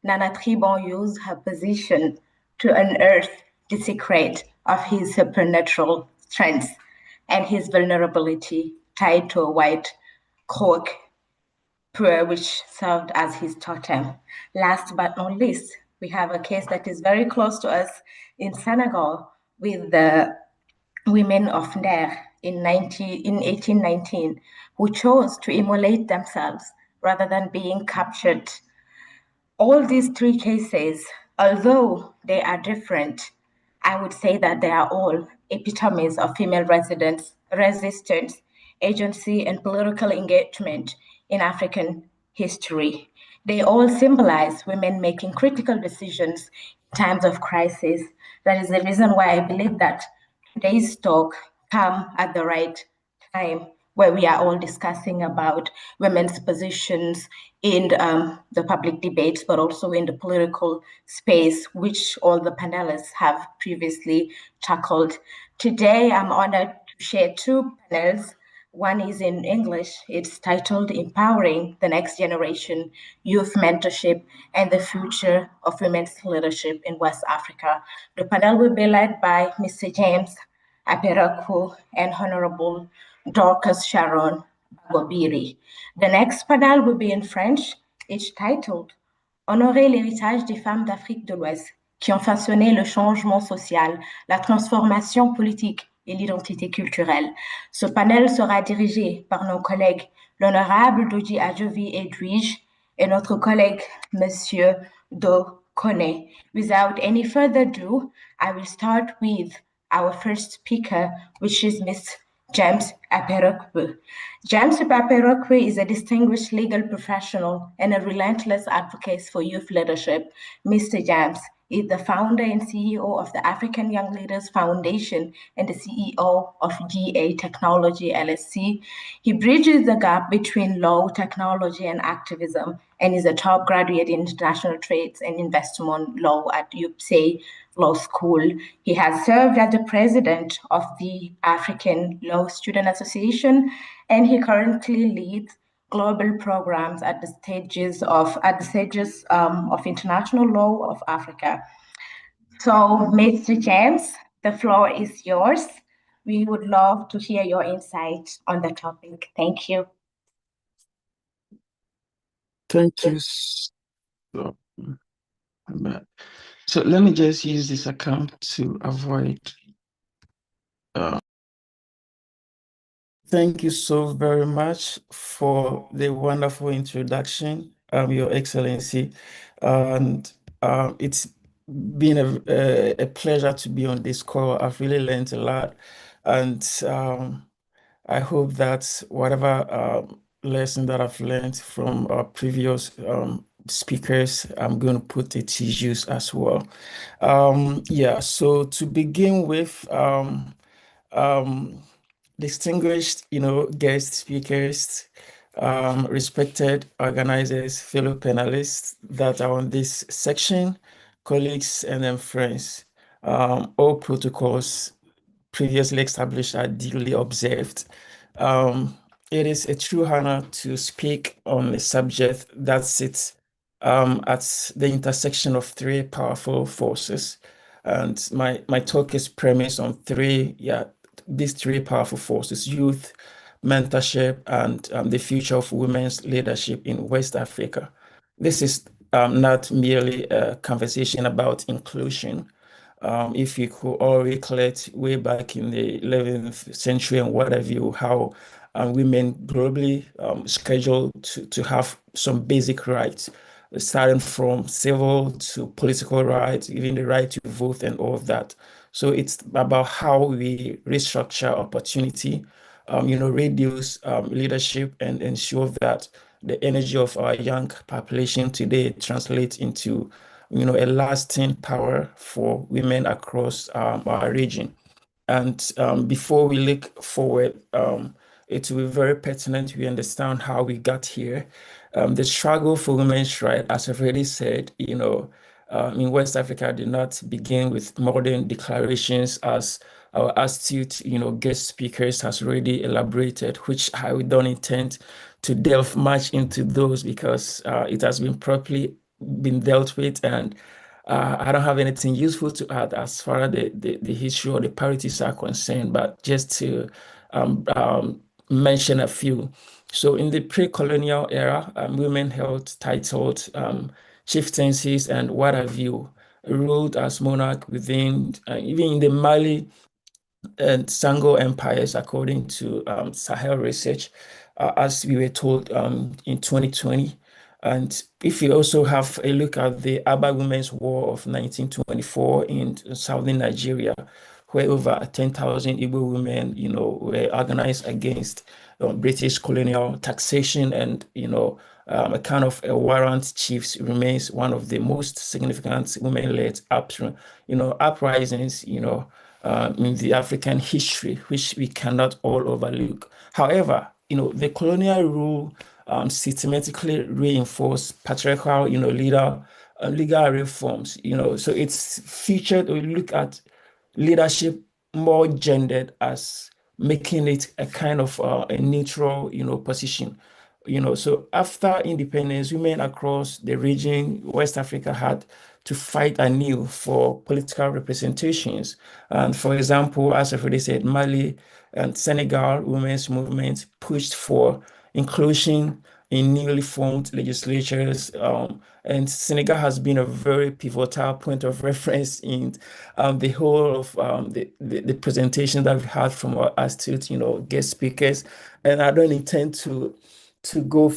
Nana Tribon used her position to unearth the secret of his supernatural strength and his vulnerability tied to a white cork which served as his totem. Last but not least, we have a case that is very close to us in Senegal with the women of Nder in 1819 who chose to immolate themselves rather than being captured. All these three cases, although they are different, I would say that they are all epitomes of female resistance, agency, and political engagement in African history. They all symbolize women making critical decisions in times of crisis. That is the reason why I believe that today's talk come at the right time where we are all discussing about women's positions in the public debates, but also in the political space, which all the panelists have previously tackled. Today, I'm honored to share two panels. One is in English. It's titled Empowering the Next Generation, Youth Mentorship, and the Future of Women's Leadership in West Africa. The panel will be led by Mr. James Aperaku and Honorable Dorcas Sharon Bagobiri. The next panel will be in French. It's titled Honorer l'héritage des femmes d'Afrique de l'Ouest qui ont façonné le changement social, la transformation politique et l'identité culturelle. Ce panel sera dirigé par nos collègues l'honorable Doji Adjovi Edwige et notre collègue Monsieur Do Kone. Without any further ado, I will start with our first speaker, which is Ms. James Aperokwe. James Aperokwe is a distinguished legal professional and a relentless advocate for youth leadership. Mr. James is the founder and CEO of the African Young Leaders Foundation and the CEO of GA Technology LSC. He bridges the gap between law, technology, and activism, and is a top graduate in international trades and investment law at UPSA Law School. He has served as the president of the African Law Student Association, and he currently leads global programs at the stages of international law of Africa. So, Mr. James, the floor is yours. We would love to hear your insight on the topic. Thank you. Thank you. So let me just use this account to avoid. Thank you so very much for the wonderful introduction, Your Excellency. And it's been a pleasure to be on this call. I've really learned a lot. And I hope that whatever lesson that I've learned from our previous speakers, I'm going to put it to use as well. Yeah, so to begin with, distinguished, guest speakers, respected organizers, fellow panelists that are on this section, colleagues, and then friends. All protocols previously established are duly observed. It is a true honor to speak on a subject that sits at the intersection of three powerful forces. And my talk is premised on these three powerful forces: youth, mentorship, and the future of women's leadership in West Africa. This is not merely a conversation about inclusion. If you could all recollect way back in the 11th century and what have you, how women globally scheduled to have some basic rights, starting from civil to political rights, even the right to vote and all of that. So it's about how we restructure opportunity, reduce leadership, and ensure that the energy of our young population today translates into, a lasting power for women across our region. And before we look forward, it will be very pertinent we understand how we got here. The struggle for women's rights, as I've already said, in West Africa did not begin with modern declarations, as our astute, guest speakers has already elaborated, which I don't intend to delve much into those because it has been properly been dealt with, and I don't have anything useful to add as far as the history or the parities are concerned, but just to um, um, mention a few. So in the pre-colonial era, women held titles, chieftaincies, and what have you, ruled as monarch within, even in the Mali and Sango empires, according to Sahel Research, as we were told in 2020. And if you also have a look at the Aba Women's War of 1924 in southern Nigeria, where over 10,000 Igbo women, were organized against British colonial taxation, and, a kind of a warrant chiefs remains one of the most significant women-led uprisings, in the African history, which we cannot all overlook. However, the colonial rule systematically reinforced patriarchal, legal reforms. So it's featured. We look at leadership more gendered, as making it a kind of a neutral, position. So after independence, women across the region, West Africa, had to fight anew for political representations. And for example, as I've already said, Mali and Senegal women's movement pushed for inclusion in newly formed legislatures. And Senegal has been a very pivotal point of reference in the whole of the presentation that we've had from our astute, guest speakers. And I don't intend to go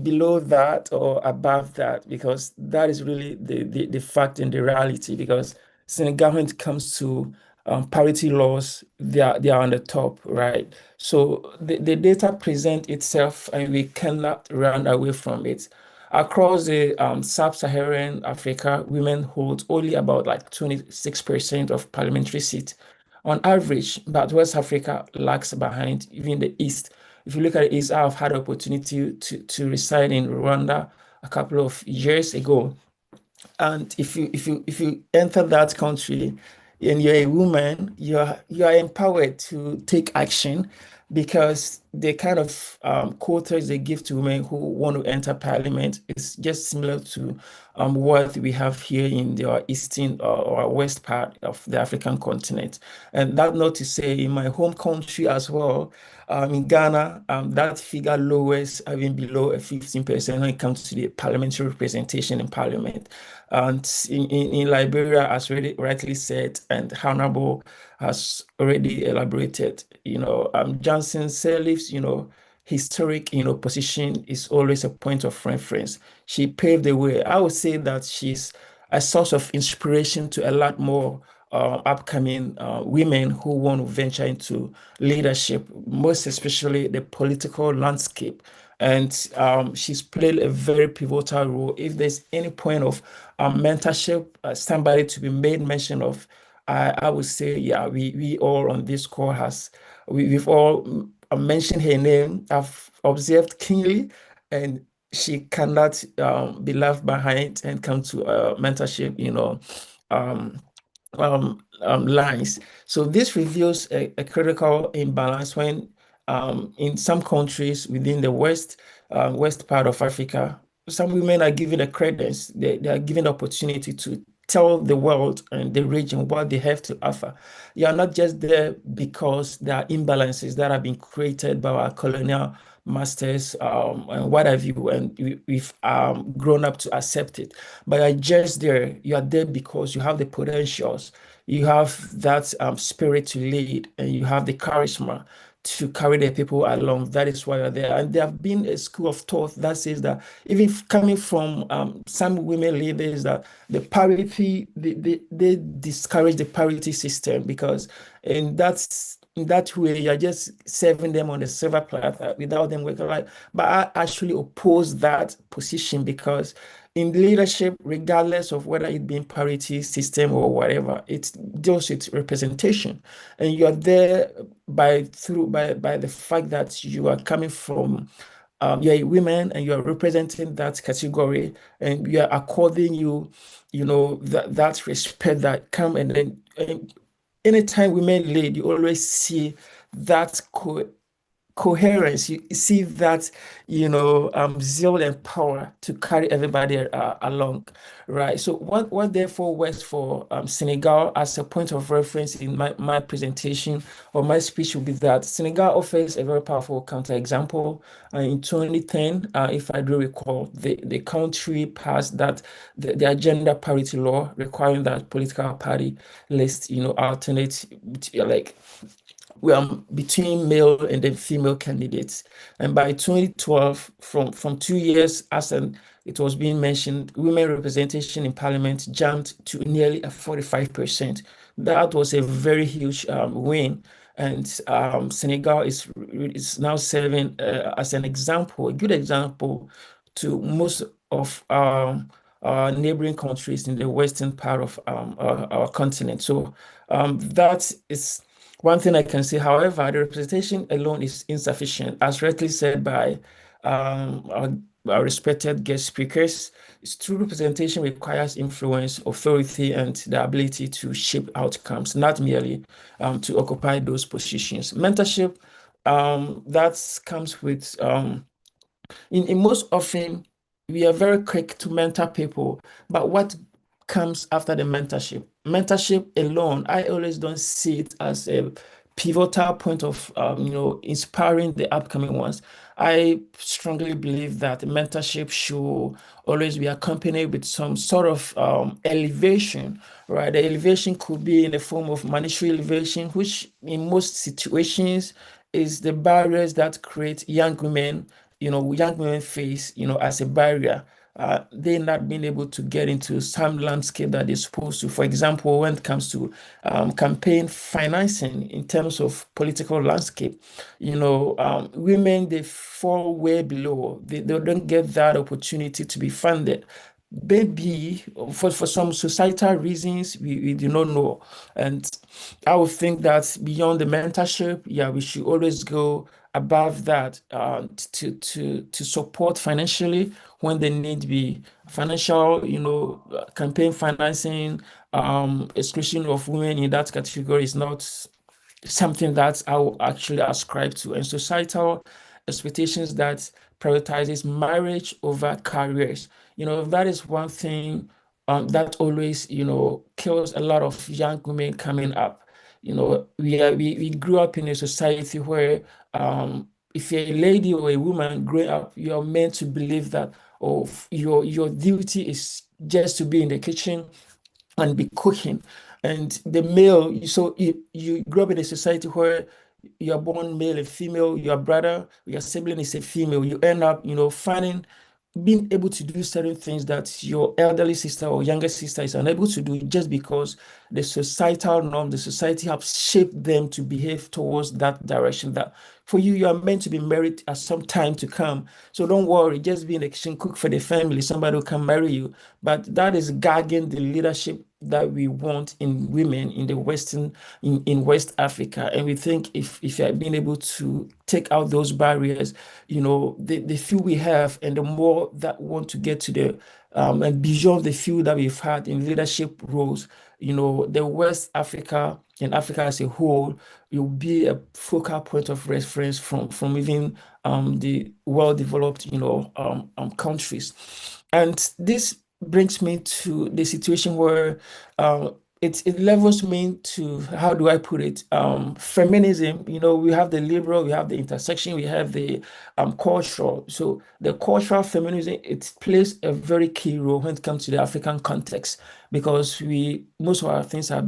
below that or above that, because that is really the fact and the reality. Because Senegal, when it comes to parity laws, they are on the top, right? So the data present itself, and we cannot run away from it. Across the sub-Saharan Africa, women hold only about like 26% of parliamentary seats on average, but West Africa lags behind, even the East. If you look at the East, I've had the opportunity to reside in Rwanda a couple of years ago. And if you enter that country and you're a woman, you are empowered to take action, because the kind of quotas they give to women who want to enter parliament is just similar to what we have here in the eastern or west part of the African continent. And that, not to say, in my home country as well, in Ghana, that figure lowers, even below a 15% when it comes to the parliamentary representation in parliament. And in Liberia, as already rightly said, and Honorable has already elaborated, Johnson Sirleaf's, historic, position is always a point of reference. She paved the way. I would say that she's a source of inspiration to a lot more upcoming women who want to venture into leadership, most especially the political landscape. And she's played a very pivotal role. If there's any point of mentorship, somebody to be made mention of, I would say, yeah, we all on this call we've all mentioned her name. I've observed keenly, and she cannot be left behind and come to mentorship, um, lines. So this reveals a critical imbalance when in some countries within the west part of Africa, some women are given a credence, they are given the opportunity to tell the world and the region what they have to offer. You are not just there because there are imbalances that have been created by our colonial masters and what have you, and we've grown up to accept it. But you're just there. You are there because you have the potentials, you have that spirit to lead, and you have the charisma to carry the people along. That is why you're there. And there have been a school of thought that says that, even coming from some women leaders, that the parity, they discourage the parity system, because in that way, you're just serving them on a silver platter without them working right. But I actually oppose that position, because in leadership, regardless of whether it be in parity system or whatever, it deals with representation. And you're there by the fact that you are coming from you're a woman and you're representing that category, and we are according you, that respect that come. And then anytime women lead, you always see that coherence. You see that, zeal and power to carry everybody along, right? So what therefore works for Senegal as a point of reference in my presentation or my speech will be that Senegal offers a very powerful counterexample. In 2010, if I do recall, the country passed the gender parity law requiring that political party list, alternate, like, between male and then female candidates. And by 2012, from 2 years, it was being mentioned, women representation in parliament jumped to nearly a 45%. That was a very huge win. And Senegal is now serving as an example, a good example to most of our neighboring countries in the western part of our continent. So that is one thing I can say. However, the representation alone is insufficient, as rightly said by our respected guest speakers. It's true representation requires influence, authority, and the ability to shape outcomes, not merely to occupy those positions. Mentorship, that comes with in most often we are very quick to mentor people, but what comes after the mentorship? Mentorship alone, I always don't see it as a pivotal point of inspiring the upcoming ones. I strongly believe that mentorship should always be accompanied with some sort of elevation, right? The elevation could be in the form of monetary elevation, which in most situations is the barriers that create young women face, as a barrier. They not being able to get into some landscape that they're supposed to. For example, when it comes to campaign financing in terms of political landscape, women, they fall way below. They don't get that opportunity to be funded. Maybe for some societal reasons, we do not know. And I would think that beyond the mentorship, yeah, we should always go above that to support financially when they need be financial, campaign financing, exclusion of women in that category is not something that I will actually ascribe to, and societal expectations that prioritizes marriage over careers. That is one thing that always, kills a lot of young women coming up. We grew up in a society where if you're a lady or a woman growing up, you're meant to believe that your duty is just to be in the kitchen and be cooking. And the male, so you grow up in a society where you are born male and female, your brother, your sibling is a female, you end up, finding being able to do certain things that your elderly sister or younger sister is unable to do just because the societal norm, the society have shaped them to behave towards that direction. That for you, you are meant to be married at some time to come. So don't worry, just be in the kitchen, cook for the family, somebody will come marry you. But that is gagging the leadership that we want in women in the in West Africa. And we think if you are being able to take out those barriers, the few we have and the more that want to get to the and beyond the few that we've had in leadership roles, the West Africa and Africa as a whole will be a focal point of reference from even the well-developed, countries. And this brings me to the situation where it levels me to, how do I put it? Feminism, we have the liberal, we have the intersection, we have the cultural. So the cultural feminism, it plays a very key role when it comes to the African context because most of our things are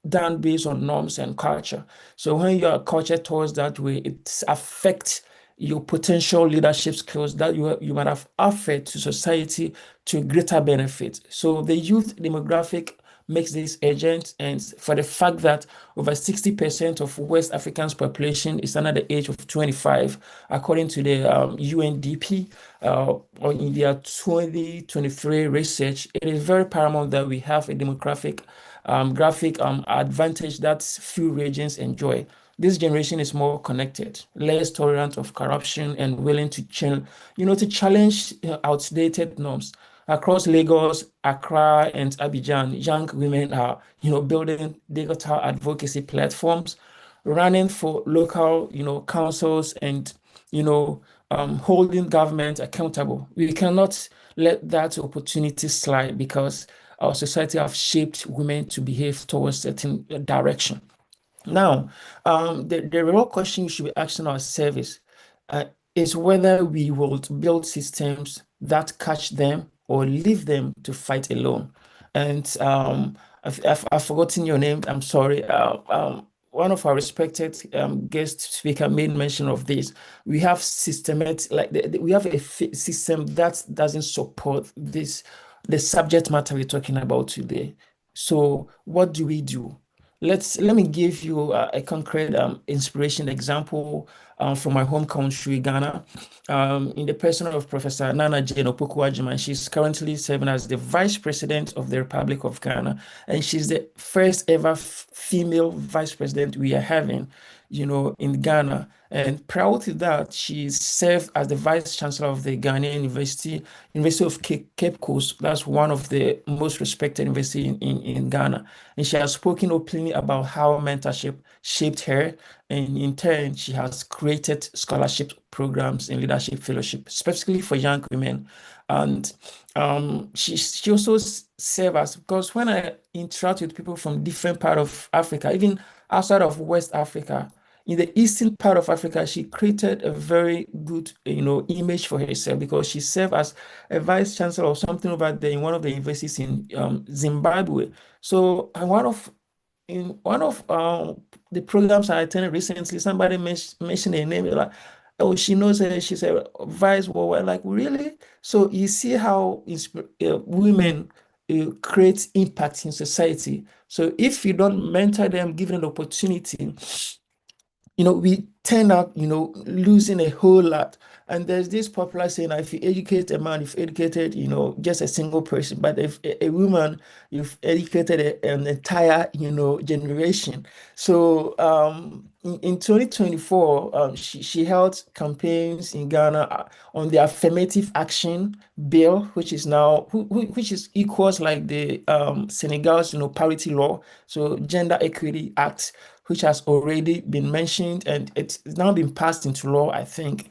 done based on norms and culture. So when your culture towards that way, it affects your potential leadership skills that you might have offered to society to greater benefit. So the youth demographic makes this urgent, and for the fact that over 60% of West Africans' population is under the age of 25, according to the UNDP, in their 2023 research, it is very paramount that we have a demographic graphic advantage that few regions enjoy. This generation is more connected, less tolerant of corruption, and willing to challenge outdated norms. Across Lagos, Accra, and Abidjan, young women are, building digital advocacy platforms, running for local, councils and, holding government accountable. We cannot let that opportunity slide because our society have shaped women to behave towards certain direction. Now, the real question we should be asking ourselves uh, is whether we will build systems that catch them or leave them to fight alone. And I've forgotten your name. I'm sorry. One of our respected guest speaker made mention of this. We have systematic, like we have a system that doesn't support this, the subject matter we're talking about today. So what do we do? Let me give you a concrete inspiration example from my home country, Ghana, in the person of Professor Nana Jane Opoku-Agyeman. She's currently serving as the Vice President of the Republic of Ghana, and she's the first ever female Vice President we are having, in Ghana. And prior to that, she served as the Vice Chancellor of the Ghanaian University of Cape Coast. That's one of the most respected universities in Ghana. And she has spoken openly about how mentorship shaped her. And in turn, she has created scholarship programs and leadership fellowship, specifically for young women. And she also serves as, because when I interact with people from different part of Africa, even outside of West Africa, in the eastern part of Africa, she created a very good, image for herself because she served as a vice chancellor or something over there in one of the universities in Zimbabwe. So, in one of the programs I attended recently, somebody mentioned a name like, oh, she knows her, she's a vice. Well, we're like, really? So you see how women create impact in society. So if you don't mentor them, give them an opportunity, we turn out, losing a whole lot. And there's this popular saying, if you educate a man, you've educated, just a single person. But if a woman, you've educated an entire, generation. So in 2024, she held campaigns in Ghana on the affirmative action bill, which is now, which is equals like the Senegal's, parity law. So Gender Equity Act, which has already been mentioned and it's now been passed into law, I think.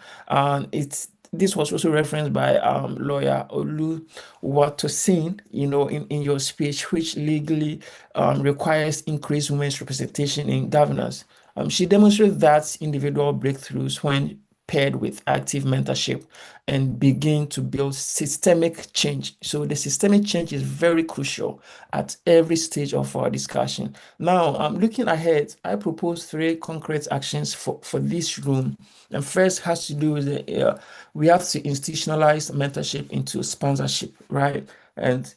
This was also referenced by lawyer Olu Watosin, in your speech, which legally requires increased women's representation in governance. She demonstrated that individual breakthroughs when paired with active mentorship and begin to build systemic change. So the systemic change is very crucial at every stage of our discussion. Now, looking ahead, I propose three concrete actions for this room. And first has to do with we have to institutionalize mentorship into sponsorship, right? And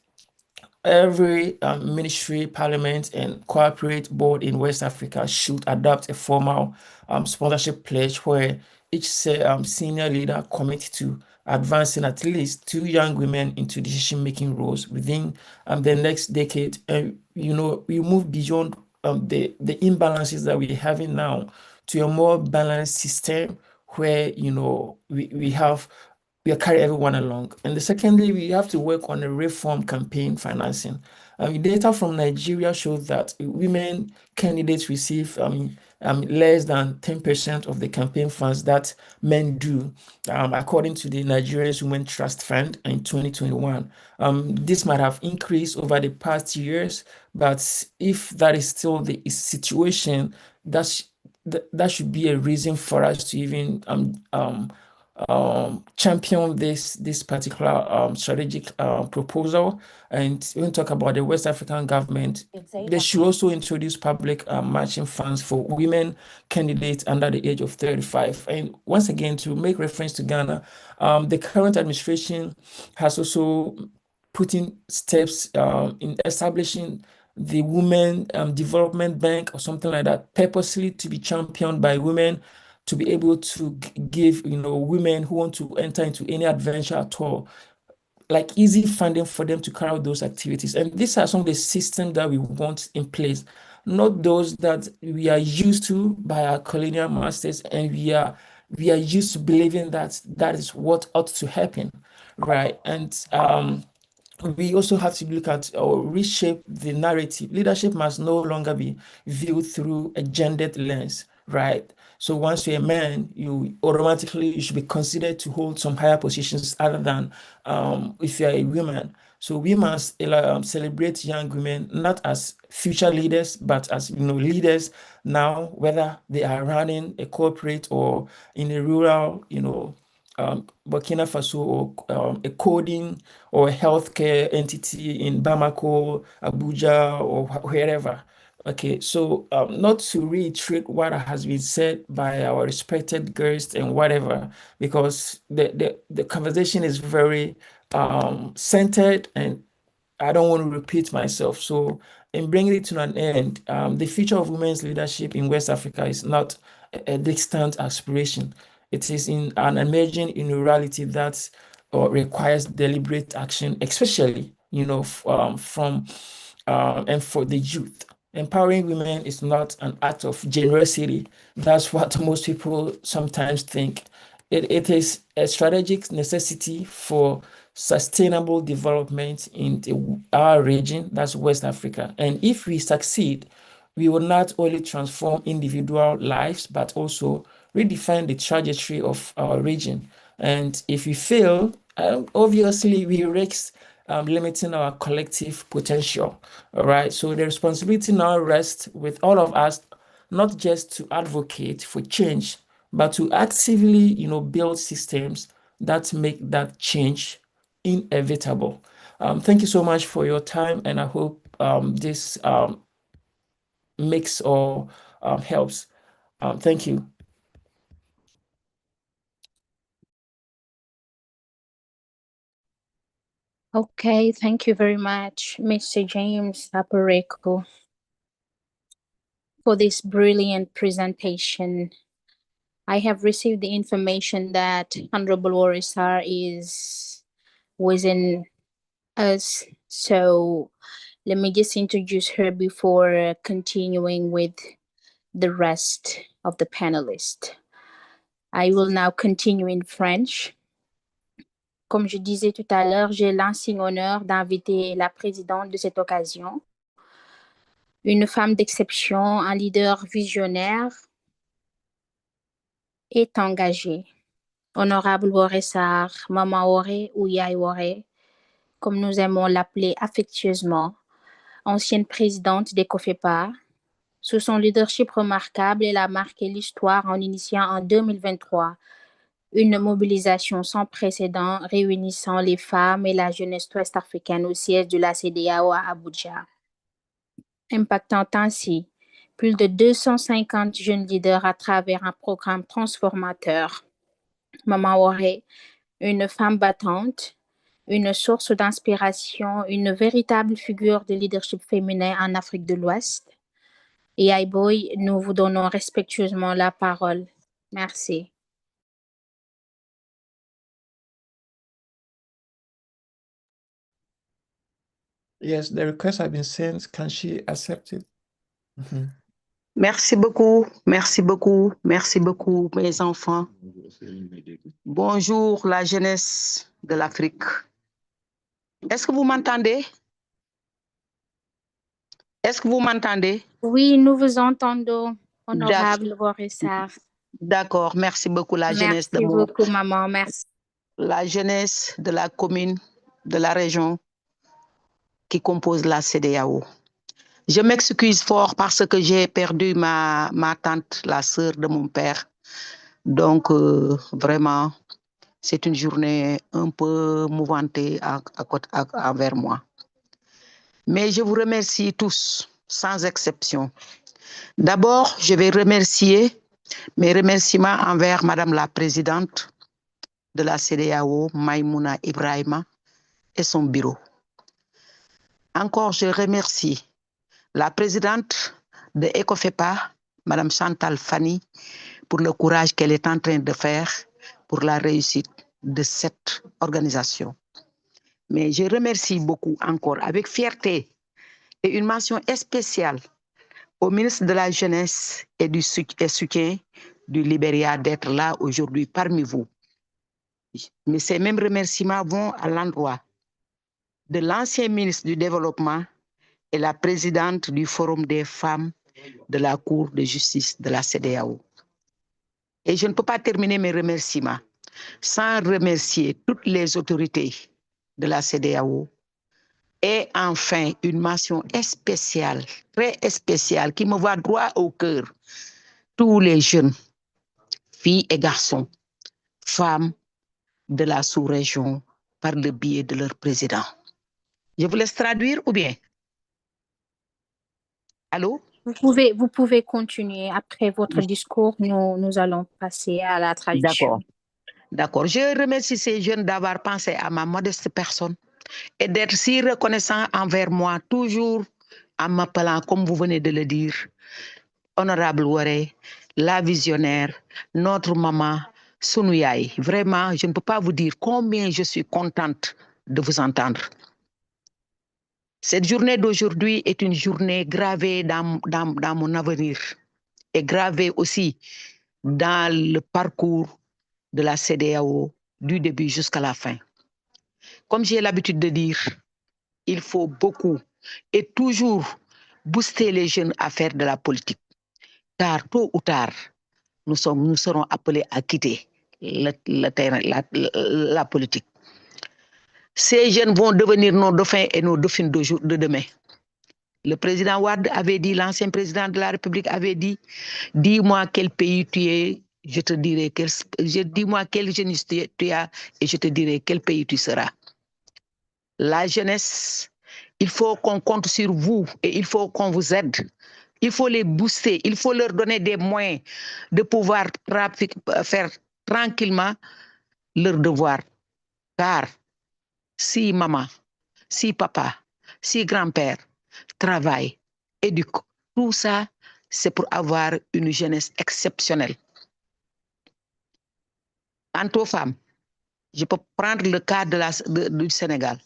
every ministry, parliament, and corporate board in West Africa should adopt a formal sponsorship pledge where each senior leader commits to advancing at least two young women into decision-making roles within the next decade. And we move beyond the imbalances that we're having now to a more balanced system where we carry everyone along. And the secondly, we have to work on a reform campaign financing. Data from Nigeria shows that women candidates receive less than 10% of the campaign funds that men do, according to the Nigeria's Women Trust Fund in 2021. This might have increased over the past years, but if that is still the situation, that should be a reason for us to even champion this particular strategic proposal. And when we talk about the West African government, they should also introduce public matching funds for women candidates under the age of 35. And once again, to make reference to Ghana, the current administration has also put in steps in establishing the Women Development Bank or something like that, purposely to be championed by women to be able to give women who want to enter into any adventure at all like easy funding for them to carry out those activities. And these are some of the systems that we want in place, not those that we are used to by our colonial masters, and we are used to believing that that is what ought to happen, right? And we also have to look at or reshape the narrative. Leadership must no longer be viewed through a gendered lens, right? So once you're a man, you should be considered to hold some higher positions other than if you're a woman. So we must celebrate young women not as future leaders, but as leaders now, whether they are running a corporate or in a rural, Burkina Faso, or a coding or a healthcare entity in Bamako, Abuja, or wherever. Okay, so not to reiterate what has been said by our respected guests and whatever, because the conversation is very centered, and I don't want to repeat myself. So, in bringing it to an end, the future of women's leadership in West Africa is not a distant aspiration. It is in an emerging reality that requires deliberate action, especially, from and for the youth. Empowering women is not an act of generosity. That's what most people sometimes think. It is a strategic necessity for sustainable development in our region, that's West Africa. And if we succeed, we will not only transform individual lives, but also redefine the trajectory of our region. And if we fail, obviously we risk limiting our collective potential. All right. So the responsibility now rests with all of us, not just to advocate for change, but to actively, build systems that make that change inevitable. Thank you so much for your time, and I hope this makes or helps. Thank you. Okay, thank you very much, Mr. James Apareko, for this brilliant presentation. I have received the information that Honorable Warisar is within us. So let me just introduce her before continuing with the rest of the panelists. I will now continue in French. Comme je disais tout à l'heure, j'ai l'insigne honneur d'inviter la présidente de cette occasion, une femme d'exception, un leader visionnaire et engagé. Honorable Woressar, Maman Woré ou Yaye Woré, comme nous aimons l'appeler affectueusement, ancienne présidente des COFEPA. Sous son leadership remarquable, elle a marqué l'histoire en initiant en 2023 une mobilisation sans précédent réunissant les femmes et la jeunesse ouest-africaine au siège de la CEDEAO à Abuja, impactant ainsi plus de 250 jeunes leaders à travers un programme transformateur. Maman Woré, une femme battante, une source d'inspiration, une véritable figure de leadership féminin en Afrique de l'Ouest. Et Boy, nous vous donnons respectueusement la parole. Merci. Yes, the request has been sent. Can she accept it? Mhm. Merci beaucoup, merci beaucoup, merci beaucoup, mes enfants. Bonjour, la jeunesse de l'Afrique. Est-ce que vous m'entendez? Est-ce que vous m'entendez? Oui, nous vous entendons, honorable Woressar. D'accord, merci beaucoup, la jeunesse de Merci beaucoup, maman, merci. La jeunesse de la commune, de la région qui compose la CEDEAO. Je m'excuse fort parce que j'ai perdu ma tante, la sœur de mon père. Donc, vraiment, c'est une journée un peu mouvementée envers moi. Mais je vous remercie tous, sans exception. D'abord, je vais remercier mes remerciements envers Madame la Présidente de la CEDEAO, Maïmouna Ibrahima, et son bureau. Encore, je remercie la présidente de ECOFEPA, Madame Chantal Fanny, pour le courage qu'elle est en train de faire pour la réussite de cette organisation. Mais je remercie beaucoup encore, avec fierté, et une mention spéciale au ministre de la Jeunesse et du soutien du Libéria d'être là aujourd'hui parmi vous. Mais ces mêmes remerciements vont à l'endroit de l'ancien ministre du Développement et la présidente du Forum des femmes de la Cour de justice de la CEDEAO. Et je ne peux pas terminer mes remerciements sans remercier toutes les autorités de la CEDEAO et enfin une mention spéciale, très spéciale, qui me va droit au cœur, tous les jeunes, filles et garçons, femmes de la sous-région par le biais de leur président. Je vous laisse traduire ou bien? Allô? Vous pouvez continuer. Après votre discours, nous allons passer à la traduction. D'accord. Je remercie ces jeunes d'avoir pensé à ma modeste personne et d'être si reconnaissants envers moi, toujours en m'appelant, comme vous venez de le dire, Honorable Waré, la visionnaire, notre maman, Sunuyai. Vraiment, je ne peux pas vous dire combien je suis contente de vous entendre. Cette journée d'aujourd'hui est une journée gravée dans mon avenir et gravée aussi dans le parcours de la CEDEAO du début jusqu'à la fin. Comme j'ai l'habitude de dire, il faut beaucoup et toujours booster les jeunes à faire de la politique. Car tôt ou tard, nous serons appelés à quitter le terrain, la politique. Ces jeunes vont devenir nos dauphins et nos dauphines de demain. Le président Wade avait dit, l'ancien président de la République avait dit, dis-moi quel pays tu es, je te dirai dis-moi quelle jeunesse tu as et je te dirai quel pays tu seras. La jeunesse, il faut qu'on compte sur vous et il faut qu'on vous aide. Il faut les booster, il faut leur donner des moyens de pouvoir faire tranquillement leur devoir. Car si maman, si papa, si grand-père travaillent, éduquent, tout ça, c'est pour avoir une jeunesse exceptionnelle. Quant aux femmes, je peux prendre le cas du Sénégal.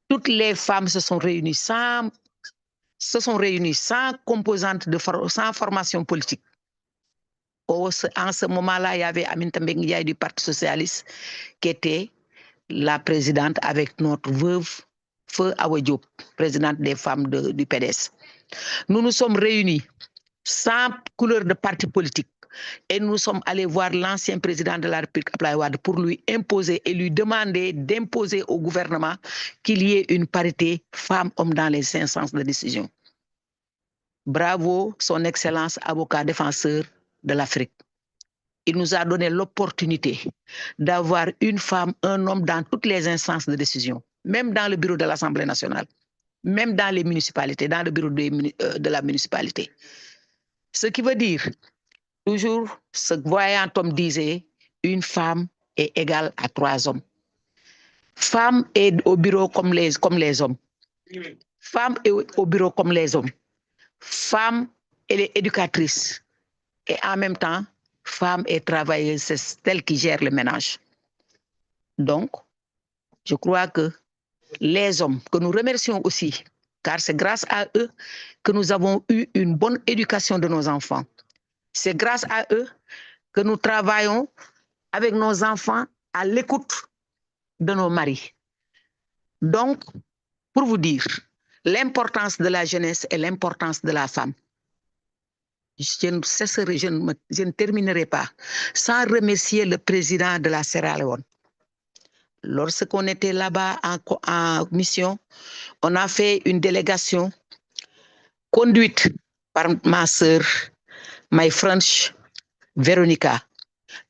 Toutes les femmes se sont réunies sans composante sans formation politique. En ce moment-là, il y avait Aminata Mbengue Ndiaye du Parti socialiste qui était la présidente avec notre veuve, Feu Awa Diop, présidente des femmes du PDS. Nous nous sommes réunis sans couleur de parti politique et nous sommes allés voir l'ancien président de la République, Abdoulaye Wade, pour lui imposer et lui demander d'imposer au gouvernement qu'il y ait une parité femmes-hommes dans les instances de décision. Bravo, son Excellence, avocat défenseur de l'Afrique. Il nous a donné l'opportunité d'avoir une femme, un homme dans toutes les instances de décision, même dans le bureau de l'Assemblée nationale, même dans les municipalités, dans le bureau de la municipalité. Ce qui veut dire, toujours, ce voyant homme disait, une femme est égale à 3 hommes. Femme est au bureau comme les hommes. Femme est au bureau comme les hommes. Femme, elle est éducatrice. Et en même temps, femme et travailleuse, c'est celle qui gère le ménage. Donc, je crois que les hommes, que nous remercions aussi, car c'est grâce à eux que nous avons eu une bonne éducation de nos enfants. C'est grâce à eux que nous travaillons avec nos enfants à l'écoute de nos maris. Donc, pour vous dire l'importance de la jeunesse et l'importance de la femme, je ne terminerai pas sans remercier le président de la Sierra Leone. Lorsqu'on était là-bas en mission, on a fait une délégation conduite par ma sœur, my French, Véronica.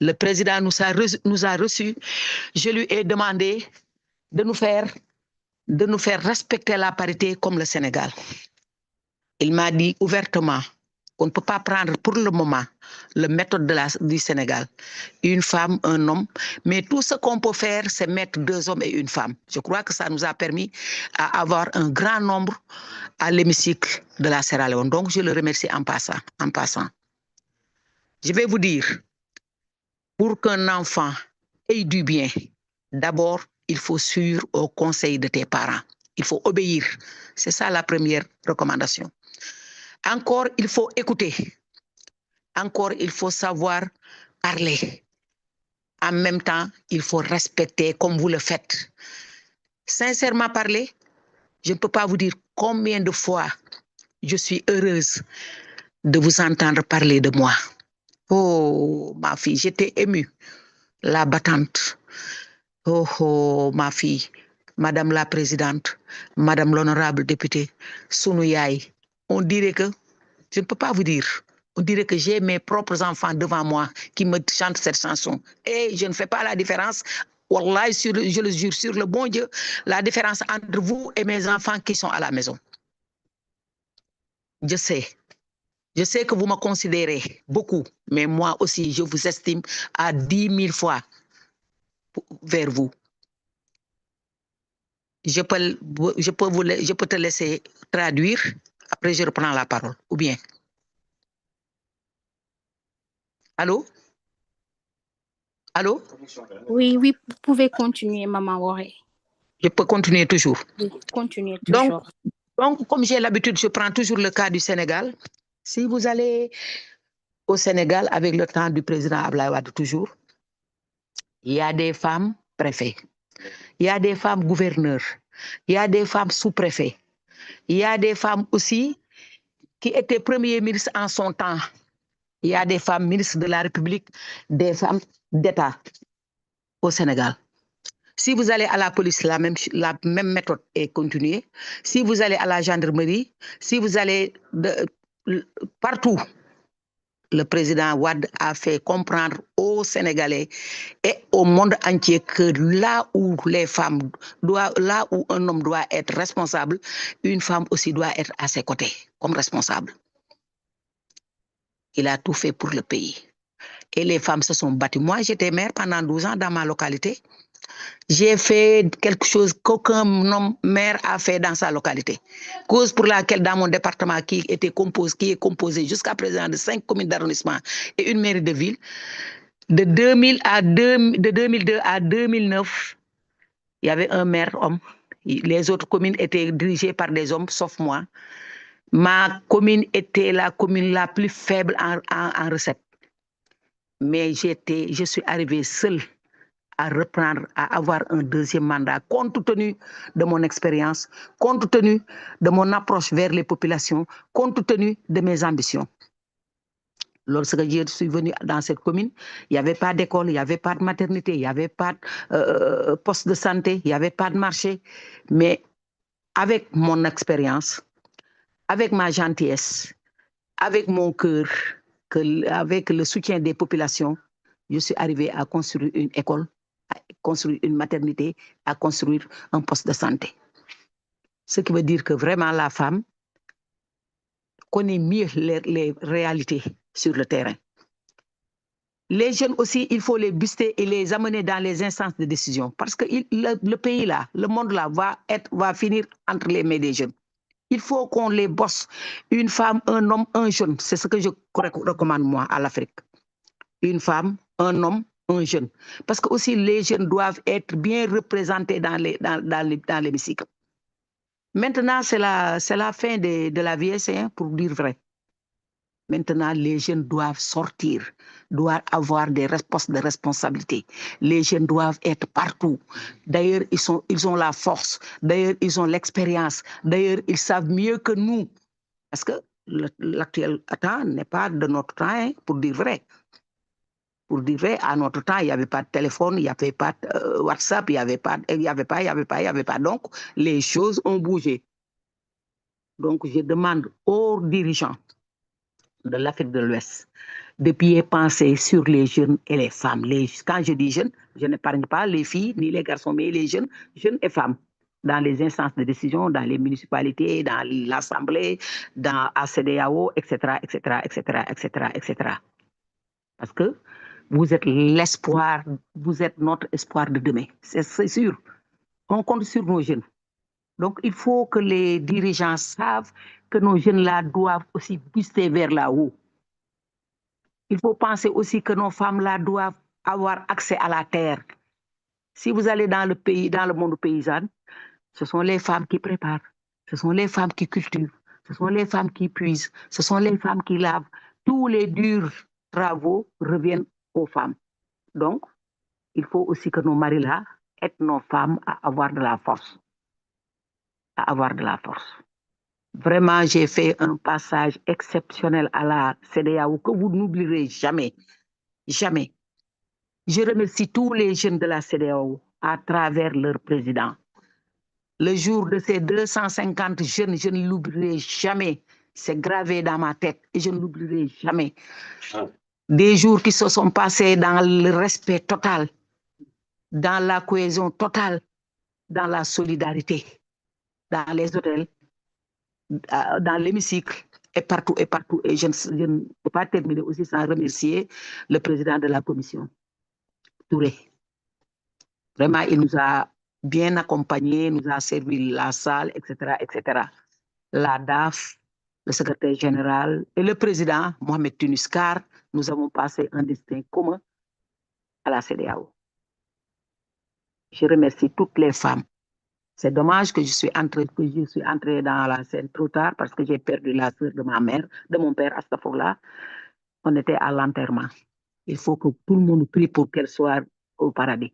Le président nous a reçus. Je lui ai demandé de nous faire respecter la parité comme le Sénégal. Il m'a dit ouvertement qu'on ne peut pas prendre pour le moment la méthode du Sénégal, une femme, un homme, mais tout ce qu'on peut faire, c'est mettre 2 hommes et une femme. Je crois que ça nous a permis d'avoir un grand nombre à l'hémicycle de la Sierra Leone. Donc, je le remercie en passant. Je vais vous dire, pour qu'un enfant ait du bien, d'abord, il faut suivre au conseil de tes parents. Il faut obéir. C'est ça la première recommandation. Encore, il faut écouter. Encore, il faut savoir parler. En même temps, il faut respecter comme vous le faites. Sincèrement parler, je ne peux pas vous dire combien de fois je suis heureuse de vous entendre parler de moi. Oh, ma fille, j'étais émue. La battante. Oh, oh, ma fille, Madame la Présidente, Madame l'honorable députée, sunu yaay. On dirait que, je ne peux pas vous dire, on dirait que j'ai mes propres enfants devant moi qui me chantent cette chanson. Et je ne fais pas la différence. Wallah, je le jure sur le bon Dieu, la différence entre vous et mes enfants qui sont à la maison. Je sais que vous me considérez beaucoup, mais moi aussi, je vous estime à 10 000 fois vers vous. Je peux te laisser traduire, après je reprends la parole, ou bien? Allô? Allô? Oui, oui, vous pouvez continuer, Maman Woré. Je peux continuer toujours. Oui, continuez toujours. Donc, comme j'ai l'habitude, je prends toujours le cas du Sénégal. Si vous allez au Sénégal avec le temps du président Abdoulaye Wade toujours, il y a des femmes préfets, il y a des femmes gouverneurs, il y a des femmes sous-préfets, il y a des femmes aussi qui étaient premiers ministres en son temps. Il y a des femmes ministres de la République, des femmes d'État au Sénégal. Si vous allez à la police, la même méthode est continuée. Si vous allez à la gendarmerie, si vous allez partout, le président Wade a fait comprendre aux Sénégalais et au monde entier que là où là où un homme doit être responsable, une femme aussi doit être à ses côtés comme responsable. Il a tout fait pour le pays. Et les femmes se sont battues. Moi, j'étais maire pendant 12 ans dans ma localité. J'ai fait quelque chose qu'aucun homme maire a fait dans sa localité. Cause pour laquelle dans mon département qui est composé jusqu'à présent de 5 communes d'arrondissement et une mairie de ville, de 2002 à 2009, il y avait un maire homme. Les autres communes étaient dirigées par des hommes, sauf moi. Ma commune était la commune la plus faible en recettes. Mais je suis arrivée seule à reprendre, à avoir un deuxième mandat, compte tenu de mon expérience, compte tenu de mon approche vers les populations, compte tenu de mes ambitions. Lorsque je suis venue dans cette commune, il n'y avait pas d'école, il n'y avait pas de maternité, il n'y avait pas de poste de santé, il n'y avait pas de marché. Mais avec mon expérience, avec ma gentillesse, avec mon cœur, avec le soutien des populations, je suis arrivée à construire une école, à construire une maternité, à construire un poste de santé. Ce qui veut dire que vraiment la femme connaît mieux les réalités sur le terrain. Les jeunes aussi, il faut les booster et les amener dans les instances de décision parce que le pays là, le monde là va finir entre les mains des jeunes. Il faut qu'on les bosse. Une femme, un homme, un jeune. C'est ce que je recommande moi à l'Afrique. Une femme, un homme, un jeune. Parce que aussi les jeunes doivent être bien représentés dans l'hémicycle. Maintenant, c'est la fin de la vieillesse, hein, pour dire vrai. Maintenant, les jeunes doivent sortir, doivent avoir des postes de responsabilité. Les jeunes doivent être partout. D'ailleurs, ils ont la force. D'ailleurs, ils ont l'expérience. D'ailleurs, ils savent mieux que nous. Parce que l'actuel temps n'est pas de notre temps, hein, pour dire vrai. Pour dire vrai, à notre temps, il n'y avait pas de téléphone, il n'y avait pas de WhatsApp, il n'y avait pas. Donc, les choses ont bougé. Donc, je demande aux dirigeants de l'Afrique de l'Ouest de bien penser sur les jeunes et les femmes. Quand je dis jeunes, je n'épargne pas les filles ni les garçons, mais les jeunes et femmes, dans les instances de décision, dans les municipalités, dans l'Assemblée, dans ACDAO, etc., etc., etc., etc., etc. Parce que vous êtes l'espoir, vous êtes notre espoir de demain. C'est sûr. On compte sur nos jeunes. Donc, il faut que les dirigeants savent que nos jeunes-là doivent aussi booster vers là-haut. Il faut penser aussi que nos femmes-là doivent avoir accès à la terre. Si vous allez dans le pays, dans le monde paysan, ce sont les femmes qui préparent, ce sont les femmes qui cultivent, ce sont les femmes qui puisent, ce sont les femmes qui lavent. Tous les durs travaux reviennent aux femmes. Donc, il faut aussi que nos maris-là aide nos femmes à avoir de la force. À avoir de la force. Vraiment, j'ai fait un passage exceptionnel à la CEDEAO que vous n'oublierez jamais. Jamais. Je remercie tous les jeunes de la CEDEAO à travers leur président. Le jour de ces 250 jeunes, je ne l'oublierai jamais. C'est gravé dans ma tête et je ne l'oublierai jamais. Des jours qui se sont passés dans le respect total, dans la cohésion totale, dans la solidarité, dans les hôtels, dans l'hémicycle et partout et partout. Et je ne peux pas terminer aussi sans remercier le président de la commission, Touré. Vraiment, il nous a bien accompagnés, nous a servi la salle, etc., etc. La DAF, le secrétaire général et le président, Mohamed Tunuskar, nous avons passé un destin commun à la CEDEAO. Je remercie toutes les femmes. C'est dommage que je suis entrée dans la scène trop tard parce que j'ai perdu la sœur de ma mère, de mon père, Astafurlah. On était à l'enterrement. Il faut que tout le monde prie pour qu'elle soit au paradis,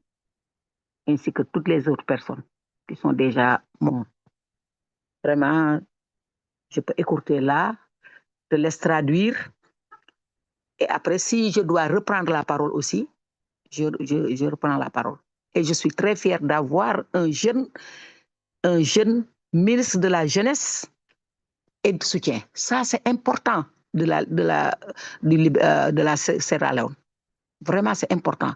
ainsi que toutes les autres personnes qui sont déjà mortes. Vraiment, je peux écourter là, te laisse traduire. Et après, si je dois reprendre la parole aussi, je reprends la parole. Et je suis très fière d'avoir un jeune ministre de la jeunesse et de soutien. Ça, c'est important de la Sierra Leone. Vraiment, c'est important.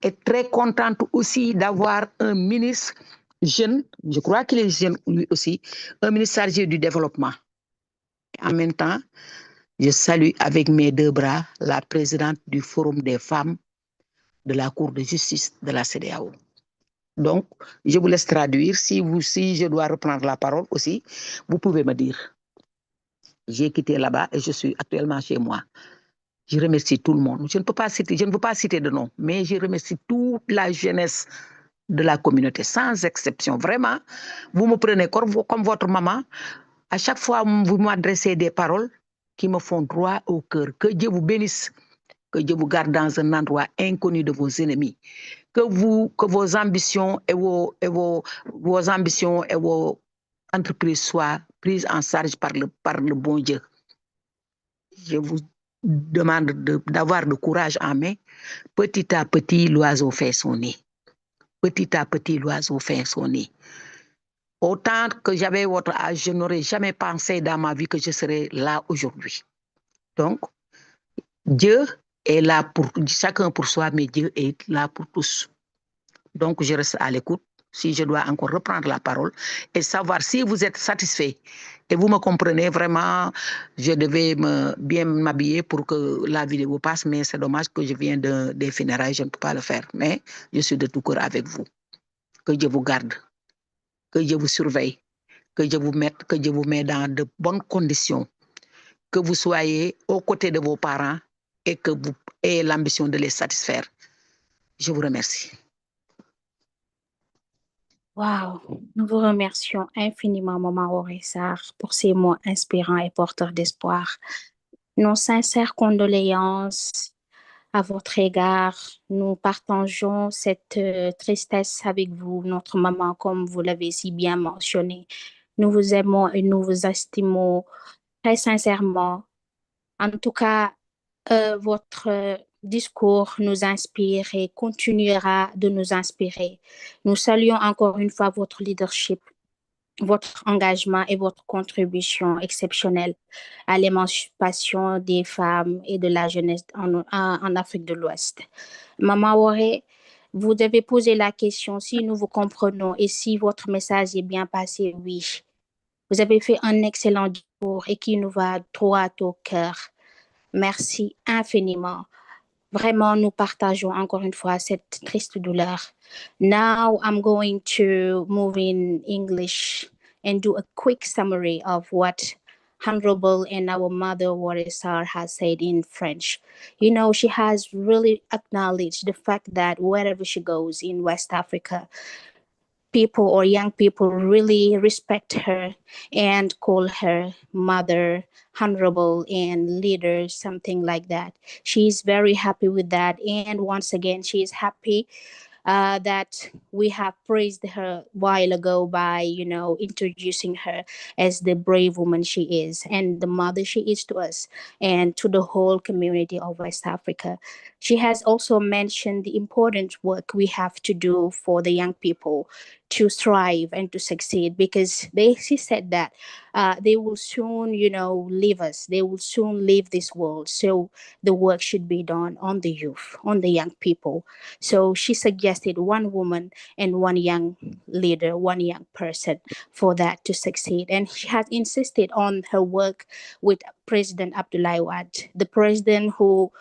Et très contente aussi d'avoir un ministre jeune, je crois qu'il est jeune lui aussi, un ministre chargé du développement. En même temps, je salue avec mes deux bras la présidente du Forum des femmes de la Cour de justice de la CEDEAO. Donc, je vous laisse traduire. Si je dois reprendre la parole aussi, vous pouvez me dire. J'ai quitté là-bas et je suis actuellement chez moi. Je remercie tout le monde. Je ne veux pas citer de nom, mais je remercie toute la jeunesse de la communauté, sans exception. Vraiment, vous me prenez comme votre maman. À chaque fois, vous m'adressez des paroles qui me font droit au cœur. Que Dieu vous bénisse, que Dieu vous garde dans un endroit inconnu de vos ennemis. Que vos ambitions et vos entreprises soient prises en charge par le bon Dieu. Je vous demande d'avoir le courage en main. Petit à petit, l'oiseau fait son nid. Petit à petit, l'oiseau fait son nid. Autant que j'avais votre âge, je n'aurais jamais pensé dans ma vie que je serais là aujourd'hui. Donc, Dieu est là pour chacun pour soi, mais Dieu est là pour tous. Donc, je reste à l'écoute. Si je dois encore reprendre la parole et savoir si vous êtes satisfait et vous me comprenez vraiment, je devais bien m'habiller pour que la vidéo passe, mais c'est dommage que je viens des funérailles, je ne peux pas le faire. Mais je suis de tout cœur avec vous. Que Dieu vous garde, que Dieu vous surveille, que Dieu vous met dans de bonnes conditions, que vous soyez aux côtés de vos parents et que vous ayez l'ambition de les satisfaire. Je vous remercie. Wow, nous vous remercions infiniment, Maman Oressar, pour ces mots inspirants et porteurs d'espoir. Nos sincères condoléances à votre égard. Nous partageons cette tristesse avec vous, notre maman, comme vous l'avez si bien mentionné. Nous vous aimons et nous vous estimons très sincèrement. En tout cas, votre discours nous inspire et continuera de nous inspirer. Nous saluons encore une fois votre leadership, votre engagement et votre contribution exceptionnelle à l'émancipation des femmes et de la jeunesse en Afrique de l'Ouest. Maman Waré, vous devez poser la question si nous vous comprenons et si votre message est bien passé, oui. Vous avez fait un excellent discours et qui nous va droit au cœur. Merci infiniment. Vraiment, nous partageons encore une fois cette triste douleur. Now I'm going to move in English and do a quick summary of what Honorable and our mother Warisar has said in French. You know, she has really acknowledged the fact that wherever she goes in West Africa, people or young people really respect her and call her mother, honorable, and leader, something like that. She's very happy with that. And once again, she is happy that we have praised her a while ago by, introducing her as the brave woman she is and the mother she is to us and to the whole community of West Africa. She has also mentioned the important work we have to do for the young people to thrive and to succeed, because she said that they will soon, leave us. They will soon leave this world. So the work should be done on the youth, on the young people. So she suggested one woman and one young leader, one young person for that to succeed. And she has insisted on her work with President Abdoulaye Wade, the president who,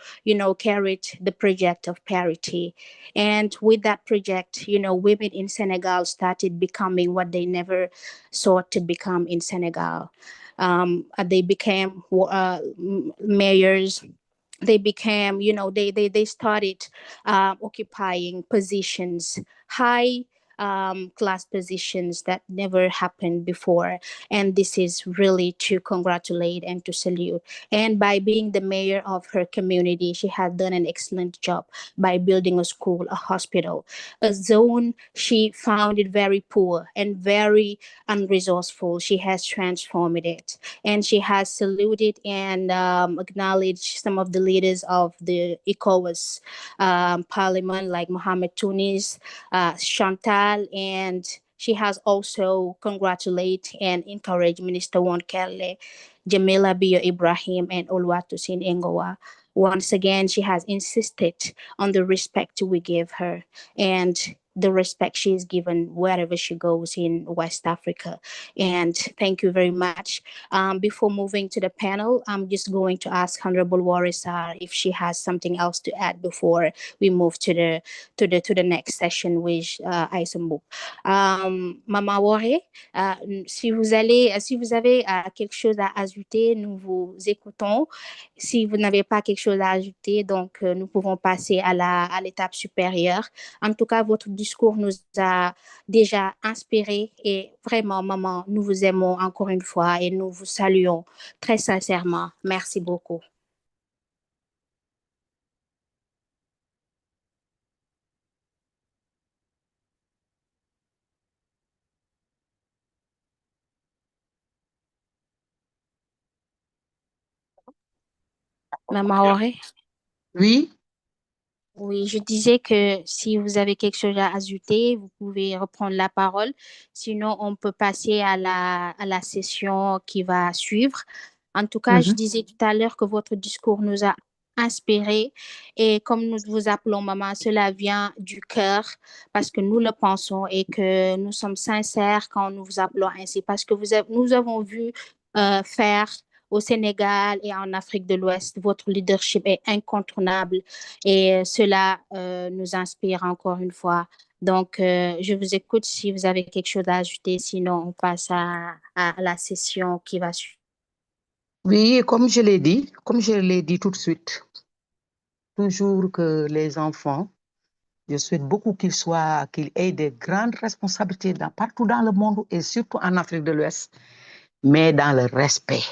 carried the project of parity. And with that project, women in Senegal started becoming what they never sought to become in Senegal. They became mayors. They became, they started occupying positions, high class positions that never happened before. And this is really to congratulate and to salute. And by being the mayor of her community, she has done an excellent job by building a school, a hospital, a zone she found it very poor and very unresourceful. She has transformed it, and she has saluted and acknowledged some of the leaders of the ECOWAS parliament, like Mohamed Tunis, Chantal, and she has also congratulated and encouraged Minister Wonkele, Jamila Bio Ibrahim, and Oluwatosin Engowa. Once again, she has insisted on the respect we give her and the respect she is given wherever she goes in West Africa. And thank you very much. Before moving to the panel, I'm just going to ask Honorable Warisar if she has something else to add before we move to the next session with Aïssambouk. Mama Wore, si vous avez quelque chose à ajouter, nous vous écoutons. Si vous n'avez pas quelque chose à ajouter, donc nous pouvons passer à l'étape supérieure. En tout cas, votre discours nous a déjà inspiré et vraiment, maman, nous vous aimons encore une fois et nous vous saluons très sincèrement. Merci beaucoup. Maman Auré? Oui. Oui, je disais que si vous avez quelque chose à ajouter, vous pouvez reprendre la parole. Sinon, on peut passer à la session qui va suivre. En tout cas, je disais tout à l'heure que votre discours nous a inspiré et comme nous vous appelons maman, cela vient du cœur parce que nous le pensons et que nous sommes sincères quand nous vous appelons ainsi parce que nous avons vu faire au Sénégal et en Afrique de l'Ouest, votre leadership est incontournable et cela nous inspire encore une fois. Donc, je vous écoute si vous avez quelque chose à ajouter, sinon on passe à la session qui va suivre. Oui, comme je l'ai dit tout de suite, toujours que les enfants, je souhaite beaucoup qu'ils aient des grandes responsabilités partout dans le monde et surtout en Afrique de l'Ouest, mais dans le respect,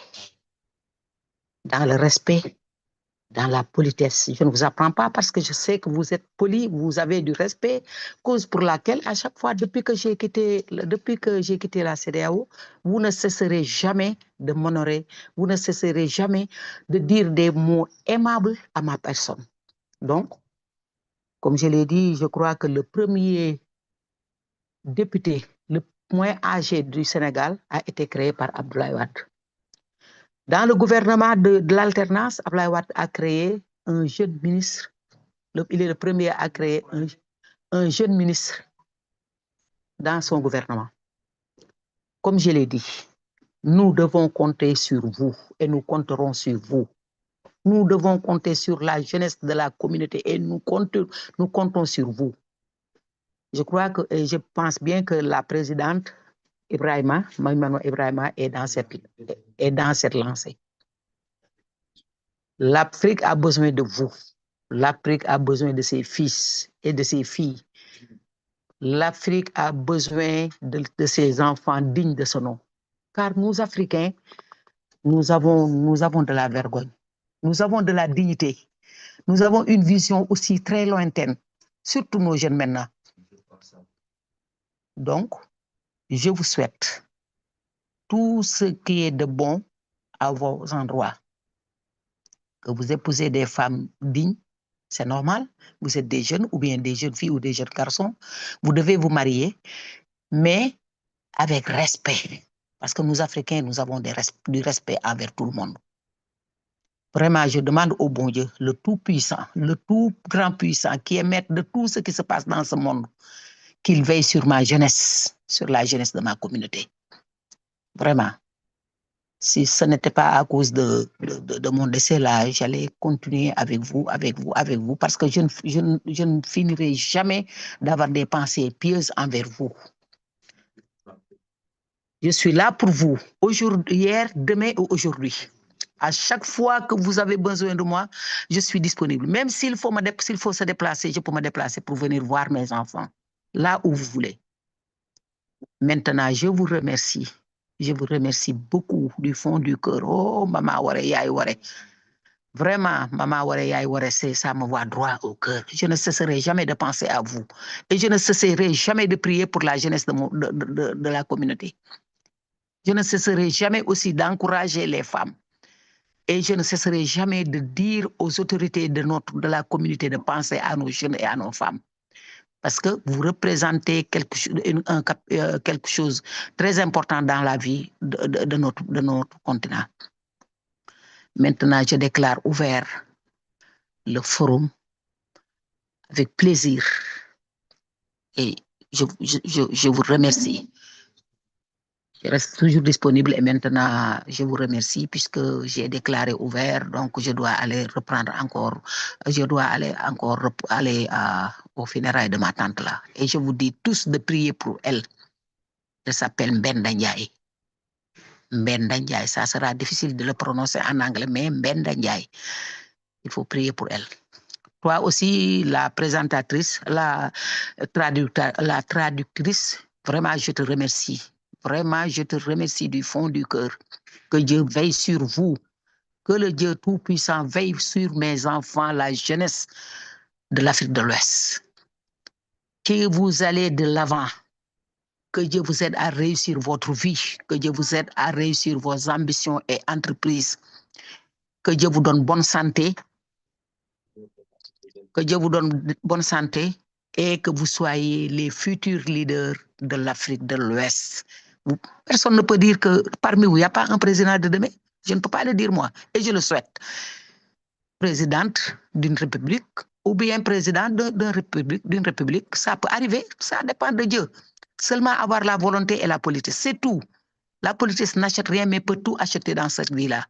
dans la politesse. Je ne vous apprends pas parce que je sais que vous êtes poli, vous avez du respect, cause pour laquelle à chaque fois, depuis que j'ai quitté la CEDEAO, vous ne cesserez jamais de m'honorer, vous ne cesserez jamais de dire des mots aimables à ma personne. Donc, comme je l'ai dit, je crois que le premier député le moins âgé du Sénégal a été créé par Abdoulaye Wade. Dans le gouvernement de l'alternance, Abdoulaye Wade a créé un jeune ministre. Il est le premier à créer un jeune ministre dans son gouvernement. Comme je l'ai dit, nous devons compter sur vous et nous compterons sur vous. Nous devons compter sur la jeunesse de la communauté et nous comptons sur vous. Je crois que, et je pense bien que la présidente Maïmano Ibrahima est dans cette lancée. L'Afrique a besoin de vous. L'Afrique a besoin de ses fils et de ses filles. L'Afrique a besoin de ses enfants dignes de ce nom. Car nous, Africains, nous avons de la vergogne. Nous avons de la dignité. Nous avons une vision aussi très lointaine, surtout nos jeunes maintenant. Donc, je vous souhaite tout ce qui est de bon à vos endroits. Que vous épousez des femmes dignes, c'est normal. Vous êtes des jeunes ou bien des jeunes filles ou des jeunes garçons. Vous devez vous marier, mais avec respect. Parce que nous, Africains, nous avons du respect envers tout le monde. Vraiment, je demande au bon Dieu, le tout-puissant, le tout grand puissant, qui est maître de tout ce qui se passe dans ce monde, qu'il veille sur ma jeunesse, sur la jeunesse de ma communauté. Vraiment. Si ce n'était pas à cause de mon décès là, j'allais continuer avec vous, parce que je ne finirai jamais d'avoir des pensées pieuses envers vous. Je suis là pour vous, aujourd'hui, hier, demain ou aujourd'hui. À chaque fois que vous avez besoin de moi, je suis disponible. Même s'il faut se déplacer, je peux me déplacer pour venir voir mes enfants, là où vous voulez. Maintenant, je vous remercie. Je vous remercie beaucoup du fond du cœur. Oh, Maman Ware, Yaay Ware. Vraiment, Maman Ware, Yaay Ware, ça me va droit au cœur. Je ne cesserai jamais de penser à vous. Et je ne cesserai jamais de prier pour la jeunesse de la communauté. Je ne cesserai jamais aussi d'encourager les femmes. Et je ne cesserai jamais de dire aux autorités de la communauté de penser à nos jeunes et à nos femmes. Parce que vous représentez quelque chose de très important dans la vie de notre continent. Maintenant, je déclare ouvert le forum avec plaisir. Et je vous remercie. Je reste toujours disponible et maintenant, je vous remercie puisque j'ai déclaré ouvert. Donc, je dois aller au funérailles de ma tante là. Et je vous dis tous de prier pour elle. Elle s'appelle Mbenda Ndiaye. Mbenda Ndiaye, ça sera difficile de le prononcer en anglais, mais Mbenda Ndiaye. Il faut prier pour elle. Toi aussi, la présentatrice, la traductrice, vraiment, je te remercie. Vraiment, je te remercie du fond du cœur. Que Dieu veille sur vous. Que le Dieu Tout-Puissant veille sur mes enfants, la jeunesse de l'Afrique de l'Ouest. Que vous allez de l'avant. Que Dieu vous aide à réussir votre vie. Que Dieu vous aide à réussir vos ambitions et entreprises. Que Dieu vous donne bonne santé. Que Dieu vous donne bonne santé et que vous soyez les futurs leaders de l'Afrique de l'Ouest. Personne ne peut dire que parmi vous, il n'y a pas un président de demain. Je ne peux pas le dire moi et je le souhaite. Présidente d'une république ou bien président d'une république, ça peut arriver, ça dépend de Dieu. Seulement avoir la volonté et la politique, c'est tout. La politique n'achète rien, mais peut tout acheter dans cette vie-là.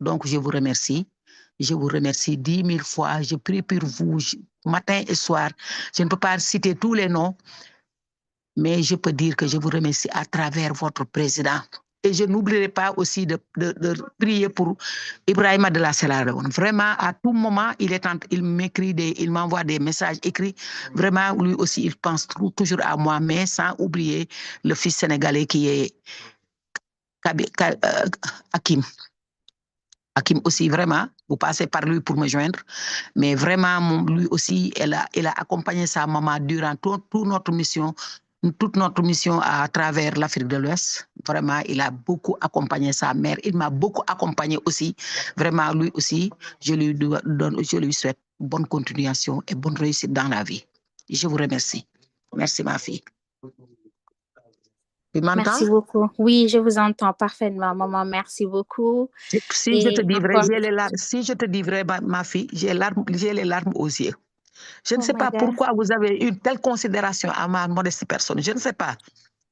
Donc, je vous remercie. Je vous remercie 10 000 fois. Je prie pour vous matin et soir. Je ne peux pas citer tous les noms, mais je peux dire que je vous remercie à travers votre président. Et je n'oublierai pas aussi de prier pour Ibrahima de la Sierra-Leone. Vraiment, à tout moment, il m'envoie des messages écrits. Vraiment, lui aussi, il pense toujours à moi, mais sans oublier le fils sénégalais qui est Hakim. Hakim aussi, vraiment, vous passez par lui pour me joindre, mais vraiment, lui aussi, il a accompagné sa maman durant toute notre mission à travers l'Afrique de l'Ouest. Vraiment, il a beaucoup accompagné sa mère, il m'a beaucoup accompagné aussi. Vraiment, lui aussi, je lui souhaite bonne continuation et bonne réussite dans la vie. Je vous remercie. Merci, ma fille. Tu m'entends? Merci beaucoup. Oui, je vous entends parfaitement, maman. Merci beaucoup. Si je te dis vrai, si je te dis vrai, ma fille, j'ai les larmes aux yeux. Je ne sais pas pourquoi vous avez une telle considération à ma modeste personne. Je ne sais pas.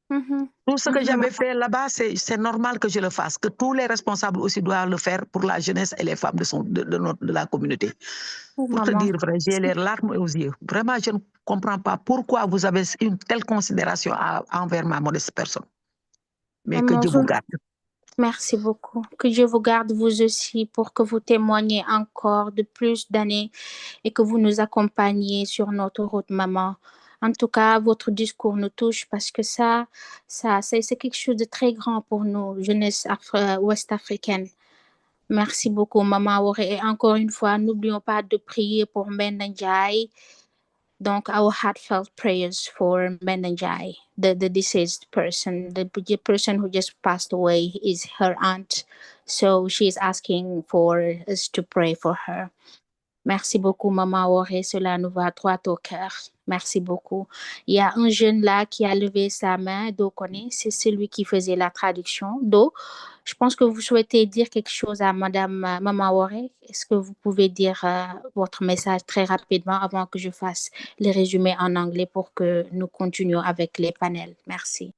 Tout ce que j'avais fait là-bas, c'est normal que je le fasse, que tous les responsables aussi doivent le faire pour la jeunesse et les femmes de la communauté. Pour te dire vrai, j'ai les larmes aux yeux. Vraiment, je ne comprends pas pourquoi vous avez une telle considération envers ma modeste personne. Mais que Dieu vous garde. Merci beaucoup. Que Dieu vous garde vous aussi pour que vous témoigniez encore de plus d'années et que vous nous accompagniez sur notre route, maman. En tout cas, votre discours nous touche parce que c'est quelque chose de très grand pour nous, jeunesse ouest-africaine. Merci beaucoup, maman. Et encore une fois, n'oublions pas de prier pour Mbenda Ndiaye Donc, our heartfelt prayers for Menenjai, the deceased person, the person who just passed away is her aunt. So she is asking for us to pray for her. Merci beaucoup, Maman Auré. Cela nous va droit au cœur. Merci beaucoup. Il y a un jeune là qui a levé sa main. Do connaît, c'est celui qui faisait la traduction. Do, je pense que vous souhaitez dire quelque chose à Madame Maman Auré. Est-ce que vous pouvez dire votre message très rapidement avant que je fasse les résumés en anglais pour que nous continuions avec les panels? Merci.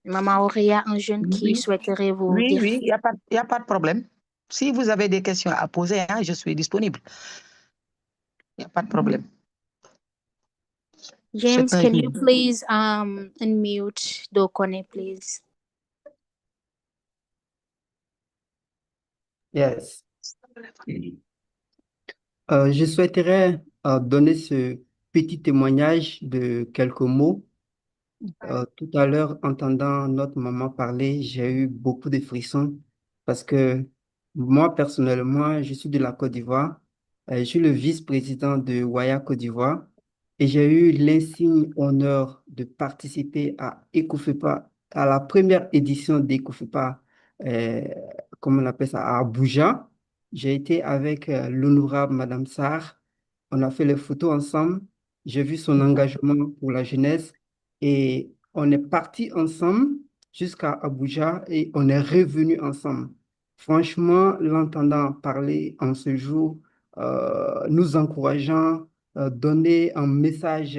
Maman Auré, il y a un jeune qui souhaiterait vous dire. Oui, il n'y a pas de problème. Si vous avez des questions à poser, hein, je suis disponible. Il n'y a pas de problème. James, can you please unmute Dokone, please? Yes. Je souhaiterais donner ce petit témoignage de quelques mots. Tout à l'heure, entendant notre maman parler, j'ai eu beaucoup de frissons parce que moi, personnellement, je suis de la Côte d'Ivoire. Je suis le vice-président de WAYA Côte d'Ivoire et j'ai eu l'insigne honneur de participer à Ecofepa, à la première édition d'Ecofepa, euh, comment on appelle ça, à Abuja. J'ai été avec l'honorable Madame Sarr. On a fait les photos ensemble. J'ai vu son engagement pour la jeunesse. Et on est parti ensemble jusqu'à Abuja et on est revenu ensemble. Franchement, l'entendant parler en ce jour, nous encourageant, donner un message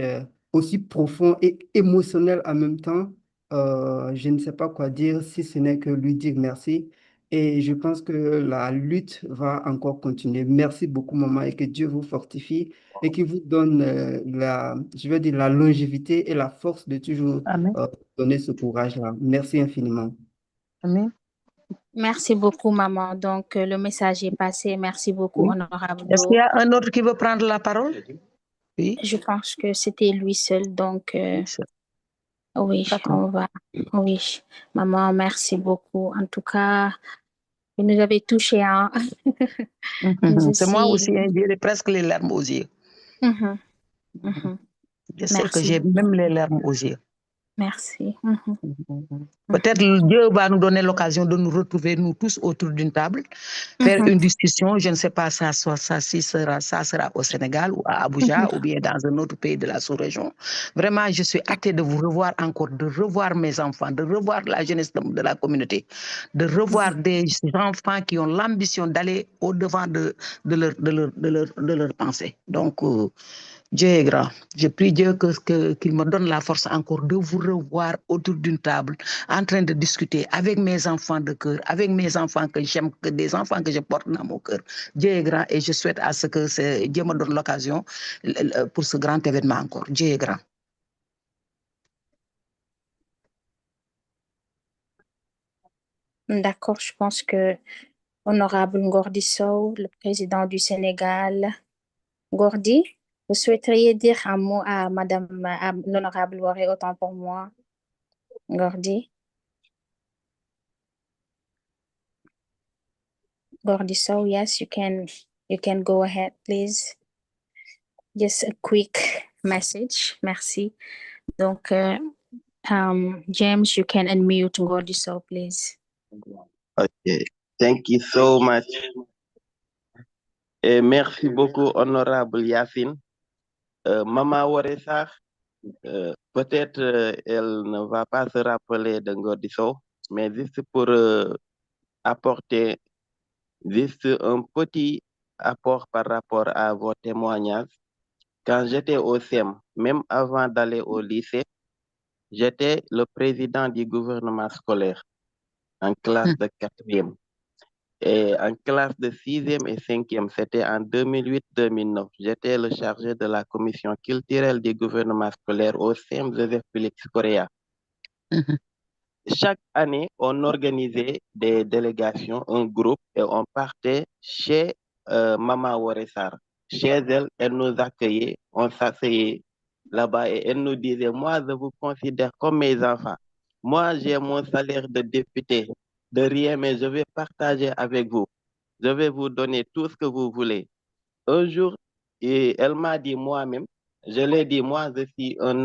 aussi profond et émotionnel en même temps, je ne sais pas quoi dire si ce n'est que lui dire merci. Et je pense que la lutte va encore continuer. Merci beaucoup, maman, et que Dieu vous fortifie et qui vous donne je vais dire, la longévité et la force de toujours Amen. donner ce courage-là. Merci infiniment. Amen. Merci beaucoup, maman. Donc, le message est passé. Merci beaucoup, honorable Est-ce qu'il Do. y a un autre qui veut prendre la parole? Oui. Je pense que c'était lui seul. Donc, oui, on va. Oui, maman, merci beaucoup. En tout cas, vous nous avez touché. Hein? C'est moi aussi, hein, j'ai presque les larmes aux yeux. Je sais que j'ai même les larmes aux yeux. Merci. Peut-être Dieu va nous donner l'occasion de nous retrouver, nous tous, autour d'une table, faire une discussion. Je ne sais pas ça sera au Sénégal ou à Abuja ou bien dans un autre pays de la sous-région. Vraiment, je suis hâtée de vous revoir encore, de revoir mes enfants, de revoir la jeunesse de la communauté, de revoir des enfants qui ont l'ambition d'aller au-devant de leur pensée. Donc, Dieu est grand. Je prie Dieu qu'il me donne la force encore de vous revoir autour d'une table, en train de discuter avec mes enfants de cœur, avec mes enfants que j'aime, que des enfants que je porte dans mon cœur. Dieu est grand et je souhaite à ce que Dieu me donne l'occasion pour ce grand événement encore. Dieu est grand. D'accord, je pense que honorable Ngordi Sow, le président du Sénégal, Ngordi, vous souhaiteriez dire un mot à madame, à l'honorable Waré, autant pour moi. Ngordi. Ngordi Sow, yes, you can go ahead, please. Just a quick message. Merci. Donc, James, you can unmute Ngordi Sow, please. Okay, thank you so much. Et merci beaucoup, honorable Yacine. Maman Waressa, peut-être elle ne va pas se rappeler de Ngordi Sow, mais juste pour apporter juste un petit apport par rapport à vos témoignages. Quand j'étais au CEM, même avant d'aller au lycée, j'étais le président du gouvernement scolaire en classe de 4e. Et en classe de 6e et 5e, c'était en 2008-2009. J'étais le chargé de la commission culturelle du gouvernement scolaire au CEM Joseph Félix Correa. Chaque année, on organisait des délégations, un groupe, et on partait chez Maman Waressar. Chez elle, elle nous accueillait, on s'asseyait là-bas et elle nous disait, moi, je vous considère comme mes enfants. Moi, j'ai mon salaire de député, de rien, mais je vais partager avec vous. je vais vous donner tout ce que vous voulez. Un jour, et elle m'a dit moi-même, je l'ai dit, moi, je suis un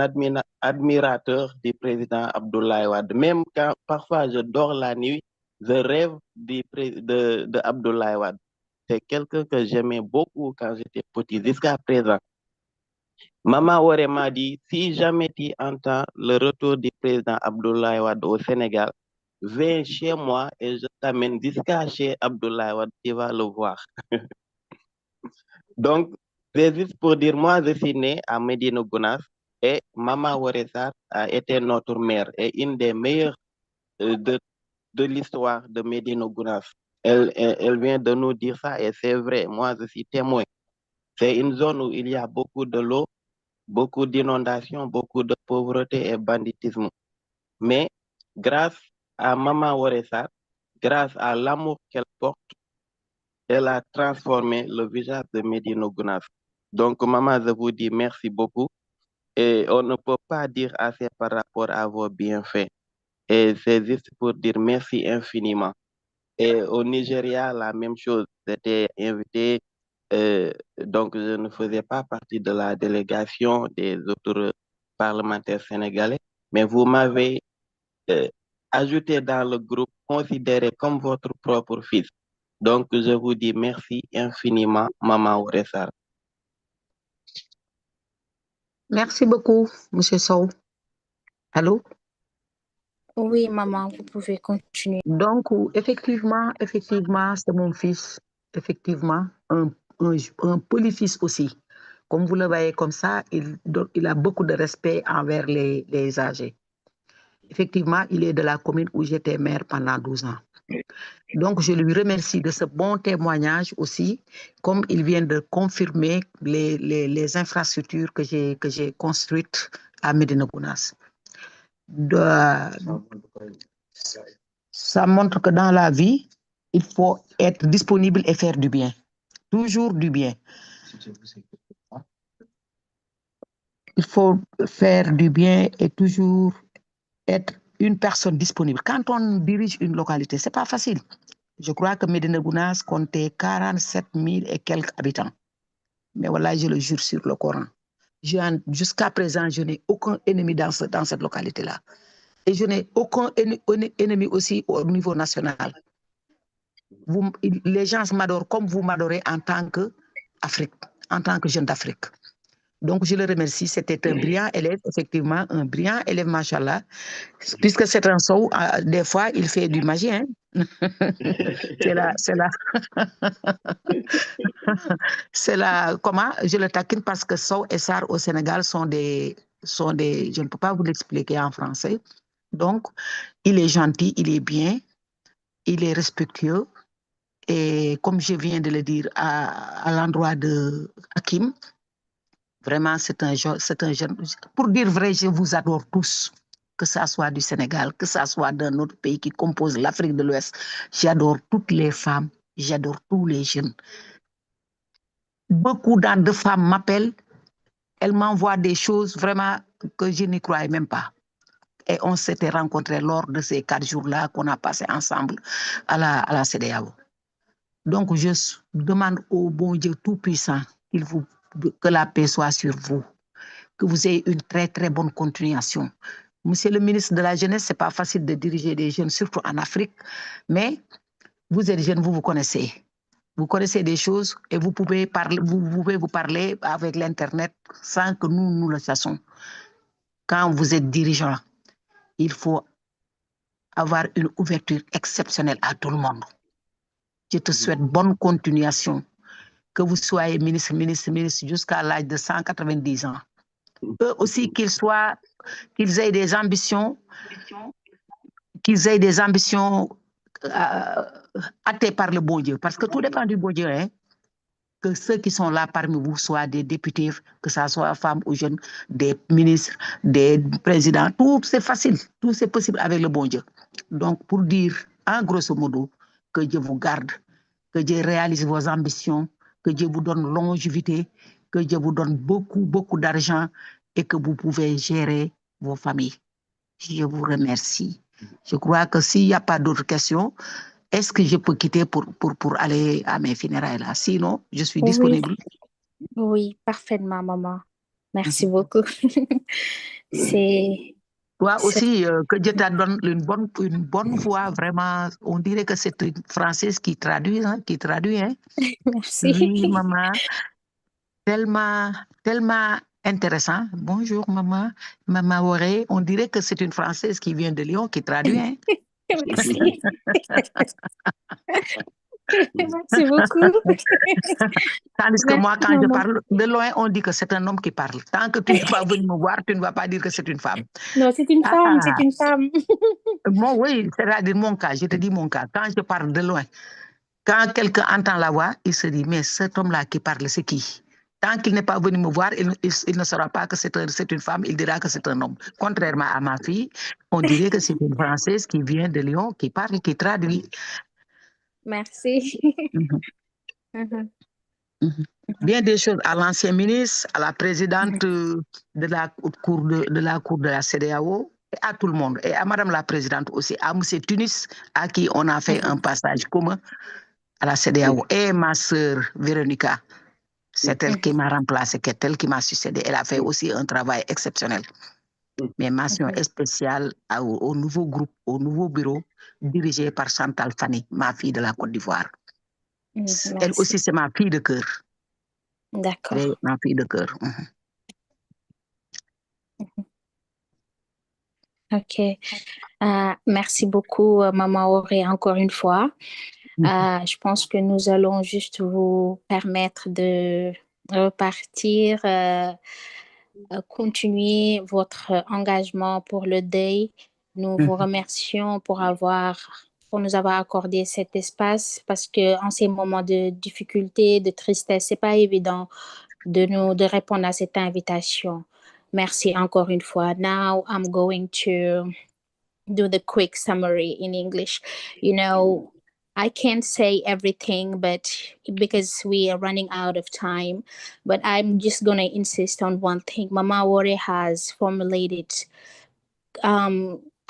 admirateur du président Abdoulaye Wade. Même quand parfois je dors la nuit, je rêve de Abdoulaye Wade. C'est quelqu'un que j'aimais beaucoup quand j'étais petit, jusqu'à présent. Maman Waré m'a dit, si jamais tu entends le retour du président Abdoulaye Wade au Sénégal, viens chez moi et je t'amène jusqu'à chez Abdoulaye Wade, tu vas le voir. Donc, c'est juste pour dire, moi, je suis né à Médina Gounass et Maman Waré Sarr a été notre mère et une des meilleures de l'histoire de Médina Gounass. Elle vient de nous dire ça et c'est vrai, moi, je suis témoin. C'est une zone où il y a beaucoup de l'eau, beaucoup d'inondations, beaucoup de pauvreté et banditisme. Mais grâce à Maman Waré Sarr, grâce à l'amour qu'elle porte, elle a transformé le visage de Médina Gounass. Donc, maman, je vous dis merci beaucoup. Et on ne peut pas dire assez par rapport à vos bienfaits. Et c'est juste pour dire merci infiniment. Et au Nigeria, la même chose. J'étais invité, donc je ne faisais pas partie de la délégation des autres parlementaires sénégalais, mais vous m'avez ajouté dans le groupe considéré comme votre propre fils. Donc, je vous dis merci infiniment, Maman Waré Sarr. Merci beaucoup, Monsieur Sow. Allô? Oui, maman, vous pouvez continuer. Donc, effectivement, c'est mon fils. Effectivement, un polyfils aussi. Comme vous le voyez comme ça, il a beaucoup de respect envers les âgés. Effectivement, il est de la commune où j'étais maire pendant 12 ans. Donc, je lui remercie de ce bon témoignage aussi, comme il vient de confirmer les infrastructures que j'ai construites à Médina Gounass. Ça montre que dans la vie, il faut être disponible et faire du bien. Toujours du bien. Il faut faire du bien et toujours être une personne disponible. Quand on dirige une localité, ce n'est pas facile. Je crois que Médina Gounass comptait 47 000 et quelques habitants. Mais voilà, je le jure sur le Coran. Jusqu'à présent, je n'ai aucun ennemi dans cette localité-là. Et je n'ai aucun ennemi aussi au niveau national. Les gens m'adorent comme vous m'adorez en tant qu'Afrique, en tant que jeune d'Afrique. Donc, je le remercie. C'était un brillant élève, effectivement, un brillant élève, machallah. Puisque c'est un Sow, des fois, il fait du magie. Hein? C'est la, comment, je le taquine parce que Sow et Sarr au Sénégal sont des, je ne peux pas vous l'expliquer en français. Donc, il est gentil, il est bien, il est respectueux. Et comme je viens de le dire à l'endroit de Hakim, vraiment, c'est un jeune. Pour dire vrai, je vous adore tous, que ça soit du Sénégal, que ça soit d'un autre pays qui compose l'Afrique de l'Ouest. J'adore toutes les femmes, j'adore tous les jeunes. Beaucoup de femmes m'appellent, elles m'envoient des choses vraiment que je n'y croyais même pas. Et on s'était rencontrés lors de ces 4 jours-là qu'on a passé ensemble à la CEDEAO. Donc, je demande au bon Dieu Tout-Puissant que la paix soit sur vous, que vous ayez une très, très bonne continuation. Monsieur le ministre de la Jeunesse, ce n'est pas facile de diriger des jeunes, surtout en Afrique, mais vous êtes jeune, vous connaissez. Vous connaissez des choses et vous pouvez vous parler avec l'Internet sans que nous le sachions. Quand vous êtes dirigeant, il faut avoir une ouverture exceptionnelle à tout le monde. Je te souhaite bonne continuation. Que vous soyez ministre jusqu'à l'âge de 190 ans. Eux aussi, qu'ils aient des ambitions, hâtés par le bon Dieu. Parce que tout dépend du bon Dieu. Hein? Que ceux qui sont là parmi vous soient des députés, que ce soit femmes ou jeunes, des ministres, des présidents. Tout c'est facile, tout c'est possible avec le bon Dieu. Donc, pour dire, en grosso modo, que Dieu vous garde, que Dieu réalise vos ambitions, que Dieu vous donne longévité, que Dieu vous donne beaucoup d'argent et que vous pouvez gérer vos familles. Je vous remercie. Je crois que s'il n'y a pas d'autres questions, est-ce que je peux quitter pour aller à mes funérailles là? Sinon, je suis disponible. Oui, parfaitement, maman. Merci beaucoup. Toi aussi, que Dieu te donne une bonne voix, vraiment. On dirait que c'est une Française qui traduit, hein. Merci. Oui, maman. Tellement intéressant. Bonjour, maman. Maman Waré. On dirait que c'est une Française qui vient de Lyon qui traduit, hein. Merci. Merci beaucoup. Tandis que moi, quand je maman. parle de loin, on dit que c'est un homme qui parle. Tant que tu ne peux pas venir me voir, tu ne vas pas dire que c'est une femme. Non, c'est une femme, c'est une femme. Moi, oui, c'est-à-dire mon cas, je te dis mon cas. Quand je parle de loin, quand quelqu'un entend la voix, il se dit, mais cet homme-là qui parle, c'est qui? Tant qu'il n'est pas venu me voir, il ne saura pas que c'est une femme, il dira que c'est un homme. Contrairement à ma fille, on dirait que c'est une Française qui vient de Lyon, qui parle, qui traduit. Merci. Bien des choses à l'ancien ministre, à la présidente de la cour de la CEDEAO, et à tout le monde, et à Madame la présidente aussi, à M. Tunis, à qui on a fait un passage commun à la CEDEAO, et ma sœur Véronica. C'est elle qui m'a remplacée, c'est elle qui m'a succédé. Elle a fait aussi un travail exceptionnel. Mais mention spéciale au nouveau groupe, au nouveau bureau dirigé par Chantal Fanny, ma fille de la Côte d'Ivoire. Elle aussi, c'est ma fille de cœur. D'accord. Elle est ma fille de cœur. Ok. Merci beaucoup, Maman Auré, encore une fois. Je pense que nous allons juste vous permettre de repartir, continuer votre engagement pour le deuil. Nous vous remercions pour nous avoir accordé cet espace parce que en ces moments de difficulté, de tristesse, c'est pas évident de répondre à cette invitation. Merci encore une fois. Now I'm going to do the quick summary in English. I can't say everything, but because we are running out of time, but I'm just going to insist on one thing. Mama Wore has formulated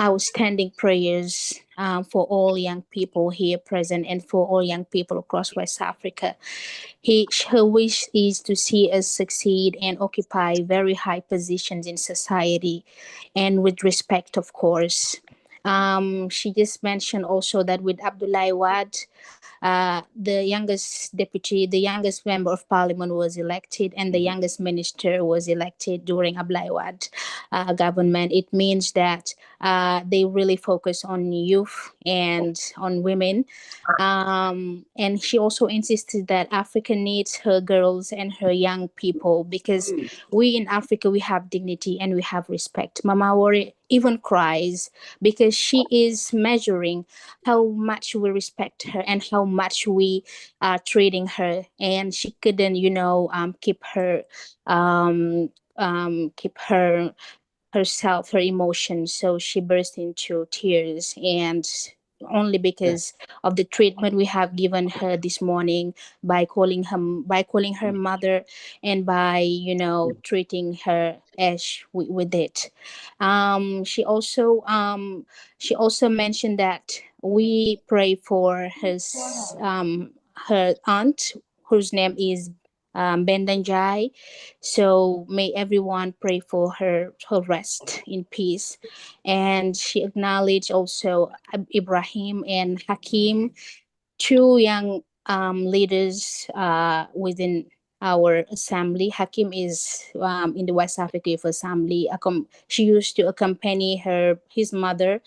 outstanding prayers for all young people here present and for all young people across West Africa. Her wish is to see us succeed and occupy very high positions in society and with respect, of course. She just mentioned also that with Abdoulaye Wade, the youngest member of parliament was elected, and the youngest minister was elected during Abdoulaye Wade government. It means that they really focus on youth and on women. And she also insisted that Africa needs her girls and her young people because we in Africa, we have dignity and we have respect. Mama Wore even cries because she is measuring how much we respect her and how much we are treating her. And she couldn't, keep herself, her emotions. So she burst into tears, and only because of the treatment we have given her this morning by calling her mother and by treating her as we did. She also mentioned that we pray for her aunt, whose name is Bendanjai. So may everyone pray for her rest in peace. And she acknowledged also Ibrahim and Hakim, two young leaders within our assembly. Hakim is in the West Africa Youth Assembly. She used to accompany his mother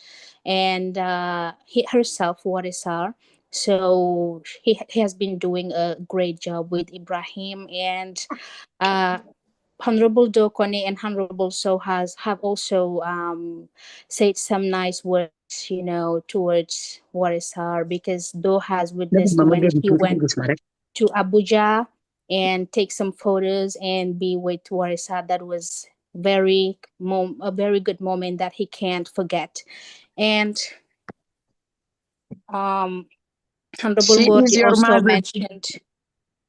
and herself, Warisar. So he has been doing a great job with Ibrahim, and Honorable Dokone and Honorable Sohas have also said some nice words, towards Warisar, because Do has witnessed when he went to Abuja and take some photos and be with Warisar. That was a very good moment that he can't forget. And Honorable She is Gori your also mother.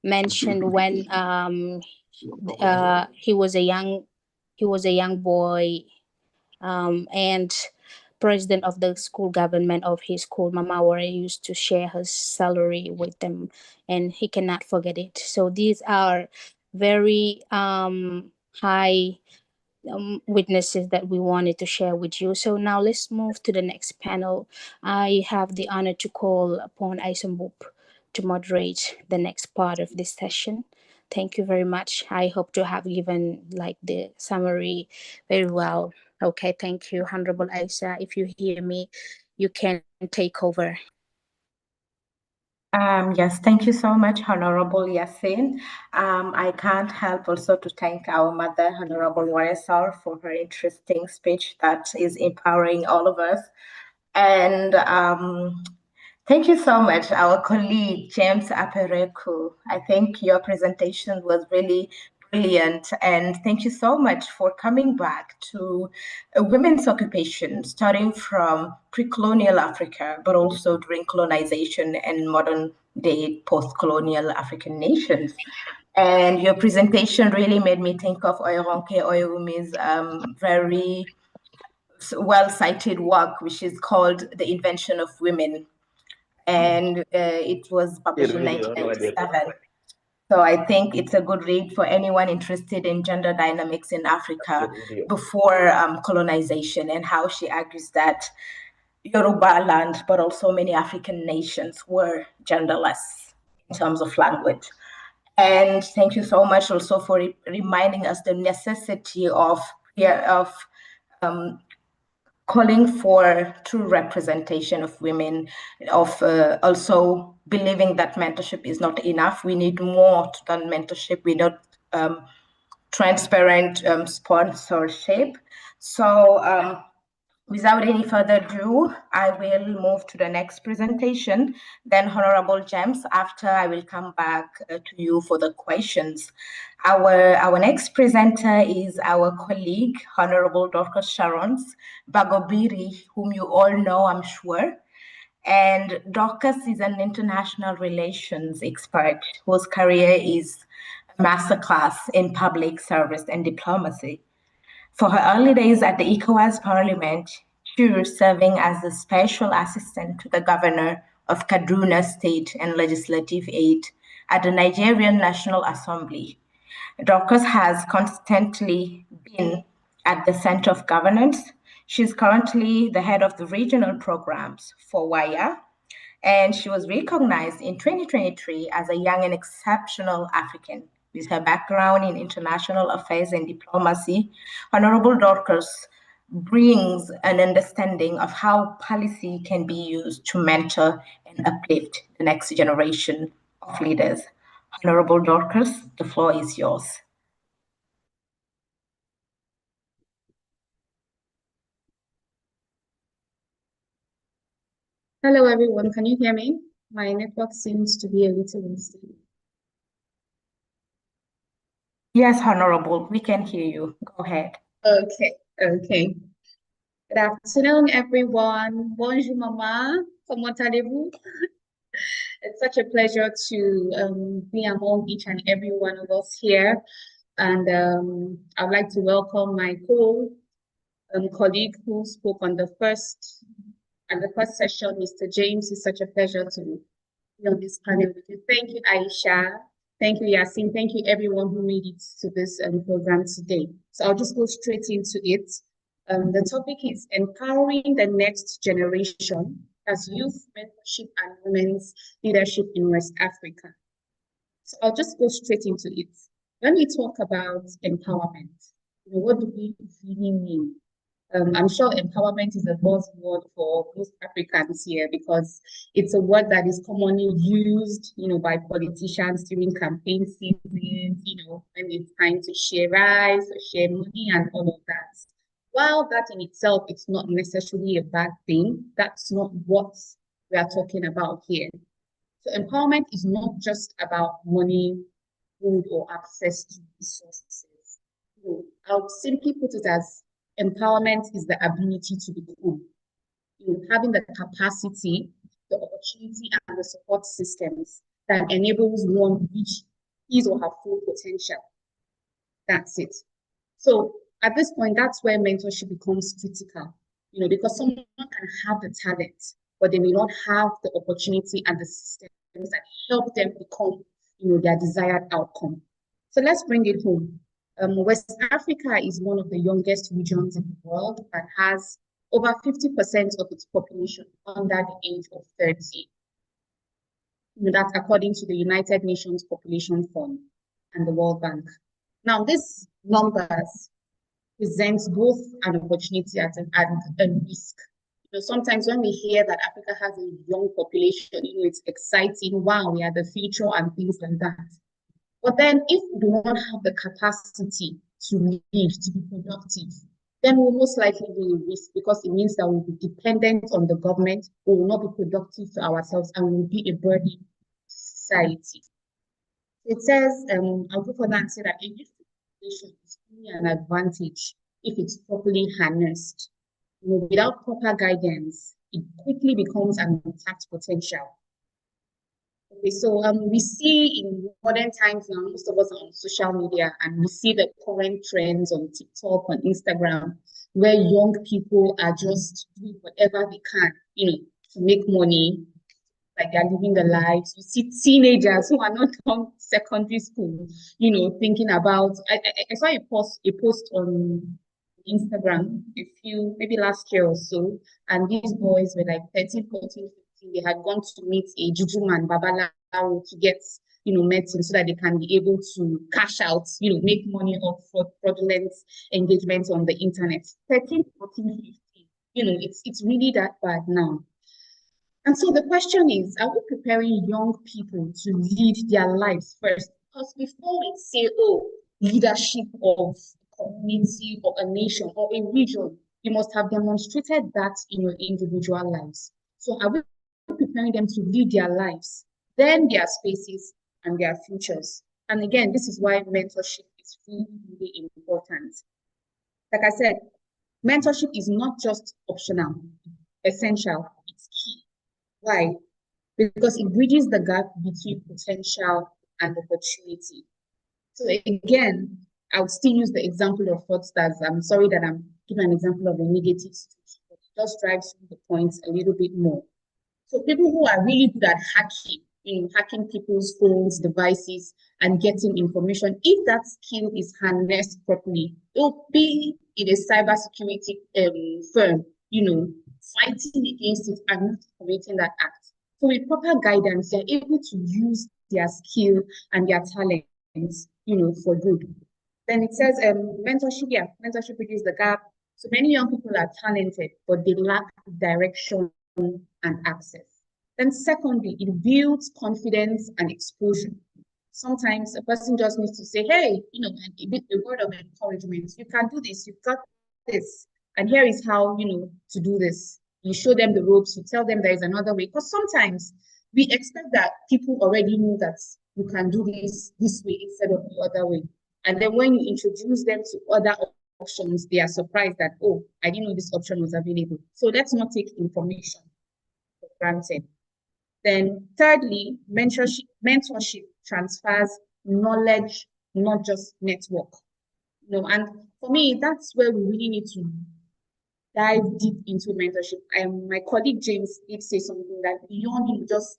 mentioned when he was a young boy, and president of the school government of his school, Mama Wore used to share her salary with them, and he cannot forget it. So these are very high witnesses that we wanted to share with you. So now let's move to the next panel. I have the honor to call upon Isambop to moderate the next part of this session. Thank you very much. I hope to have given like the summary very well. Okay, thank you, Honorable Isa. If you hear me, you can take over. Yes, thank you so much, Honorable Yasin. I can't help also to thank our mother, Honorable Waresar, for her interesting speech that is empowering all of us. And thank you so much, our colleague, James Apereku. I think your presentation was really brilliant. And thank you so much for coming back to women's occupation, starting from pre-colonial Africa, but also during colonization and modern day post-colonial African nations. And your presentation really made me think of Oyoronke Oyewumi's very well-cited work, which is called The Invention of Women. And it was published in 1997. So I think it's a good read for anyone interested in gender dynamics in Africa before colonization, and how she argues that Yoruba land, but also many African nations, were genderless in terms of language. And thank you so much also for reminding us the necessity of calling for true representation of women, of also believing that mentorship is not enough. We need more than mentorship. We need transparent sponsorship. So without any further ado, I will move to the next presentation. Then Honorable James, after I will come back to you for the questions. Our next presenter is our colleague, Honorable Dr. Sharon Bagobiri, whom you all know, I'm sure. And Dorcas is an international relations expert whose career is a masterclass in public service and diplomacy. For her early days at the ECOWAS Parliament, she was serving as the special assistant to the governor of Kaduna State and legislative aide at the Nigerian National Assembly. Dorcas has constantly been at the center of governance. She's currently the head of the regional programs for WAYA, and she was recognized in 2023 as a young and exceptional African. With her background in international affairs and diplomacy, Honorable Dorcas brings an understanding of how policy can be used to mentor and uplift the next generation of leaders. Honorable Dorcas, the floor is yours. Hello, everyone. Can you hear me? My network seems to be a little unstable. Yes, Honorable, we can hear you. Go ahead. Okay. Good afternoon, everyone. Bonjour, Mama. Comment allez-vous? It's such a pleasure to be among each and every one of us here. And I'd like to welcome my colleague who spoke on the first session, Mr. James. It's such a pleasure to be on this panel with you. Thank you, Aisha. Thank you, Yasin. Thank you, everyone who made it to this program today. So I'll just go straight into it. The topic is empowering the next generation as youth mentorship and women's leadership in West Africa. So I'll just go straight into it. When we talk about empowerment, what do we really mean? I'm sure empowerment is a buzzword for most Africans here because it's a word that is commonly used, by politicians during campaign seasons, when it's time to share rice or share money and all of that. While that in itself, it's not necessarily a bad thing, that's not what we are talking about here. So empowerment is not just about money, food, or access to resources. I'll simply put it as empowerment is the ability to become, having the capacity, the opportunity, and the support systems that enables one reach his or her full potential. That's it. So at this point, that's where mentorship becomes critical. because someone can have the talent, but they may not have the opportunity and the systems that help them become, their desired outcome. So let's bring it home. West Africa is one of the youngest regions in the world and has over 50% of its population under the age of 30. That's according to the United Nations Population Fund and the World Bank. Now, these numbers present both an opportunity and a risk. Sometimes when we hear that Africa has a young population, it's exciting, wow, we are the future and things like that. But then if we do not have the capacity to live, to be productive, then we'll most likely be at risk, because it means that we'll be dependent on the government, we will not be productive to ourselves, and we will be a burden to society. It says, I'll go for that and say that a youth population is only an advantage if it's properly harnessed. Without proper guidance, it quickly becomes an untapped potential. Okay, so we see in modern times now, most of us are on social media, and we see the current trends on TikTok, on Instagram, where young people are just doing whatever they can, to make money, like they're living the lives. You see teenagers who are not on secondary school, thinking about. I saw a post on Instagram maybe last year or so, and these boys were like 13, 14, 15. They had gone to meet a juju man, Babalawo, to get medicine so that they can be able to cash out, make money off fraudulent engagements on the internet. 13, 14, 15. It's really that bad now. And so the question is, are we preparing young people to lead their lives first? Because before we say, leadership of a community or a nation or a region, you must have demonstrated that in your individual lives. So are we preparing them to lead their lives, then their spaces and their futures? And again, this is why mentorship is really, really important. Like I said, mentorship is not just optional, essential, it's key. Why? Because it bridges the gap between potential and opportunity. So again, I would still use the example of fraudsters. I'm sorry that I'm giving an example of a negative situation, but it just drives the points a little bit more. So people who are really good at hacking, hacking people's phones, devices, and getting information, if that skill is harnessed properly, they'll be in a cybersecurity firm, fighting against it and not committing that act. So with proper guidance, they're able to use their skill and their talents, for good. Then it says mentorship bridges the gap. So many young people are talented, but they lack direction and access. Then secondly, it builds confidence and exposure. Sometimes a person just needs to say, hey, a word of encouragement. You can do this, you've got this. And here is how, to do this. You show them the ropes, you tell them there is another way. Because sometimes we expect that people already know that you can do this way instead of the other way. And then when you introduce them to other options, they are surprised that, oh, I didn't know this option was available. So let's not take information for granted. Then thirdly, mentorship transfers knowledge, not just network. And for me, that's where we really need to dive deep into mentorship. My colleague James did say something that beyond just,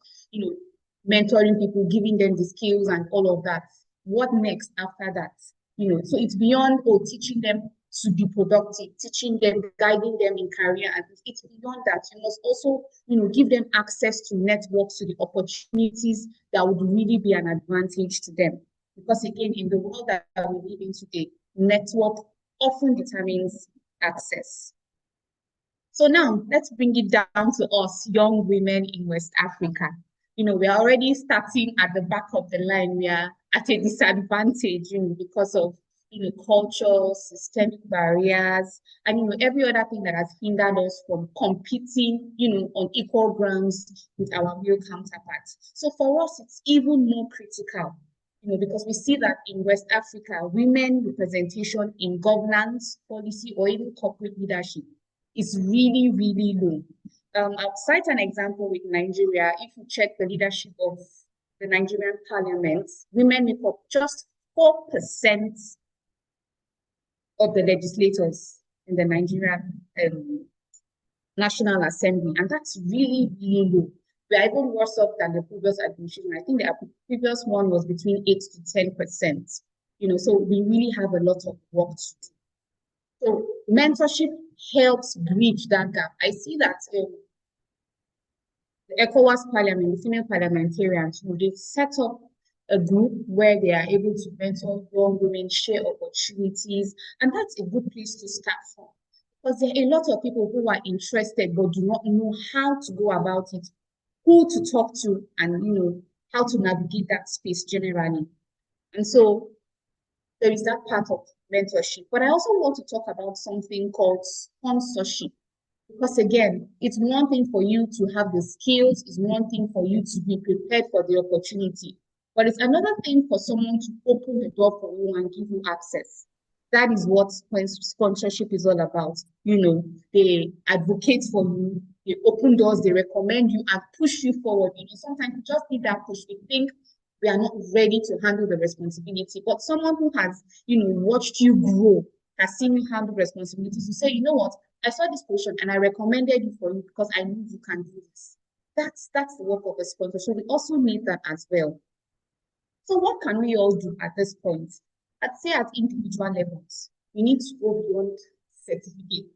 mentoring people, giving them the skills and all of that, what next after that? So it's beyond teaching them to be productive, teaching them, guiding them in career, and it's beyond that. You must also, give them access to networks, to the opportunities that would really be an advantage to them. Because again, in the world that we live in today, network often determines access. So now let's bring it down to us young women in West Africa. We are already starting at the back of the line. We are at a disadvantage, because of, culture, systemic barriers, and, every other thing that has hindered us from competing, on equal grounds with our male counterparts. So for us, it's even more critical, because we see that in West Africa, women representation in governance, policy, or even corporate leadership is really, really low. I'll cite an example with Nigeria. If you check the leadership of the Nigerian parliament, women make up just 4% of the legislators in the Nigerian National Assembly, and that's really, really low. We are even worse off than the previous administration. I think the previous one was between 8 to 10%. So we really have a lot of work to do. So mentorship helps bridge that gap. I see that the ECOWAS Parliament, the female parliamentarians, they've set up a group where they are able to mentor young women, share opportunities, and that's a good place to start from. Because there are a lot of people who are interested but do not know how to go about it, who to talk to, and how to navigate that space generally. And so there is that part of mentorship. But I also want to talk about something called sponsorship. Because again, it's one thing for you to have the skills, it's one thing for you to be prepared for the opportunity. But it's another thing for someone to open the door for you and give you access. That is what sponsorship is all about. They advocate for you, they open doors, they recommend you and push you forward. Sometimes you just need that push. We think we are not ready to handle the responsibility, but someone who has, watched you grow, has seen you handle responsibilities, to say, you know what, I saw this position and I recommended you for you because I knew you can do this. That's the work of a sponsor. So we also need that as well. So what can we all do at this point? I'd say at individual levels, we need to go beyond certificate.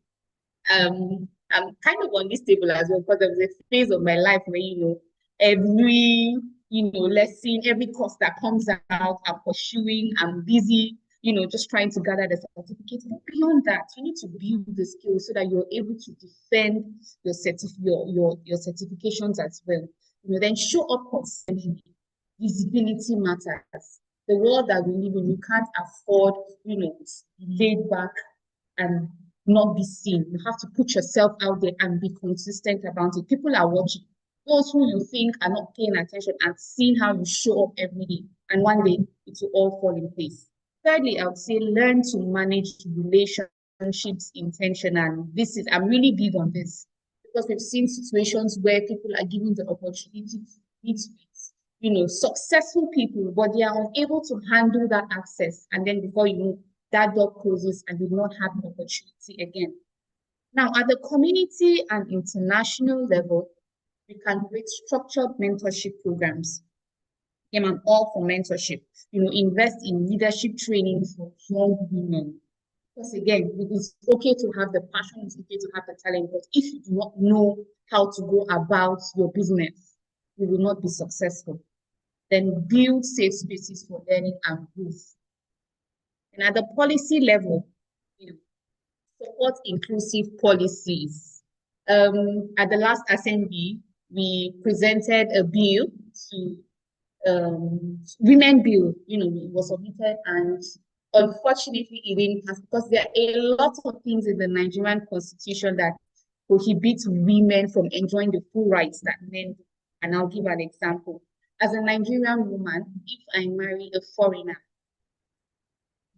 I'm kind of on this table as well because there was a phase of my life where, every, lesson, every course that comes out, I'm pursuing, I'm busy, just trying to gather the certificate. But beyond that, you need to build the skills so that you're able to defend your certifications as well. Then show up consistently. Visibility matters. The world that we live in, you can't afford, to be laid back and not be seen. You have to put yourself out there and be consistent about it. People are watching. Those who you think are not paying attention and seeing how you show up every day. And one day it will all fall in place. Thirdly, I would say learn to manage relationships intentionally. I'm really big on this because we've seen situations where people are given the opportunity to meet with, successful people, but they are unable to handle that access. And then before you know, that door closes and you do not have the opportunity again. Now, at the community and international level, we can create structured mentorship programs. I'm all for mentorship. Invest in leadership training for young women. Because again, it's okay to have the passion, it's okay to have the talent, but if you do not know how to go about your business, you will not be successful. Then build safe spaces for learning and growth. And at the policy level, support inclusive policies. At the last assembly, we presented a bill to women bill, it was submitted, and unfortunately it didn't pass because there are a lot of things in the Nigerian constitution that prohibit women from enjoying the full rights that men do. And I'll give an example. As a Nigerian woman, if I marry a foreigner,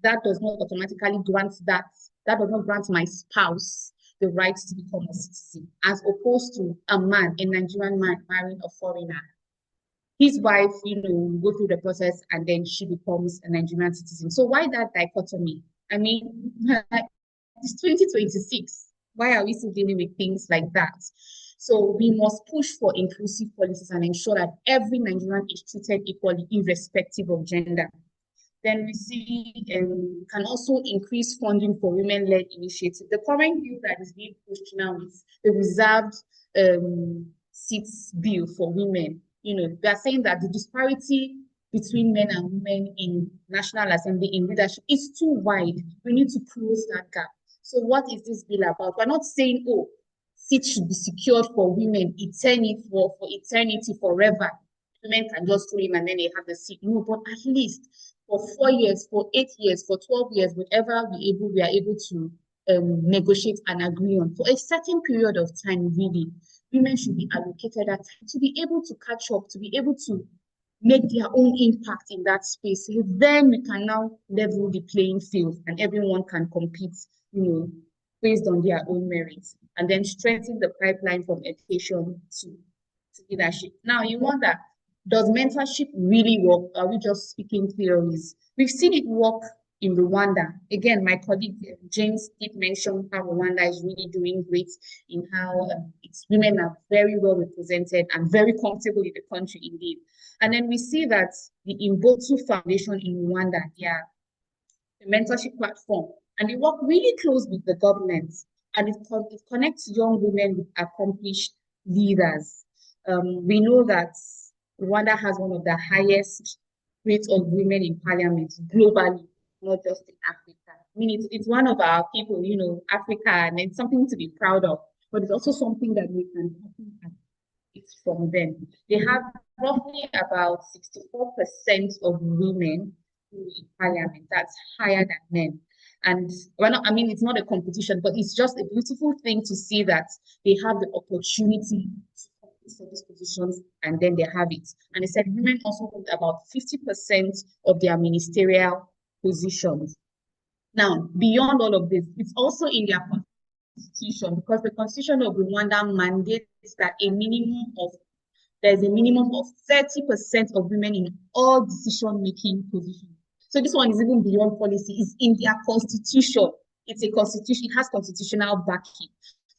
that does not automatically grant does not grant my spouse the right to become a citizen, as opposed to a man, a Nigerian man marrying a foreigner. His wife, will go through the process and then she becomes a Nigerian citizen. So why that dichotomy? I mean, it's 2026. Why are we still dealing with things like that? So we must push for inclusive policies and ensure that every Nigerian is treated equally, irrespective of gender. Then we see can also increase funding for women-led initiatives. The current bill that is being pushed now is the reserved seats bill for women. They are saying that the disparity between men and women in National Assembly in leadership is too wide. We need to close that gap. So what is this bill about? We're not saying, seats should be secured for women eternity for eternity forever. Women can just go in and then they have the seat. No, but at least for 4 years, for 8 years, for 12 years, whatever we are able to negotiate and agree on. For a certain period of time, really, women should be allocated that time to be able to catch up, to be able to make their own impact in that space. Then we can now level the playing field and everyone can compete, based on their own merits, and then strengthen the pipeline from education to leadership. Now, you wonder, does mentorship really work? Are we just speaking theories? We've seen it work in Rwanda. Again, my colleague James did mention how Rwanda is really doing great in how its women are very well represented and very comfortable in the country indeed. And then we see that the Int'l Foundation in Rwanda, they are a mentorship platform, and they work really close with the government, and it connects young women with accomplished leaders. We know that Rwanda has one of the highest rates of women in parliament globally, not just in Africa. I mean, it's one of our people, you know, Africa, and it's something to be proud of, but it's also something that we can copy it's from them. They have roughly about 64% of women in parliament. That's higher than men. And well, I mean, it's not a competition, but it's just a beautiful thing to see that they have the opportunity to compete for these positions, and then they have it. And they said women also hold about 50% of their ministerial positions. Now, beyond all of this, it's also in their constitution, because the constitution of Rwanda mandates that there's a minimum of 30% of women in all decision-making positions. So this one is even beyond policy, it's in their constitution. It's a constitution, it has constitutional backing.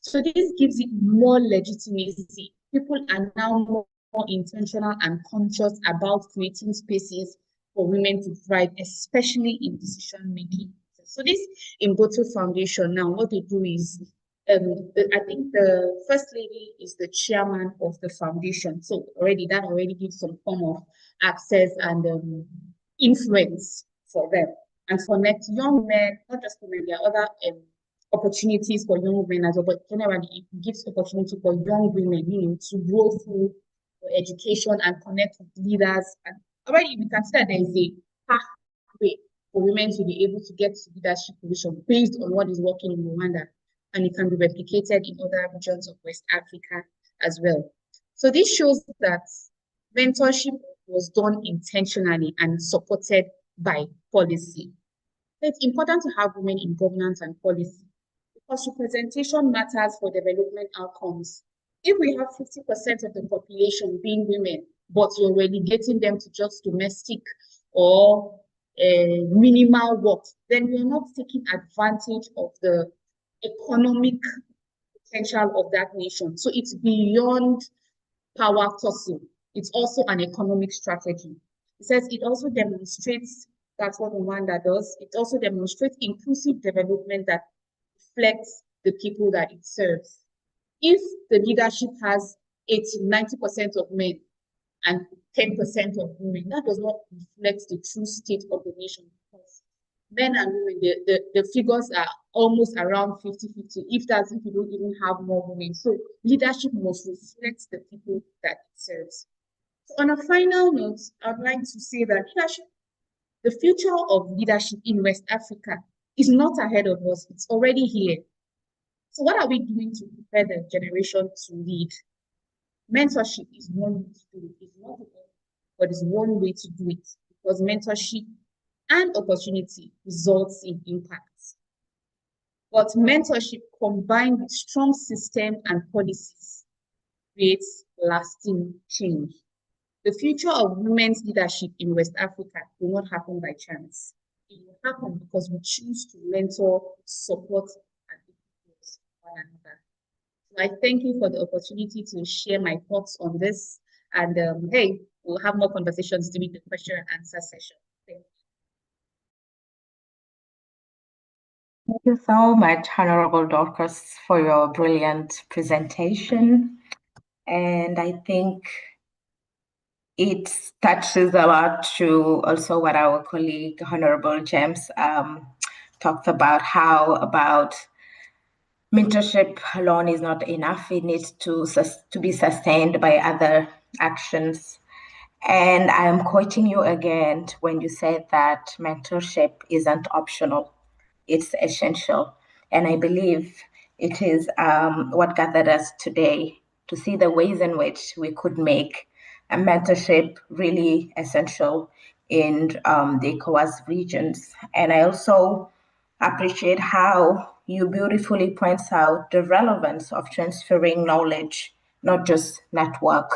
So this gives it more legitimacy. People are now more intentional and conscious about creating spaces for women to thrive, especially in decision-making. So this Int'l Foundation now, what they do is, I think the first lady is the chairman of the foundation. So that already gives some form of access and influence for them. And connect young men, not just women, there are other opportunities for young women as well, but generally it gives opportunity for young women, you know, to grow through education and connect with leaders. And already we can see that there is a pathway for women to be able to get to leadership position based on what is working in Rwanda, and it can be replicated in other regions of West Africa as well. So this shows that mentorship was done intentionally and supported by policy. It's important to have women in governance and policy because representation matters for development outcomes. If we have 50% of the population being women, but you're relegating them to just domestic or minimal work, then we're not taking advantage of the economic potential of that nation. So it's beyond power tussle. It's also an economic strategy. It says it also demonstrates, that's what Rwanda does, it also demonstrates inclusive development that reflects the people that it serves. If the leadership has 80–90% of men and 10% of women, that does not reflect the true state of the nation, because men and women, the figures are almost around 50-50, if you don't even have more women. So leadership must reflect the people that it serves. So on a final note, I'd like to say that the future of leadership in West Africa is not ahead of us, it's already here. So what are we doing to prepare the generation to lead? Mentorship is one way to do it. It's not all, but it's one way to do it, because mentorship and opportunity results in impact. But mentorship combined with strong system and policies creates lasting change. The future of women's leadership in West Africa will not happen by chance. It will happen because we choose to mentor, support, and influence one another. So I thank you for the opportunity to share my thoughts on this. And hey, we'll have more conversations during the question and answer session. Thank you. Thank you so much, Honorable Dorcas, for your brilliant presentation. And I think it touches a lot to also what our colleague, Honorable James, talked about, how about mentorship alone is not enough. It needs to be sustained by other actions. And I am quoting you again when you said that mentorship isn't optional, it's essential. And I believe it is what gathered us today to see the ways in which we could make a mentorship really essential in the ECOWAS regions. And I also appreciate how you beautifully points out the relevance of transferring knowledge, not just network.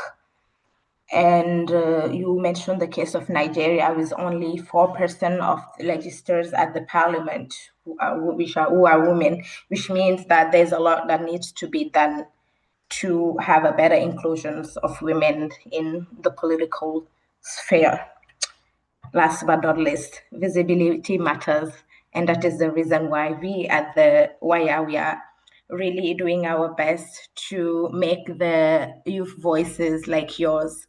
And you mentioned the case of Nigeria, with only 4% of legislators at the parliament who are women, which means that there's a lot that needs to be done to have a better inclusion of women in the political sphere. Last but not least, visibility matters. And that is the reason why we at the WAYA, we are really doing our best to make the youth voices like yours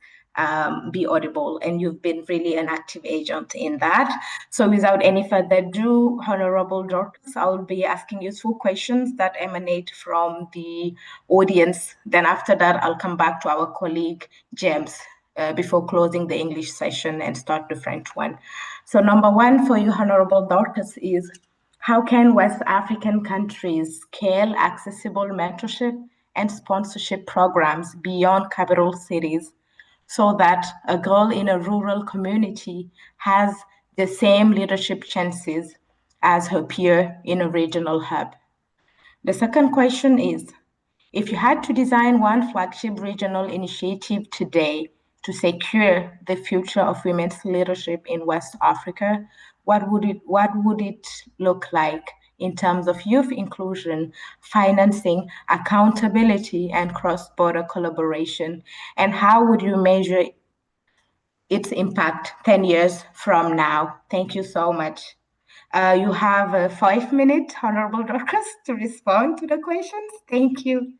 be audible. And you've been really an active agent in that. So without any further ado, Honorable Dorcas, I will be asking you 2 questions that emanate from the audience. Then after that, I'll come back to our colleague, James, before closing the English session and start the French one. So number 1 for you, Honorable Dorcas, is how can West African countries scale accessible mentorship and sponsorship programs beyond capital cities so that a girl in a rural community has the same leadership chances as her peer in a regional hub? The second question is, if you had to design one flagship regional initiative today to secure the future of women's leadership in West Africa, what would it look like in terms of youth inclusion, financing, accountability, and cross-border collaboration? And how would you measure its impact 10 years from now? Thank you so much. You have 5 minutes, Honorable Dorcas, to respond to the questions. Thank you.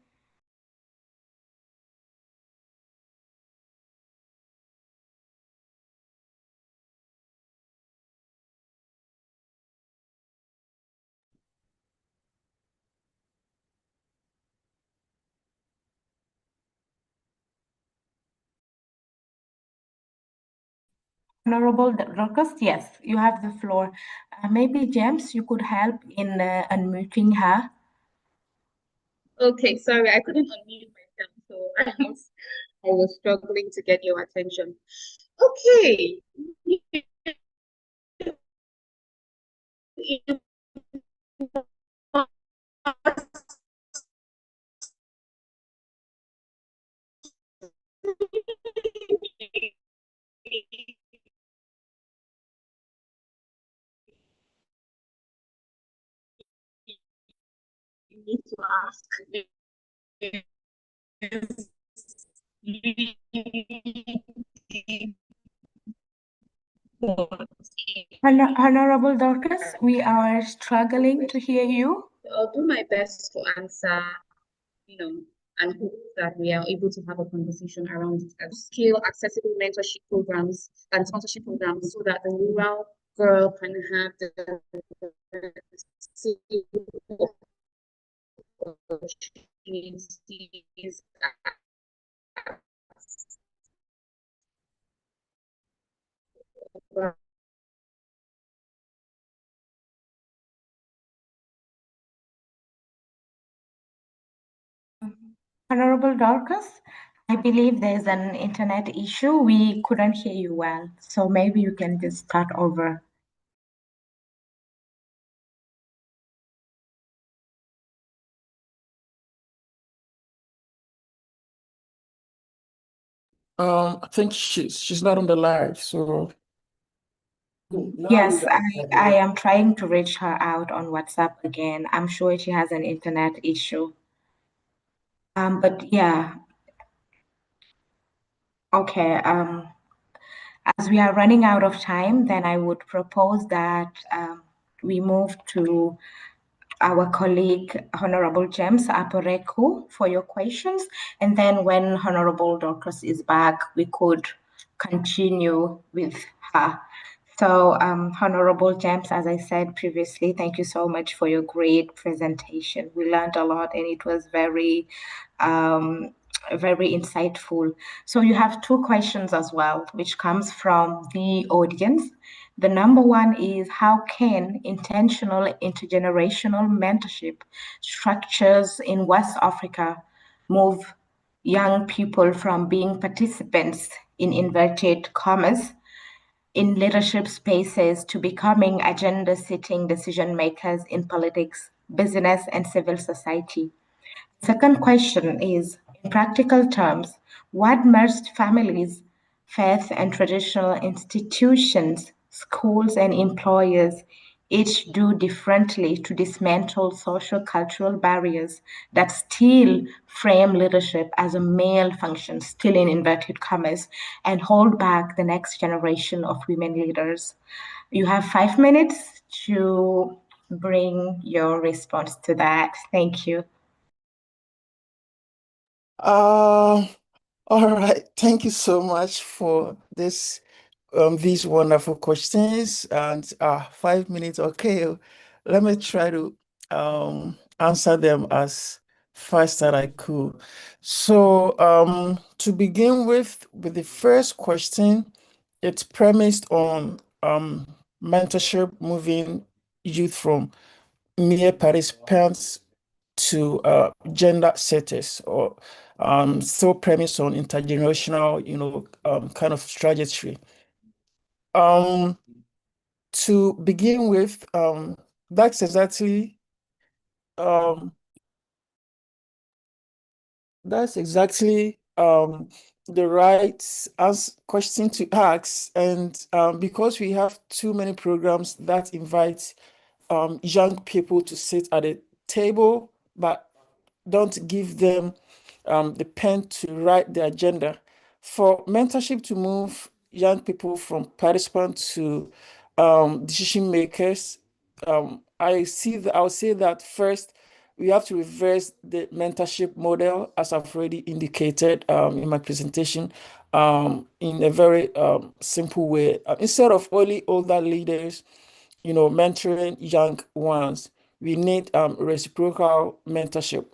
Honorable Dorcas, yes, you have the floor. Maybe James, you could help in unmuting her. Okay, sorry, I couldn't unmute myself, so I was struggling to get your attention. Okay. You need to ask Honorable Dorcas, we are struggling to hear you. I'll do my best to answer, and hope that we are able to have a conversation around it. Scale accessible mentorship programs and sponsorship programs so that the rural girl can have the opportunities. Honorable Dorcas, I believe there's an internet issue. We couldn't hear you well, so maybe you can just start over. I think she's not on the live, so Yes, I am trying to reach her out on WhatsApp again. I'm sure she has an internet issue. But yeah. Okay. As we are running out of time, then I would propose that we move to our colleague, Honorable James Aporeku, for your questions. And then when Honorable Dorcas is back, we could continue with her. So, Honorable James, as I said previously, thank you so much for your great presentation. We learned a lot and it was very insightful. So you have 2 questions as well, which comes from the audience. The number 1 is, how can intentional intergenerational mentorship structures in West Africa move young people from being participants in inverted commas in leadership spaces to becoming agenda-setting decision makers in politics, business, and civil society? Second question is, in practical terms, what must families faith and traditional institutions, schools and employers each do differently to dismantle social cultural barriers that still frame leadership as a male function, still in inverted commas, and hold back the next generation of women leaders. You have 5 minutes to bring your response to that. Thank you. All right. Thank you so much for these wonderful questions. And 5 minutes, okay. Let me try to answer them as fast as I could. So to begin with the first question, it's premised on mentorship, moving youth from mere participants to gender setters, or still premise on intergenerational, kind of trajectory. To begin with, that's exactly um, the right as question to ask, and because we have too many programs that invite young people to sit at a table, but don't give them the pen to write the agenda. For mentorship to move young people from participants to decision makers, I'll say that first, we have to reverse the mentorship model, as I've already indicated in my presentation, in a very simple way. Instead of only older leaders, mentoring young ones, we need reciprocal mentorship.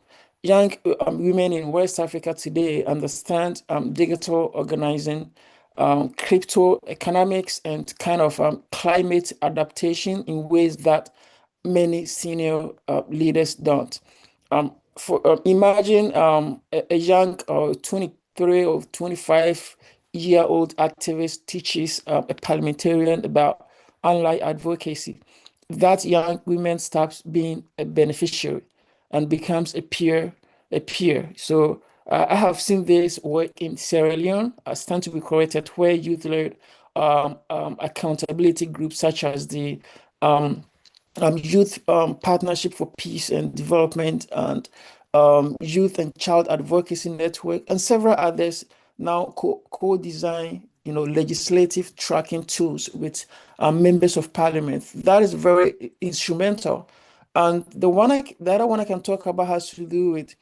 Young women in West Africa today understand digital organizing, crypto economics, and kind of climate adaptation in ways that many senior leaders don't. Imagine a young 23 or 25-year-old activist teaches a parliamentarian about online advocacy. That young woman stops being a beneficiary and becomes a peer. So I have seen this work in Sierra Leone, stand to be corrected, where youth-led accountability groups such as the Youth Partnership for Peace and Development, and Youth and Child Advocacy Network, and several others now co-design, legislative tracking tools with members of parliament. That is very instrumental. And the other one I can talk about has to do with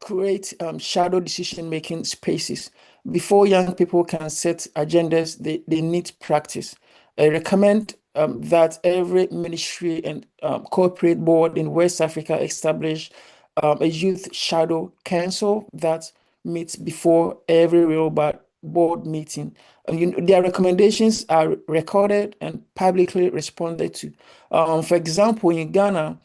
create shadow decision-making spaces. Before young people can set agendas, they need practice. I recommend that every ministry and corporate board in West Africa establish a youth shadow council that meets before every real board meeting. Their recommendations are recorded and publicly responded to. For example, in Ghana,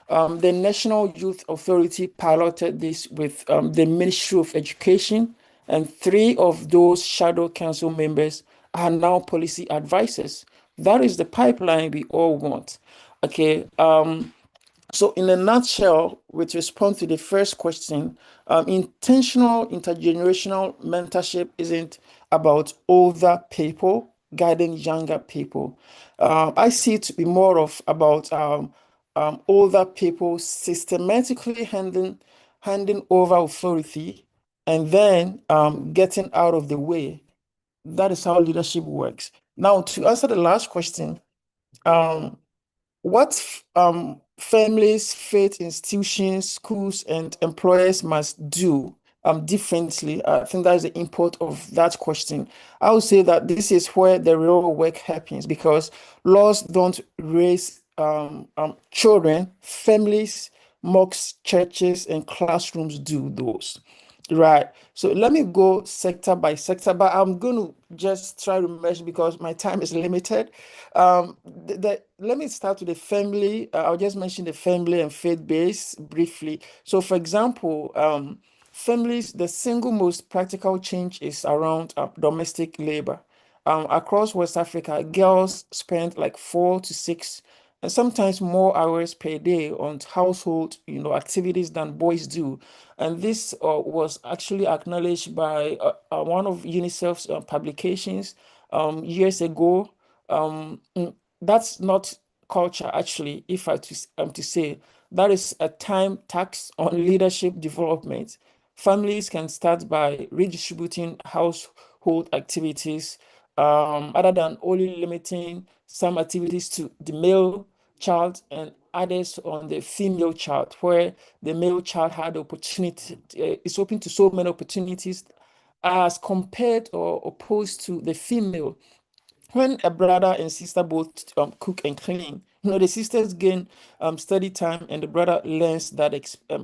the National Youth Authority piloted this with the Ministry of Education, and 3 of those shadow council members are now policy advisors. That is the pipeline we all want. Okay. So in a nutshell, with response to the first question, intentional intergenerational mentorship isn't about older people guiding younger people. I see it to be more of about older people systematically handing over authority and then getting out of the way. That is how leadership works. Now, to answer the last question, um, what families, faith institutions, schools, and employers must do differently? I think that is the import of that question. I would say that this is where the real work happens, because laws don't raise children, families, mosques, churches, and classrooms do those. Right. So let me go sector by sector, but I'm going to just try to measure because my time is limited. Let me start with the family. I'll just mention the family and faith base briefly. So, for example, families, the single most practical change is around domestic labor. Across West Africa, girls spend like 4 to 6 and sometimes more hours per day on household, activities than boys do. And this was actually acknowledged by one of UNICEF's publications years ago. That's not culture, actually, if am to say. That is a time tax on leadership development. Families can start by redistributing household activities, other than only limiting some activities to the male child and others on the female child, where the male child had opportunity, is open to so many opportunities as compared or opposed to the female. When a brother and sister both cook and clean, the sisters gain study time and the brother learns that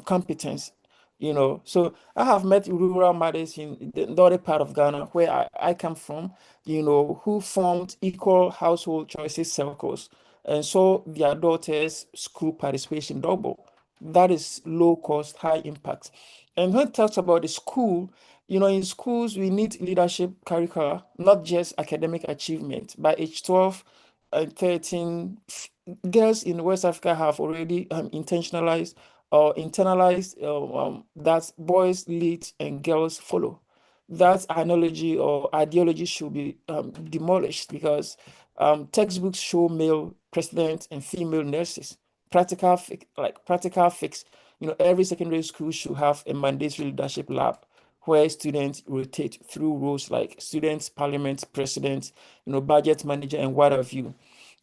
competence. So I have met rural mothers in the northern part of Ghana, where I come from, who formed equal household choices circles and saw their daughters' school participation double. That is low cost, high impact. And when it talks about the school, in schools, we need leadership curricula, not just academic achievement. By age 12 and 13, girls in West Africa have already intentionalized or internalized that boys lead and girls follow. That analogy or ideology should be demolished, because textbooks show male presidents and female nurses. Practical fix. Every secondary school should have a mandatory leadership lab where students rotate through roles like students, parliament, president, budget manager, and what have you.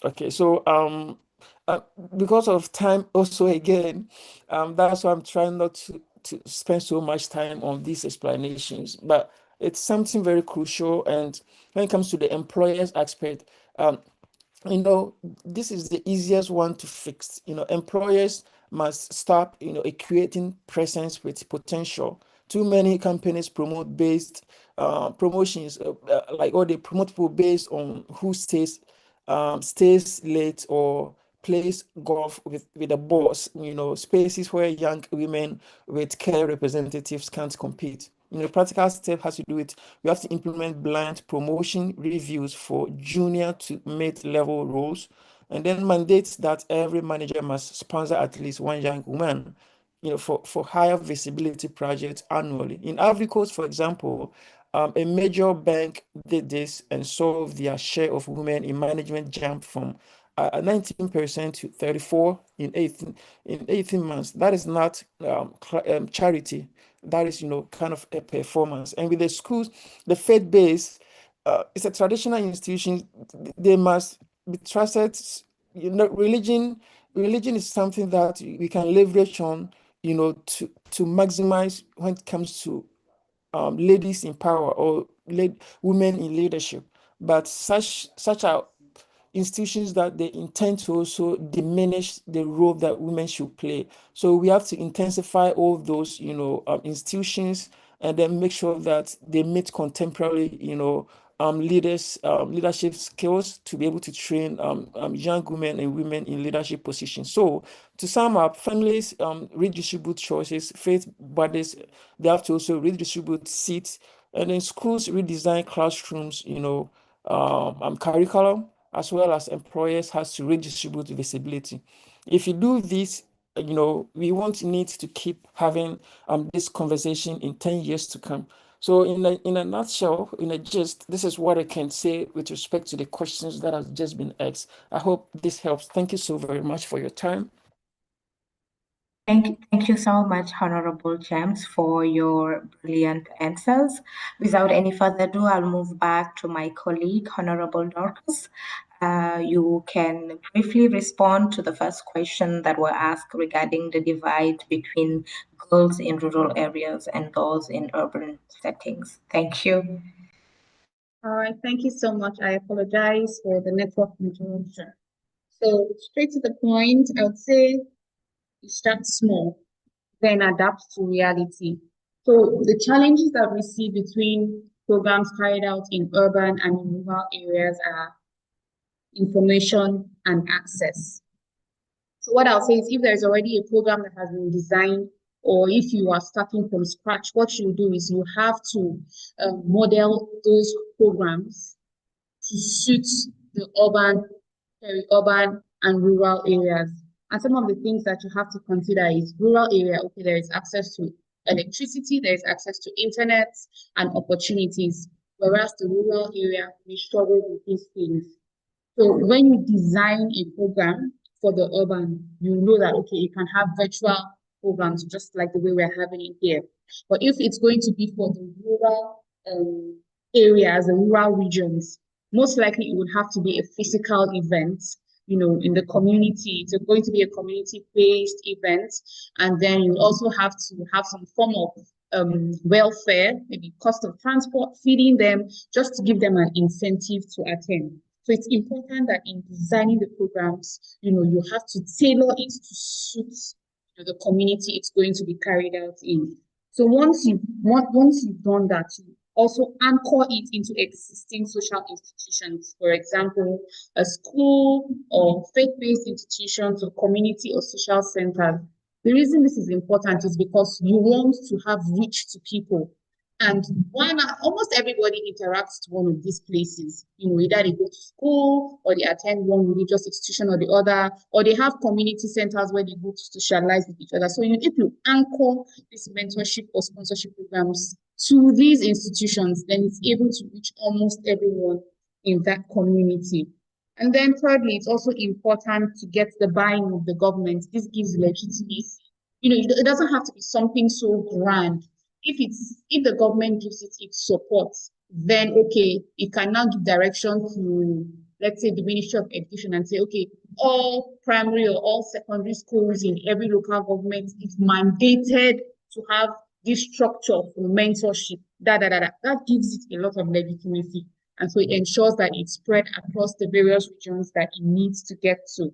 Okay, so uh, because of time also again, that's why I'm trying not to spend so much time on these explanations, but it's something very crucial. And when it comes to the employers aspect, um, you know, this is the easiest one to fix. Employers must stop, equating presence with potential. Too many companies promote based promotions, or they promote people based on who stays late or plays golf with a boss. Spaces where young women with care representatives can't compete. Practical step has to do with, we have to implement blind promotion reviews for junior to mid-level roles, and then mandates that every manager must sponsor at least one young woman, for higher visibility projects annually. In Ivory Coast, for example, a major bank did this and saw their share of women in management jump from 19% to 34 in 18 months. That is not charity. That is, kind of a performance. And with the schools, the faith-based, it's a traditional institution. They must be trusted. Religion is something that we can leverage on, to maximize when it comes to ladies in power or women in leadership. But such are institutions that they intend to also diminish the role that women should play. So we have to intensify all those, institutions, and then make sure that they meet contemporary, leadership skills to be able to train young women and women in leadership positions. So to sum up, families redistribute choices, faith bodies, they have to also redistribute seats, and then schools redesign classrooms, curriculum, as well as employers has to redistribute visibility. If you do this, we won't need to keep having this conversation in 10 years to come. So in a nutshell, in a gist, this is what I can say with respect to the questions that have just been asked. I hope this helps. Thank you so very much for your time. Thank you so much, Honorable James, for your brilliant answers. Without any further ado, I'll move back to my colleague, Honorable Dorcas. You can briefly respond to the first question that were asked regarding the divide between girls in rural areas and those in urban settings. Thank you. All right, thank you so much. I apologize for the network interruption. So straight to the point, I would say you start small, then adapt to reality. So the challenges that we see between programs carried out in urban and in rural areas are information and access. So what I'll say is, if there's already a program that has been designed, or if you are starting from scratch, what you do is you have to model those programs to suit the urban, peri-urban, and rural areas. And some of the things that you have to consider is rural area, okay, there is access to electricity, there is access to internet and opportunities, whereas the rural area, we struggle with these things. So when you design a program for the urban, you know that, okay, you can have virtual programs just like the way we're having it here. But if it's going to be for the rural areas, the rural regions, most likely it would have to be a physical event, you know, in the community. It's going to be a community-based event. And then you also have to have some form of welfare, maybe cost of transport, feeding them, just to give them an incentive to attend. So it's important that in designing the programs, you know, you have to tailor it to suit, you know, the community it's going to be carried out in. So once you've done that, you also anchor it into existing social institutions. For example, a school or faith-based institutions or community or social centers. The reason this is important is because you want to have reach to people. And why not? Almost everybody interacts to one of these places. You know, either they go to school or they attend one religious institution or the other, or they have community centers where they go to socialize with each other. So you need to anchor this mentorship or sponsorship programs to these institutions, then it's able to reach almost everyone in that community. And then thirdly, it's also important to get the buy-in of the government. This gives legitimacy. You know, it doesn't have to be something so grand. If the government gives it its support, then okay, it can now give direction to, let's say, the Ministry of Education and say, okay, all primary or all secondary schools in every local government is mandated to have this structure for mentorship. That gives it a lot of legitimacy. And so it ensures that it's spread across the various regions that it needs to get to.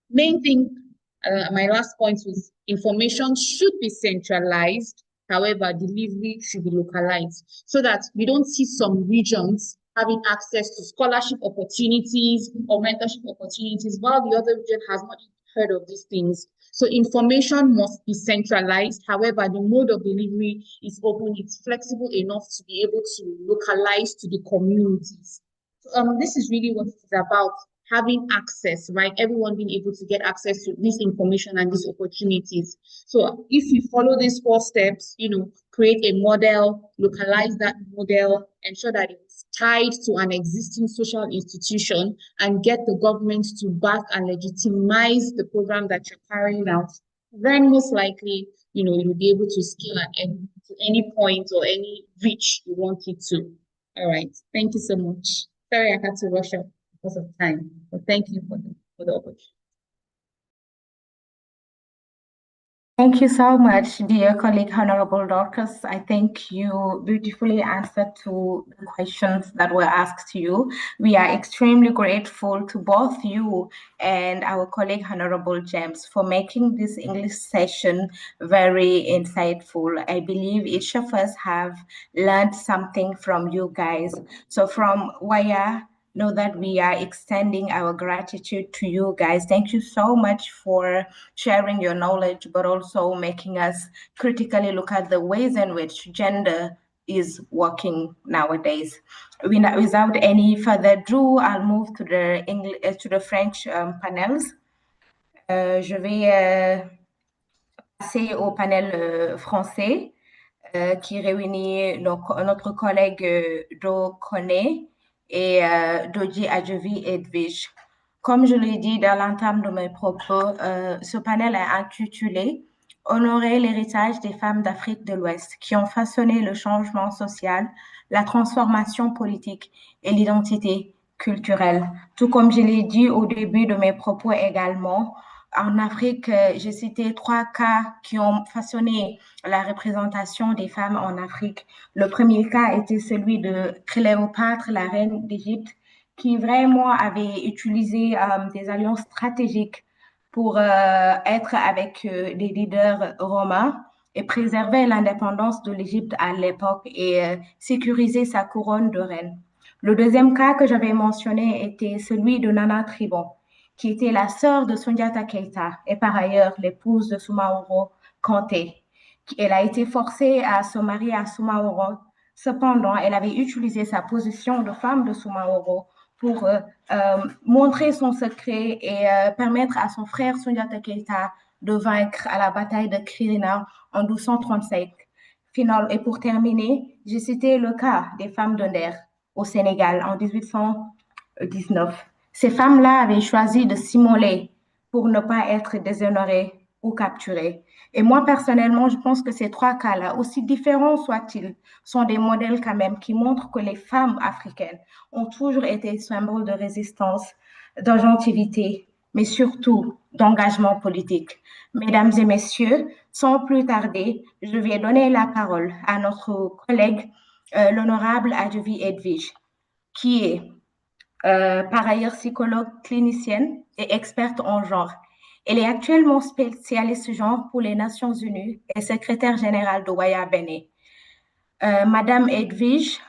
Main thing, my last point was information should be centralized. However, delivery should be localized so that we don't see some regions having access to scholarship opportunities or mentorship opportunities while the other region has not heard of these things. So information must be centralized. However, the mode of delivery is open. It's flexible enough to be able to localize to the communities. This is really what it's about, having access, right? Everyone being able to get access to this information and these opportunities. So if you follow these 4 steps, you know, create a model, localize that model, ensure that it's tied to an existing social institution, and get the government to back and legitimize the program that you're carrying out, then most likely, you know, you'll be able to scale at any point or any reach you want it to. All right. Thank you so much. Sorry, I had to rush up because of time, but thank you for the opportunity. Thank you so much, dear colleague, Honorable Dorcas. I think you beautifully answered to the questions that were asked to you. We are extremely grateful to both you and our colleague, Honorable James, for making this English session very insightful. I believe each of us have learned something from you guys. So from WAYA, know that we are extending our gratitude to you guys. Thank you so much for sharing your knowledge, but also making us critically look at the ways in which gender is working nowadays. Without any further ado, I'll move to the French panels. Je vais passer au panel français qui réunit notre collègue Do Kone et Doji Adjovi Edwige. Comme je l'ai dit dans l'entame de mes propos, ce panel est intitulé « Honorer l'héritage des femmes d'Afrique de l'Ouest qui ont façonné le changement social, la transformation politique et l'identité culturelle ». Tout comme je l'ai dit au début de mes propos également, en Afrique, j'ai cité 3 cas qui ont façonné la représentation des femmes en Afrique. Le premier cas était celui de Cléopâtre, la reine d'Égypte, qui vraiment avait utilisé des alliances stratégiques pour être avec des leaders romains et préserver l'indépendance de l'Égypte à l'époque et sécuriser sa couronne de reine. Le deuxième cas que j'avais mentionné était celui de Nana Tribon, qui était la sœur de Sundiata Keita et par ailleurs l'épouse de Soumaoro Kanté. Elle a été forcée à se marier à Soumaoro. Cependant, elle avait utilisé sa position de femme de Soumaoro pour montrer son secret et permettre à son frère Sundiata Keita de vaincre à la bataille de Kirina en 1235. Et pour terminer, j'ai cité le cas des femmes de Nder au Sénégal en 1819. Ces femmes-là avaient choisi de s'immoler pour ne pas être déshonorées ou capturées. Et moi, personnellement, je pense que ces trois cas-là, aussi différents soient-ils, sont des modèles quand même qui montrent que les femmes africaines ont toujours été symboles de résistance, d'agentivité, mais surtout d'engagement politique. Mesdames et messieurs, sans plus tarder, je vais donner la parole à notre collègue, l'honorable Adjovi Edwige, qui est par ailleurs psychologue clinicienne et experte en genre. Elle est actuellement spécialiste genre pour les Nations Unies et secrétaire générale de WAYA Bénin. Madame Edwige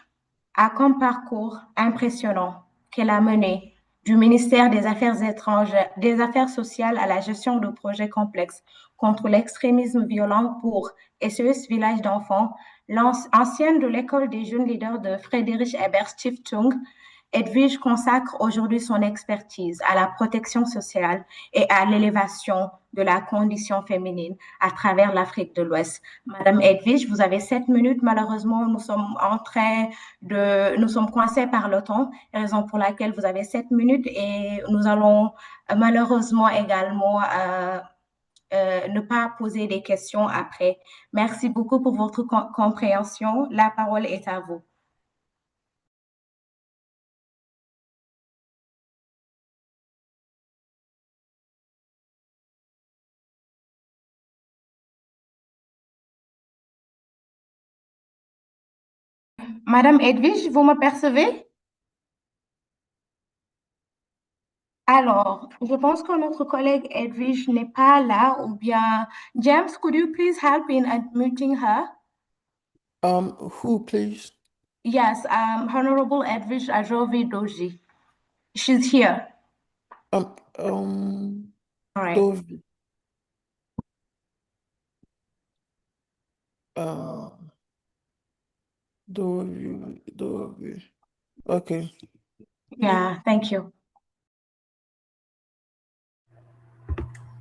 a comme parcours impressionnant qu'elle a mené du ministère des Affaires étrangères, des Affaires sociales à la gestion de projets complexes contre l'extrémisme violent pour SES Village d'enfants, ancienne de l'école des jeunes leaders de Friedrich Ebert Stiftung. Edwige consacre aujourd'hui son expertise à la protection sociale et à l'élévation de la condition féminine à travers l'Afrique de l'Ouest. Madame Edwige, vous avez 7 minutes. Malheureusement, nous sommes coincés par le temps, raison pour laquelle vous avez 7 minutes et nous allons malheureusement également ne pas poser des questions après. Merci beaucoup pour votre compréhension. La parole est à vous. Madame Edwige, vous me percevez? Alors, je pense que notre collègue Edwige n'est pas là, ou bien James, could you please help in unmuting her? Who, please? Yes, Honorable Edwige Ajovi Doji. She's here. All right. Dovi. Dovi. Okay. Yeah, thank you.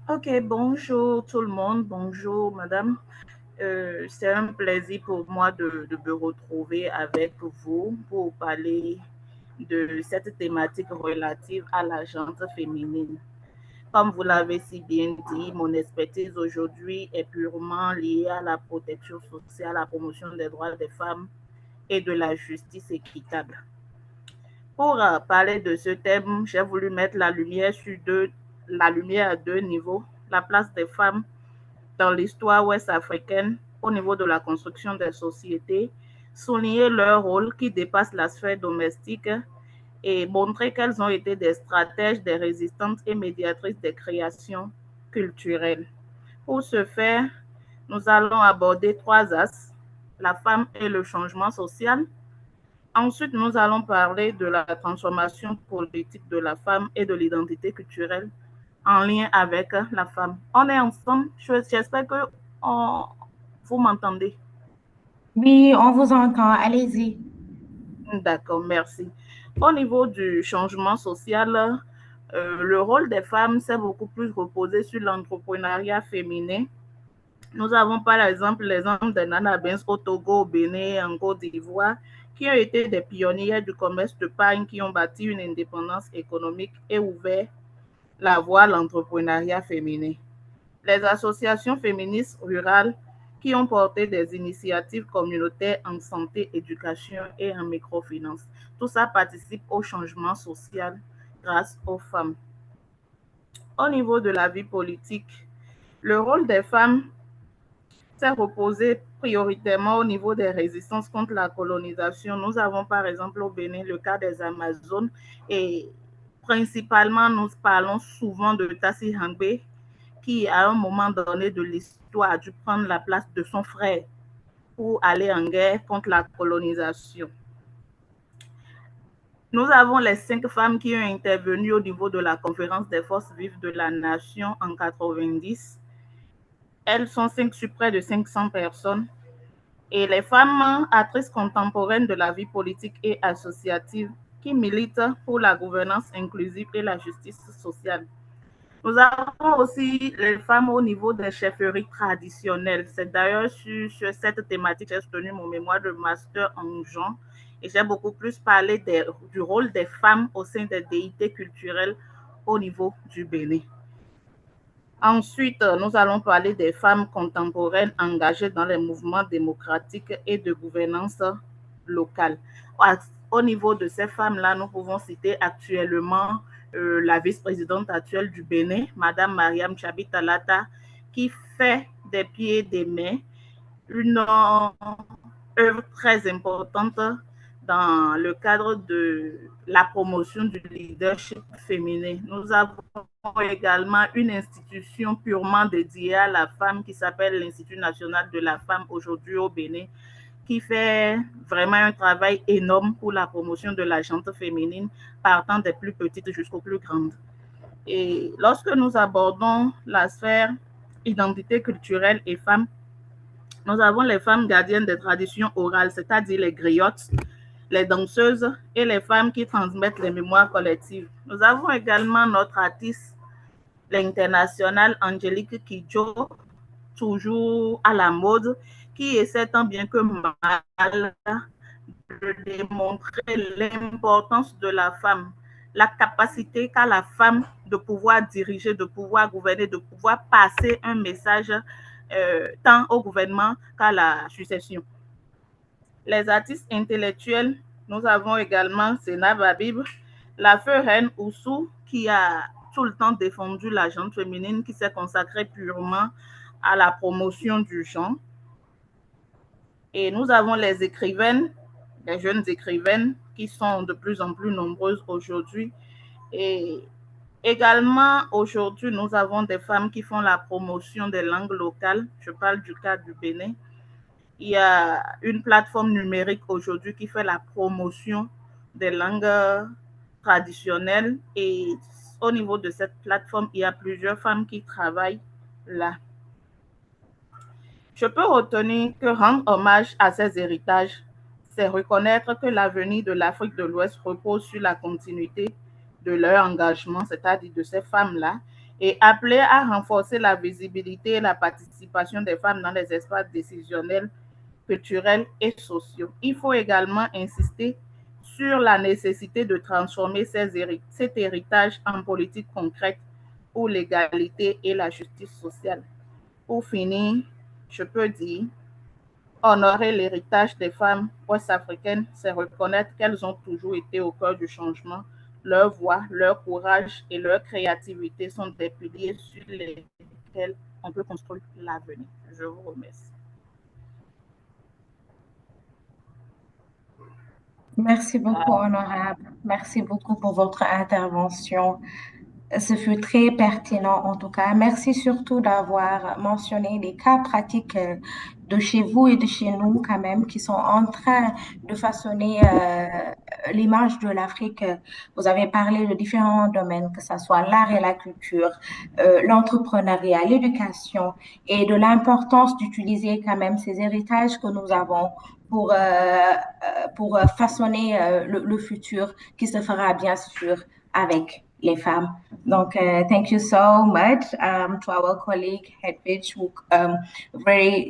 Ok, bonjour tout le monde, bonjour madame. C'est un plaisir pour moi de me retrouver avec vous pour parler de cette thématique relative à la gente féminine. Comme vous l'avez si bien dit, mon expertise aujourd'hui est purement liée à la protection sociale, à la promotion des droits des femmes et de la justice équitable. Pour parler de ce thème, j'ai voulu mettre la lumière à deux niveaux, la place des femmes dans l'histoire ouest-africaine au niveau de la construction des sociétés, souligner leur rôle qui dépasse la sphère domestique et montrer qu'elles ont été des stratèges, des résistantes et médiatrices des créations culturelles. Pour ce faire, nous allons aborder trois axes, la femme et le changement social. Ensuite, nous allons parler de la transformation politique de la femme et de l'identité culturelle en lien avec la femme. On est ensemble. J'espère que vous m'entendez. Oui, on vous entend. Allez-y. D'accord, merci. Au niveau du changement social, le rôle des femmes s'est beaucoup plus reposé sur l'entrepreneuriat féminin. Nous avons par exemple l'exemple de Nana Benz au Togo, au Bénin, en Côte d'Ivoire, qui ont été des pionnières du commerce de pain, qui ont bâti une indépendance économique et ouvert la voie à l'entrepreneuriat féminin. Les associations féministes rurales qui ont porté des initiatives communautaires en santé, éducation et en microfinance. Tout ça participe au changement social grâce aux femmes. Au niveau de la vie politique, le rôle des femmes s'est reposé prioritairement au niveau des résistances contre la colonisation. Nous avons par exemple au Bénin le cas des Amazones et principalement nous parlons souvent de Tassi Hangbe qui à un moment donné de l'histoire a dû prendre la place de son frère pour aller en guerre contre la colonisation. Nous avons les 5 femmes qui ont intervenu au niveau de la conférence des forces vives de la nation en 90. Elles sont 5 sur près de 500 personnes. Et les femmes actrices contemporaines de la vie politique et associative qui militent pour la gouvernance inclusive et la justice sociale. Nous avons aussi les femmes au niveau des chefferies traditionnelles. C'est d'ailleurs sur cette thématique que j'ai soutenu mon mémoire de master en genre et j'ai beaucoup plus parlé du rôle des femmes au sein des déités culturelles au niveau du Bénin. Ensuite, nous allons parler des femmes contemporaines engagées dans les mouvements démocratiques et de gouvernance locale. Au niveau de ces femmes-là, nous pouvons citer actuellement la vice-présidente actuelle du Bénin, Madame Mariam Tchabi Talata, qui fait des pieds et des mains une œuvre très importante dans le cadre de la promotion du leadership féminin. Nous avons également une institution purement dédiée à la femme qui s'appelle l'Institut national de la femme aujourd'hui au Bénin, qui fait vraiment un travail énorme pour la promotion de la gente féminine, partant des plus petites jusqu'aux plus grandes. Et lorsque nous abordons la sphère identité culturelle et femmes, nous avons les femmes gardiennes des traditions orales, c'est-à-dire les griottes, les danseuses et les femmes qui transmettent les mémoires collectives. Nous avons également notre artiste, l'international Angélique Kidjo, toujours à la mode, qui essaie tant bien que mal de démontrer l'importance de la femme, la capacité qu'a la femme de pouvoir diriger, de pouvoir gouverner, de pouvoir passer un message tant au gouvernement qu'à la succession. Les artistes intellectuels, nous avons également Sénab Habib, la feu reine Oussou, qui a tout le temps défendu la gente féminine, qui s'est consacrée purement à la promotion du genre. Et nous avons les écrivaines, les jeunes écrivaines, qui sont de plus en plus nombreuses aujourd'hui. Et également, aujourd'hui, nous avons des femmes qui font la promotion des langues locales. Je parle du cas du Bénin. Il y a une plateforme numérique aujourd'hui qui fait la promotion des langues traditionnelles. Et au niveau de cette plateforme, il y a plusieurs femmes qui travaillent là. Je peux retenir que rendre hommage à ces héritages, c'est reconnaître que l'avenir de l'Afrique de l'Ouest repose sur la continuité de leur engagement, c'est-à-dire de ces femmes-là, et appeler à renforcer la visibilité et la participation des femmes dans les espaces décisionnels, culturels et sociaux. Il faut également insister sur la nécessité de transformer cet héritage en politique concrète pour l'égalité et la justice sociale. Pour finir, je peux dire, honorer l'héritage des femmes ouest-africaines, c'est reconnaître qu'elles ont toujours été au cœur du changement. Leur voix, leur courage et leur créativité sont des piliers sur lesquels on peut construire l'avenir. Je vous remercie. Merci beaucoup, honorable. Merci beaucoup pour votre intervention. Ce fut très pertinent en tout cas. Merci surtout d'avoir mentionné les cas pratiques de chez vous et de chez nous quand même qui sont en train de façonner l'image de l'Afrique. Vous avez parlé de différents domaines, que ce soit l'art et la culture, l'entrepreneuriat, l'éducation et de l'importance d'utiliser quand même ces héritages que nous avons pour façonner le futur qui se fera bien sûr avec les femmes. Donc, thank you so much to our colleague Hedwig, who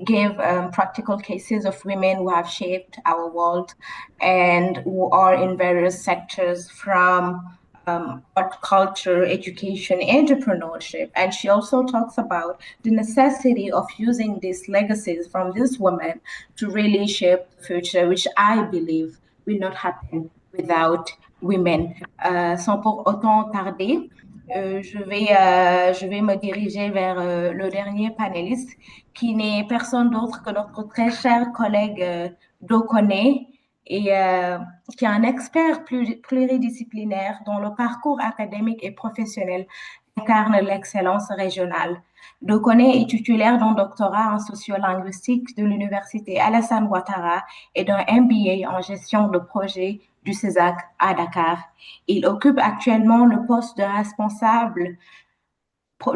gave practical cases of women who have shaped our world and who are in various sectors from art, culture, education, entrepreneurship. And she also talks about the necessity of using these legacies from these women to really shape the future, which I believe will not happen without women. Sans pour autant tarder, je vais me diriger vers le dernier panéliste, qui n'est personne d'autre que notre très cher collègue Dokone, et qui est un expert pluridisciplinaire dont le parcours académique et professionnel incarne l'excellence régionale. Dokone est titulaire d'un doctorat en sociolinguistique de l'Université Alassane Ouattara et d'un MBA en gestion de projet du CESAC à Dakar. Il occupe actuellement le poste de responsable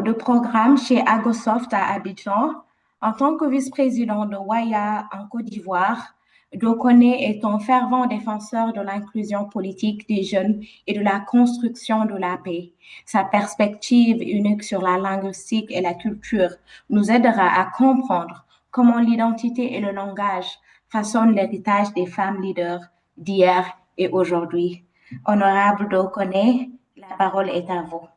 de programme chez Agosoft à Abidjan. En tant que vice-président de WAYA en Côte d'Ivoire, Dokone est un fervent défenseur de l'inclusion politique des jeunes et de la construction de la paix. Sa perspective unique sur la linguistique et la culture nous aidera à comprendre comment l'identité et le langage façonnent l'héritage des femmes leaders d'hier et aujourd'hui. Honorable Dokone, la parole est à vous.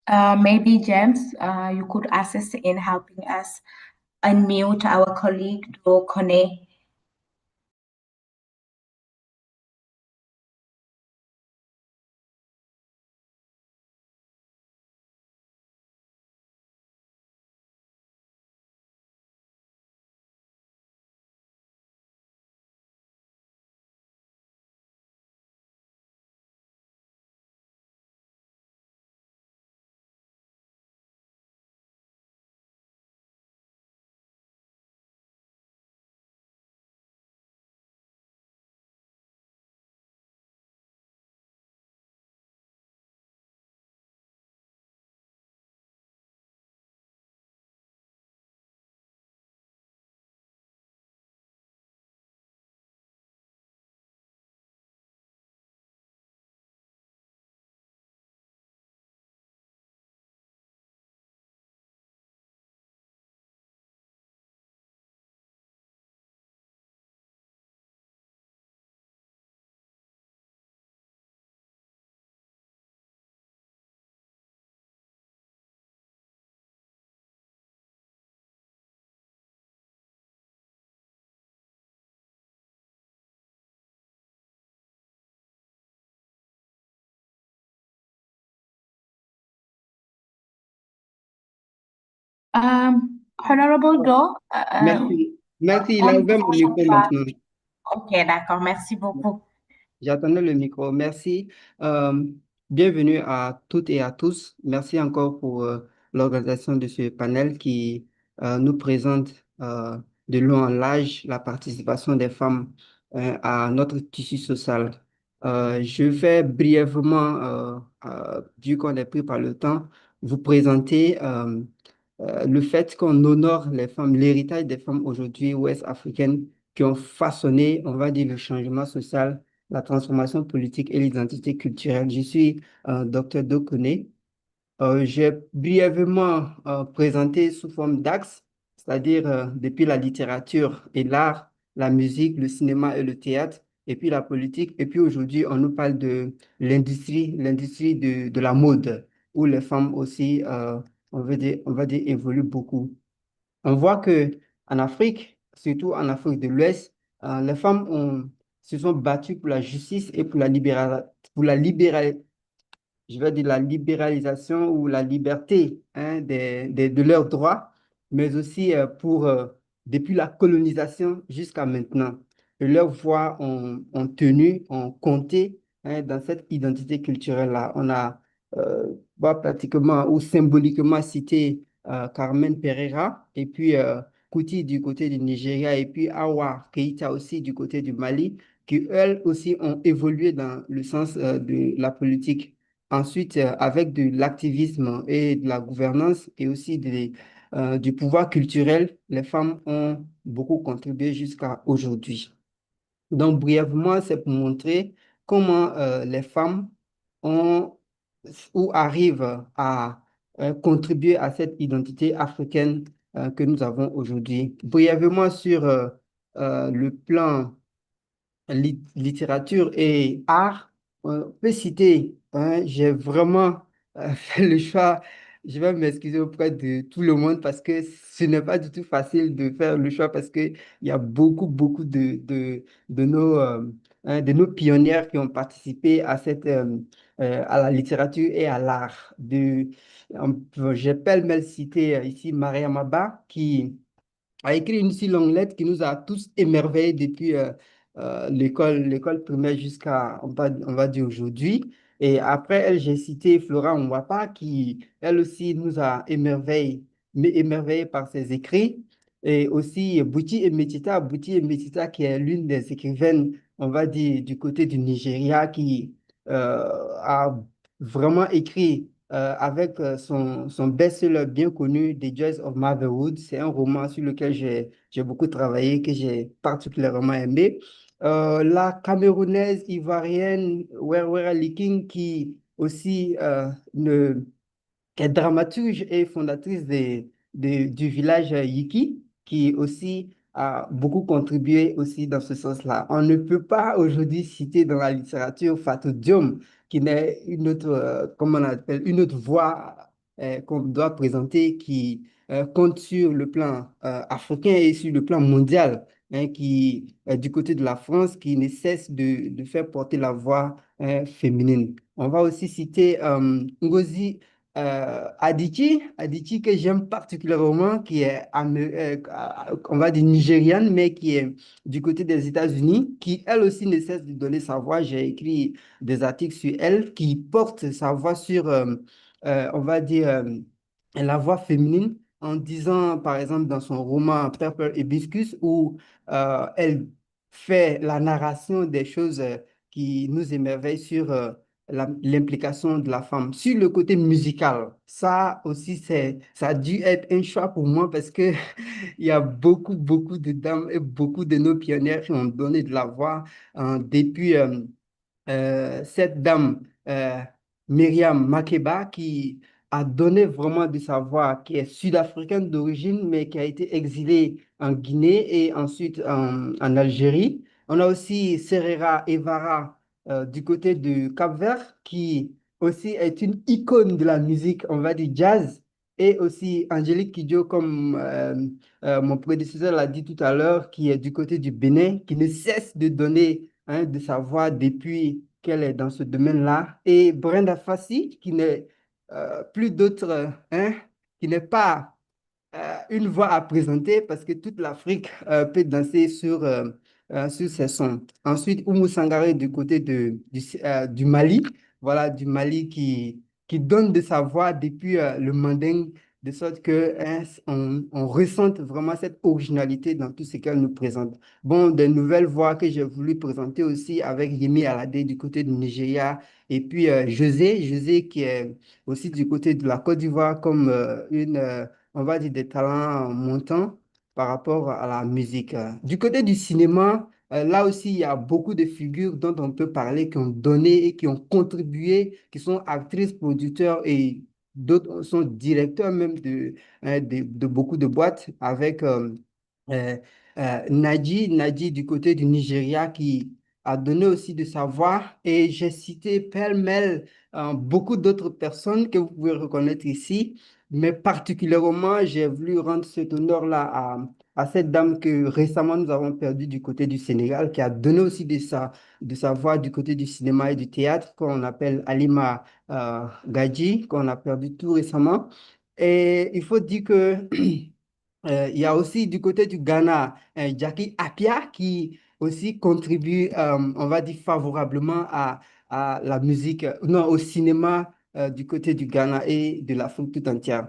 Maybe James, you could assist in helping us unmute our colleague Dokone. Honorable Do, Merci. Merci, il on a ne ouvert vous mon entend micro pas. maintenant. Ok, d'accord, merci beaucoup. J'attendais le micro. Merci. Euh, Bienvenue à toutes et à tous. Merci encore pour l'organisation de ce panel qui nous présente de long en large la participation des femmes à notre tissu social. Je vais brièvement, vu qu'on est pris par le temps, vous présenter le fait qu'on honore les femmes, l'héritage des femmes aujourd'hui ouest-africaines qui ont façonné, on va dire, le changement social, la transformation politique et l'identité culturelle. Je suis docteur Dokone. J'ai brièvement présenté sous forme d'axes, c'est-à-dire depuis la littérature et l'art, la musique, le cinéma et le théâtre, et puis la politique. Et puis aujourd'hui, on nous parle de l'industrie de la mode, où les femmes aussi, on va dire, évoluent beaucoup. On voit que en Afrique, surtout en Afrique de l'Ouest, les femmes se sont battues pour la justice et pour la je vais dire la libéralisation ou la liberté hein, de leurs droits, mais aussi depuis la colonisation jusqu'à maintenant. Et leurs voix ont tenu, ont compté hein, dans cette identité culturelle-là. On a pratiquement ou symboliquement cité Carmen Pereira et puis Kuti du côté du Nigeria et puis Awa Keïta aussi du côté du Mali, qui elles aussi ont évolué dans le sens de la politique. Ensuite, avec de l'activisme et de la gouvernance et aussi du pouvoir culturel, les femmes ont beaucoup contribué jusqu'à aujourd'hui. Donc, brièvement, c'est pour montrer comment les femmes ont ou arrivent à contribuer à cette identité africaine que nous avons aujourd'hui. Brièvement sur le plan littérature et art, on peut citer, hein, j'ai vraiment fait le choix, je vais m'excuser auprès de tout le monde parce que ce n'est pas du tout facile de faire le choix parce qu'il y a beaucoup de nos pionnières qui ont participé à à la littérature et à l'art. J'ai pêle-mêle cité ici Mariam Abba qui a écrit une si longue lettre qui nous a tous émerveillés depuis l'école primaire jusqu'à, on va dire aujourd'hui. Et après elle, j'ai cité Flora Mwapa qui, elle aussi, nous a émerveillés, mais émerveillés par ses écrits. Et aussi Bouti Emetita qui est l'une des écrivaines, on va dire, du côté du Nigeria, qui a vraiment écrit avec son best-seller bien connu, The Joys of Motherhood. C'est un roman sur lequel j'ai beaucoup travaillé, que j'ai particulièrement aimé. La Camerounaise ivoirienne Werwera Liking, qui aussi qui est dramaturge et fondatrice du village Yiki, qui aussi a beaucoup contribué aussi dans ce sens-là. On ne peut pas aujourd'hui citer dans la littérature Fatou Diom, qui n'est une autre, comment on appelle, une autre voix qu'on doit présenter, qui compte sur le plan africain et sur le plan mondial, hein, qui du côté de la France, qui ne cesse de faire porter la voix féminine. On va aussi citer Ngozi Adichie que j'aime particulièrement, qui est, on va dire, nigériane, mais qui est du côté des États-Unis, qui elle aussi ne cesse de donner sa voix. J'ai écrit des articles sur elle, qui porte sa voix sur, on va dire, la voix féminine, en disant, par exemple, dans son roman Purple Hibiscus, où elle fait la narration des choses qui nous émerveillent sur l'implication de la femme. Sur le côté musical, ça aussi, ça a dû être un choix pour moi parce que il y a beaucoup, beaucoup de dames et beaucoup de nos pionnières qui ont donné de la voix depuis cette dame, Myriam Makeba, qui a donné vraiment de sa voix, qui est sud-africaine d'origine, mais qui a été exilée en Guinée et ensuite en Algérie. On a aussi Serera Evara du côté du Cap-Vert, qui aussi est une icône de la musique, on va dire jazz, et aussi Angélique Kidjo, comme mon prédécesseur l'a dit tout à l'heure, qui est du côté du Bénin, qui ne cesse de donner de sa voix depuis qu'elle est dans ce domaine-là. Et Brenda Fassi, qui n'est plus d'autre, qui n'est pas une voix à présenter parce que toute l'Afrique peut danser sur ses sons. Ensuite, Oumou Sangaré du côté du Mali, voilà, du Mali qui donne de sa voix depuis le manding, de sorte que on ressente vraiment cette originalité dans tout ce qu'elle nous présente. Bon, des nouvelles voix que j'ai voulu présenter aussi avec Yemi Alade du côté du Nigeria et puis José qui est aussi du côté de la Côte d'Ivoire comme on va dire, des talents montants par rapport à la musique. Du côté du cinéma, là aussi, il y a beaucoup de figures dont on peut parler qui ont donné et qui ont contribué, qui sont actrices, producteurs et d'autres sont directeurs même de beaucoup de boîtes avec euh, Nadji du côté du Nigeria qui a donné aussi de sa voix et j'ai cité pêle-mêle beaucoup d'autres personnes que vous pouvez reconnaître ici. Mais particulièrement, j'ai voulu rendre cet honneur-là à cette dame que récemment nous avons perdue du côté du Sénégal, qui a donné aussi de sa voix du côté du cinéma et du théâtre, qu'on appelle Halima Gadji, qu'on a perdu tout récemment. Et il faut dire que il y a aussi du côté du Ghana, Jackie Appiah qui aussi contribue, on va dire, favorablement à la musique, non, au cinéma du côté du Ghana et de l'Afrique tout entière.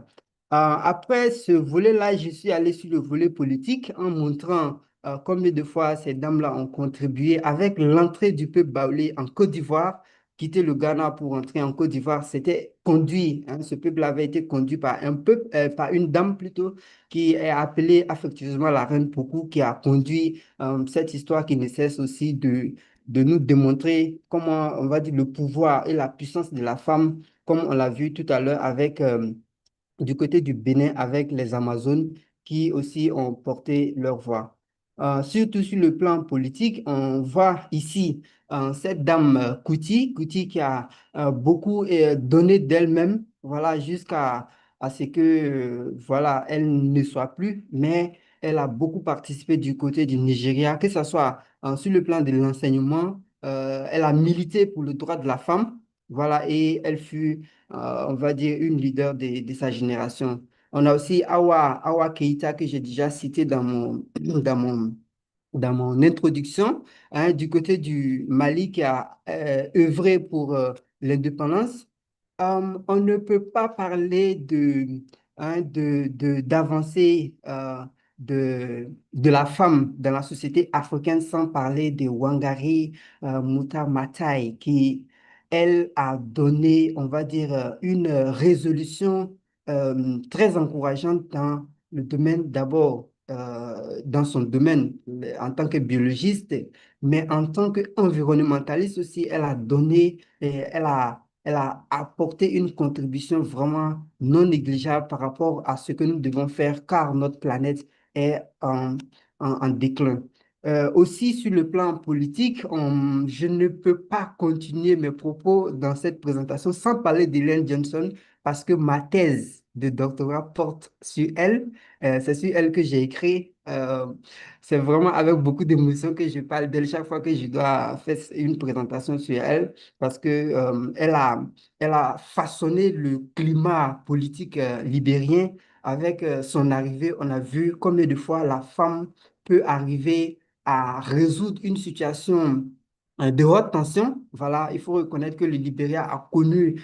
Après ce volet-là, je suis allé sur le volet politique en montrant combien de fois ces dames-là ont contribué avec l'entrée du peuple baoulé en Côte d'Ivoire. Quitter le Ghana pour entrer en Côte d'Ivoire, c'était conduit, hein, ce peuple avait été conduit par un peuple, par une dame plutôt qui est appelée affectueusement la reine Pokou, qui a conduit cette histoire qui ne cesse aussi de nous démontrer comment, on va dire, le pouvoir et la puissance de la femme, comme on l'a vu tout à l'heure avec, du côté du Bénin, avec les Amazones qui aussi ont porté leur voix. Surtout sur le plan politique, on voit ici cette dame Kuti qui a beaucoup donné d'elle-même, voilà, jusqu'à à ce que voilà, elle ne soit plus, mais elle a beaucoup participé du côté du Nigeria, que ce soit sur le plan de l'enseignement, elle a milité pour le droit de la femme, voilà, et elle fut, on va dire, une leader de sa génération. On a aussi Awa Keïta que j'ai déjà cité dans dans mon introduction, hein, du côté du Mali qui a œuvré pour l'indépendance. On ne peut pas parler d'avancée de la femme dans la société africaine sans parler de Wangari Maathai, qui elle a donné, on va dire, une résolution très encourageante dans le domaine, d'abord, dans son domaine en tant que biologiste, mais en tant qu'environnementaliste aussi, elle a donné, et elle a apporté une contribution vraiment non négligeable par rapport à ce que nous devons faire, car notre planète est en déclin. Aussi, sur le plan politique, je ne peux pas continuer mes propos dans cette présentation sans parler d'Hélène Johnson parce que ma thèse de doctorat porte sur elle. C'est sur elle que j'ai écrit. C'est vraiment avec beaucoup d'émotion que je parle d'elle chaque fois que je dois faire une présentation sur elle parce que, elle a façonné le climat politique libérien. Avec son arrivée, on a vu combien de fois la femme peut arriver à résoudre une situation de haute tension. Voilà, il faut reconnaître que le Libéria a connu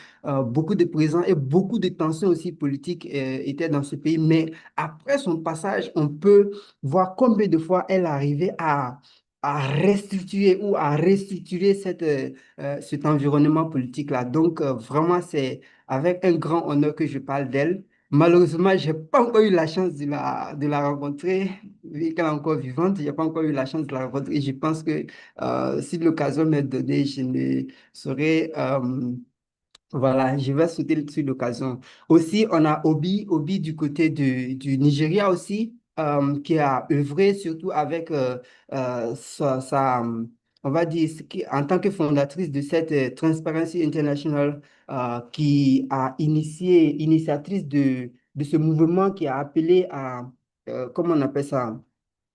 beaucoup de présents et beaucoup de tensions aussi politiques étaient dans ce pays. Mais après son passage, on peut voir combien de fois elle arrivait à restituer ou à restructurer cet environnement politique-là. Donc, vraiment, c'est avec un grand honneur que je parle d'elle. Malheureusement, je n'ai pas encore eu la chance de la rencontrer, vu qu'elle est encore vivante. Je n'ai pas encore eu la chance de la rencontrer. Et je pense que si l'occasion m'est donnée, je ne saurais voilà, je vais sauter sur l'occasion. Aussi, on a Obi du côté du Nigeria aussi, qui a œuvré surtout avec on va dire, en tant que fondatrice de cette Transparency International, qui a initiatrice de ce mouvement qui a appelé à, comment on appelle ça?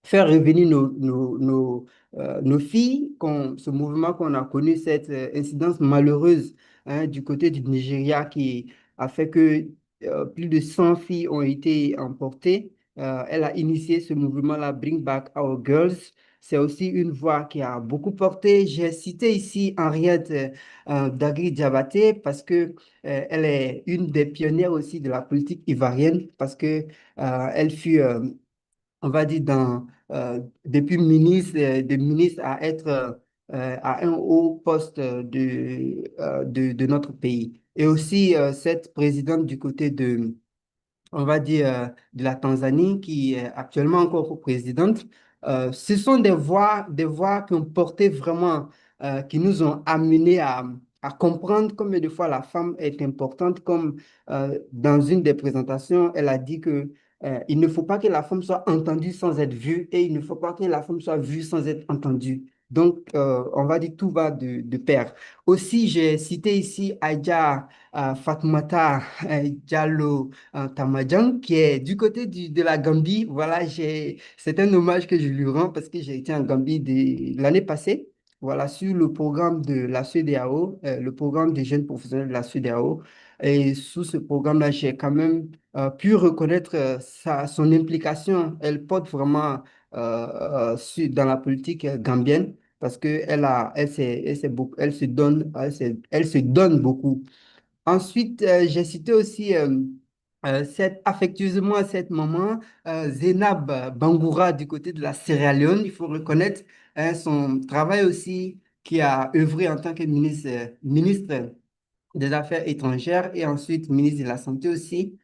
Faire revenir nos filles, ce mouvement qu'on a connu, cette incidence malheureuse du côté du Nigeria qui a fait que plus de 100 filles ont été emportées. Elle a initié ce mouvement-là, Bring Back Our Girls. C'est aussi une voix qui a beaucoup porté. J'ai cité ici Henriette Dagri Diabaté parce que elle est une des pionnières aussi de la politique ivoirienne parce que elle fut on va dire, depuis ministre, de ministre à être à un haut poste de notre pays. Et aussi cette présidente du côté on va dire, de la Tanzanie, qui est actuellement encore présidente. Ce sont des voix qui ont porté vraiment, qui nous ont amenés à comprendre combien de fois la femme est importante. Comme dans une des présentations, elle a dit que il ne faut pas que la femme soit entendue sans être vue et il ne faut pas que la femme soit vue sans être entendue. Donc, on va dire tout va de pair. Aussi, j'ai cité ici Aïdja Fatoumata Diallo Tamadjan, qui est du côté de la Gambie. Voilà, c'est un hommage que je lui rends parce que j'ai été en Gambie l'année passée. Voilà, sur le programme de la CEDEAO, le programme des jeunes professionnels de la CEDEAO. Et sous ce programme-là, j'ai quand même pu reconnaître son implication. Elle porte vraiment dans la politique gambienne parce qu'elle se donne beaucoup. Ensuite, j'ai cité aussi affectueusement cette maman, Zainab Bangoura, du côté de la Sierra Leone. Il faut reconnaître son travail aussi, qui a œuvré en tant que ministre des Affaires étrangères et ensuite ministre de la Santé aussi.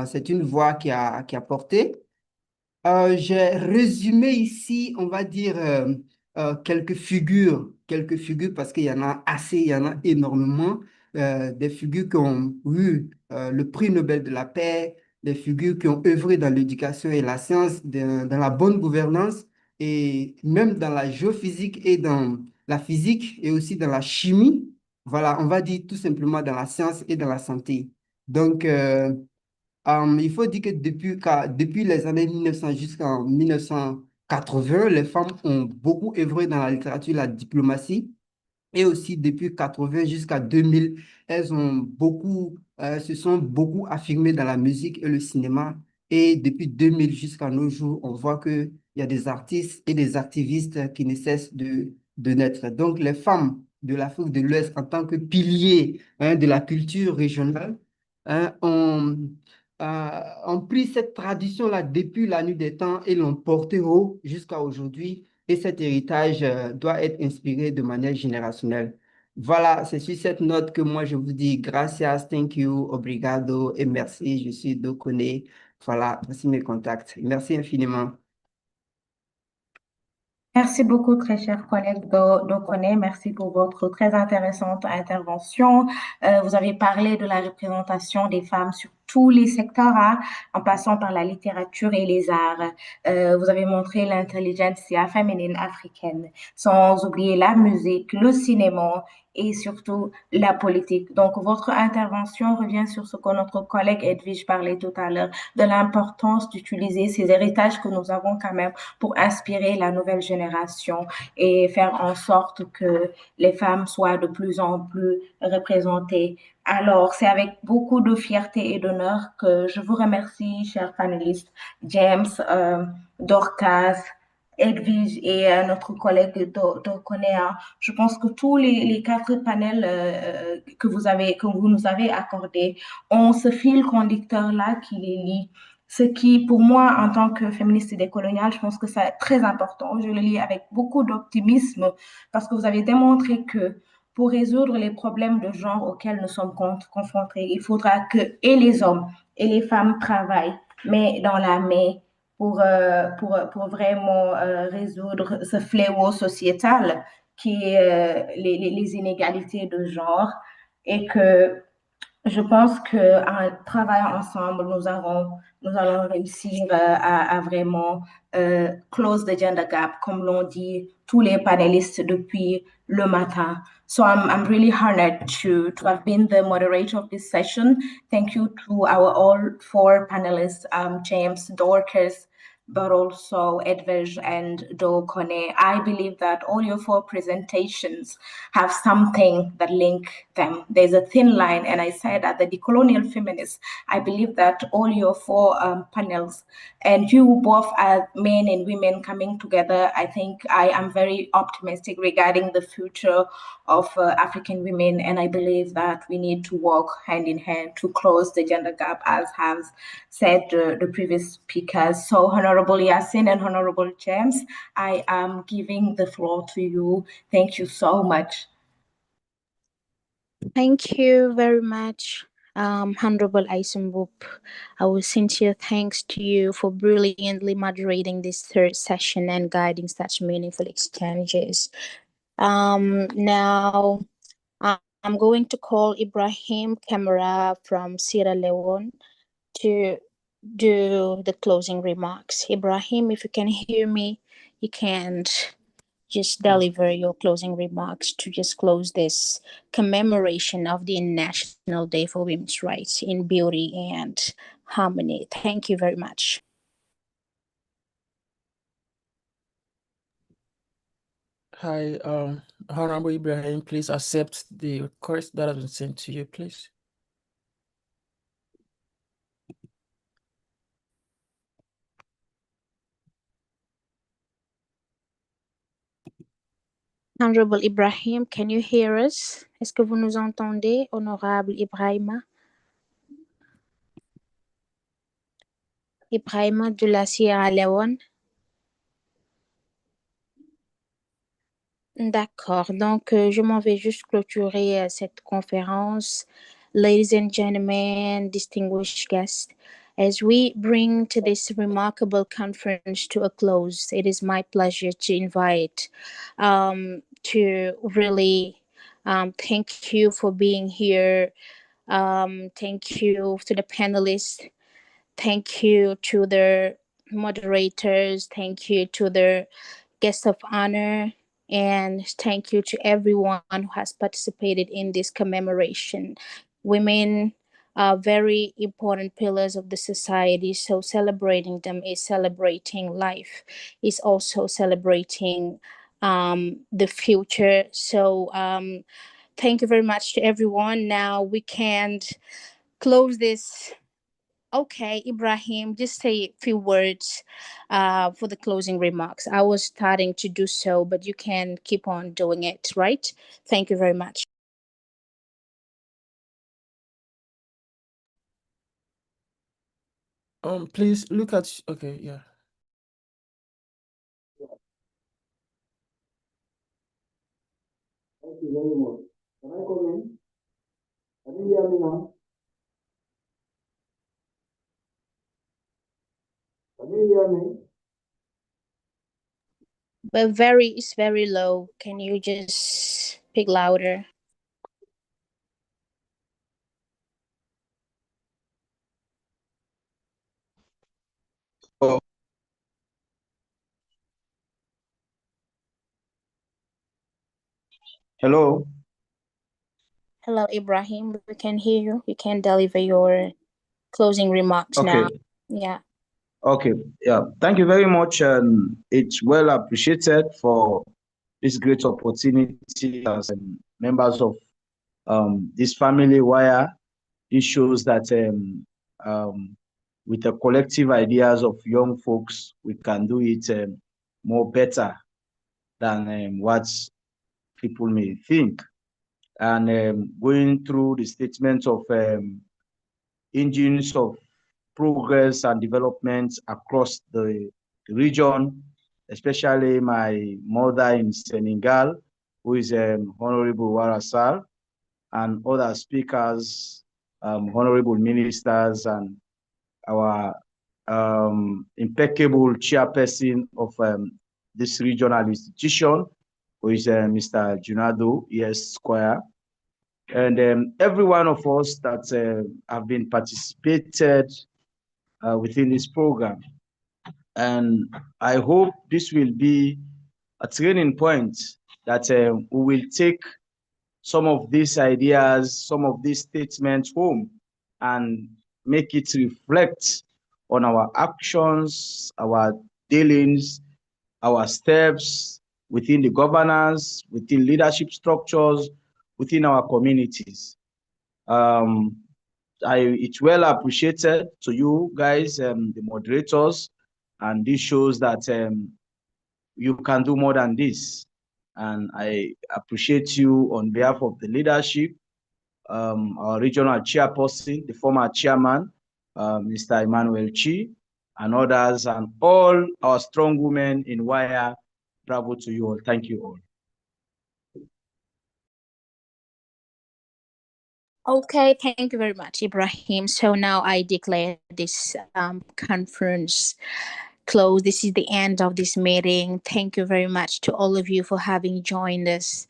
C'est une voix qui a porté. J'ai résumé ici, on va dire, quelques figures parce qu'il y en a assez, il y en a énormément, des figures qui ont eu le prix Nobel de la paix, des figures qui ont œuvré dans l'éducation et la science, dans la bonne gouvernance et même dans la géophysique et dans la physique et aussi dans la chimie. Voilà, on va dire tout simplement dans la science et dans la santé. Donc, il faut dire que depuis les années 1900 jusqu'en 1980, les femmes ont beaucoup œuvré dans la littérature, la diplomatie. Et aussi, depuis 80 jusqu'à 2000, se sont beaucoup affirmées dans la musique et le cinéma. Et depuis 2000 jusqu'à nos jours, on voit qu'il y a des artistes et des activistes qui ne cessent de naître. Donc, les femmes de l'Afrique de l'Ouest, en tant que piliers de la culture régionale, hein, ont pris cette tradition-là depuis la nuit des temps et l'ont portée haut jusqu'à aujourd'hui. Et cet héritage doit être inspiré de manière générationnelle. Voilà, c'est sur cette note que moi je vous dis gracias, thank you, obrigado et merci. Je suis Dokone. Voilà, voici mes contacts. Merci infiniment. Merci beaucoup, très cher collègue d'Okone. Merci pour votre très intéressante intervention. Vous avez parlé de la représentation des femmes sur tous les secteurs, hein, en passant par la littérature et les arts. Vous avez montré l'intelligentsia féminine africaine, sans oublier la musique, le cinéma et surtout la politique. Donc, votre intervention revient sur ce que notre collègue Edwige parlait tout à l'heure, de l'importance d'utiliser ces héritages que nous avons quand même pour inspirer la nouvelle génération et faire en sorte que les femmes soient de plus en plus représentées. Alors, c'est avec beaucoup de fierté et d'honneur que je vous remercie, chers panélistes, James, Dorcas, Edwige et notre collègue Dokonea. Je pense que tous les quatre panels que vous nous avez accordés ont ce fil conducteur-là qui les lie. Ce qui, pour moi, en tant que féministe et décoloniale, je pense que c'est très important. Je le lis avec beaucoup d'optimisme parce que vous avez démontré que pour résoudre les problèmes de genre auxquels nous sommes confrontés, il faudra que et les hommes et les femmes travaillent, mais dans la main pour vraiment résoudre ce fléau sociétal qui est les inégalités de genre et que je pense qu'en travaillant ensemble, nous allons réussir à vraiment close the gender gap, comme l'ont dit tous les panélistes depuis le matin. So I'm really honored to have been the moderator of this session. Thank you to our all four panelists, James, Dorcas, but also Edwige and Do Kone. I believe that all your four presentations have something that link them. There's a thin line, and I said that the decolonial feminists, I believe that all your four panels, and you both as men and women coming together, I think I am very optimistic regarding the future of African women, and I believe that we need to work hand in hand to close the gender gap, as has said the previous speakers. So, Honorable Yasin and Honorable James, I am giving the floor to you. Thank you so much. Thank you very much, Honorable Eisenboop. Our sincere thanks to you for brilliantly moderating this third session and guiding such meaningful exchanges. Now, I'm going to call Ibrahim Kamara from Sierra Leone to do the closing remarks. Ibrahim, if you can hear me, you can just deliver your closing remarks to just close this commemoration of the International Day for Women's Rights in Beauty and Harmony. Thank you very much. Hi, Honorable Ibrahim, please accept the request that has been sent to you, please. Honorable Ibrahim, can you hear us? Est-ce que vous nous entendez, Honorable Ibrahima? Ibrahima de la Sierra Leone. D'accord, donc je m'en vais juste clôturer cette conférence. Ladies and gentlemen, distinguished guests, as we bring to this remarkable conference to a close, it is my pleasure to invite to really thank you for being here. Thank you to the panelists. Thank you to the moderators. Thank you to the guests of honor. And thank you to everyone who has participated in this commemoration. Women are very important pillars of the society, so celebrating them is celebrating life, is also celebrating the future. So thank you very much to everyone. Now we can close this. Okay, Ibrahim, just say a few words for the closing remarks. I was starting to do so, but you can keep on doing it, right? Thank you very much. Please look at, okay, yeah. Thank you very much. Can I come in? Can you hear me now? Can you hear me? But it's very low. Can you just speak louder? Oh. Hello. Hello, Ibrahim. We can hear you. You can deliver your closing remarks now. Yeah. Okay. Yeah. Thank you very much. It's well appreciated for this great opportunity as members of this family WAYA. This shows that with the collective ideas of young folks, we can do it more better than what people may think. And going through the statements of engines of progress and development across the region, especially my mother in Senegal, who is Honorable Warasar, and other speakers, honorable ministers, and our impeccable chairperson of this regional institution, who is Mr. Junado Square, and every one of us that have been participated within this program. And I hope this will be a training point that we will take some of these ideas, some of these statements home and make it reflect on our actions, our dealings, our steps within the governance, within leadership structures, within our communities. It's well appreciated to you guys, the moderators, and this shows that you can do more than this. And I appreciate you on behalf of the leadership, our regional chairperson, the former chairman, Mr. Emmanuel Chi, and others, and all our strong women in WAYA. Bravo to you all. Thank you all. Okay, thank you very much, Ibrahim. So now I declare this conference closed. This is the end of this meeting. Thank you very much to all of you for having joined us.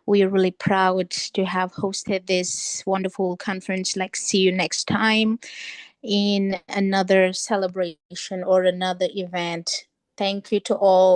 We are really proud to have hosted this wonderful conference. Like, see you next time in another celebration or another event. Thank you to all.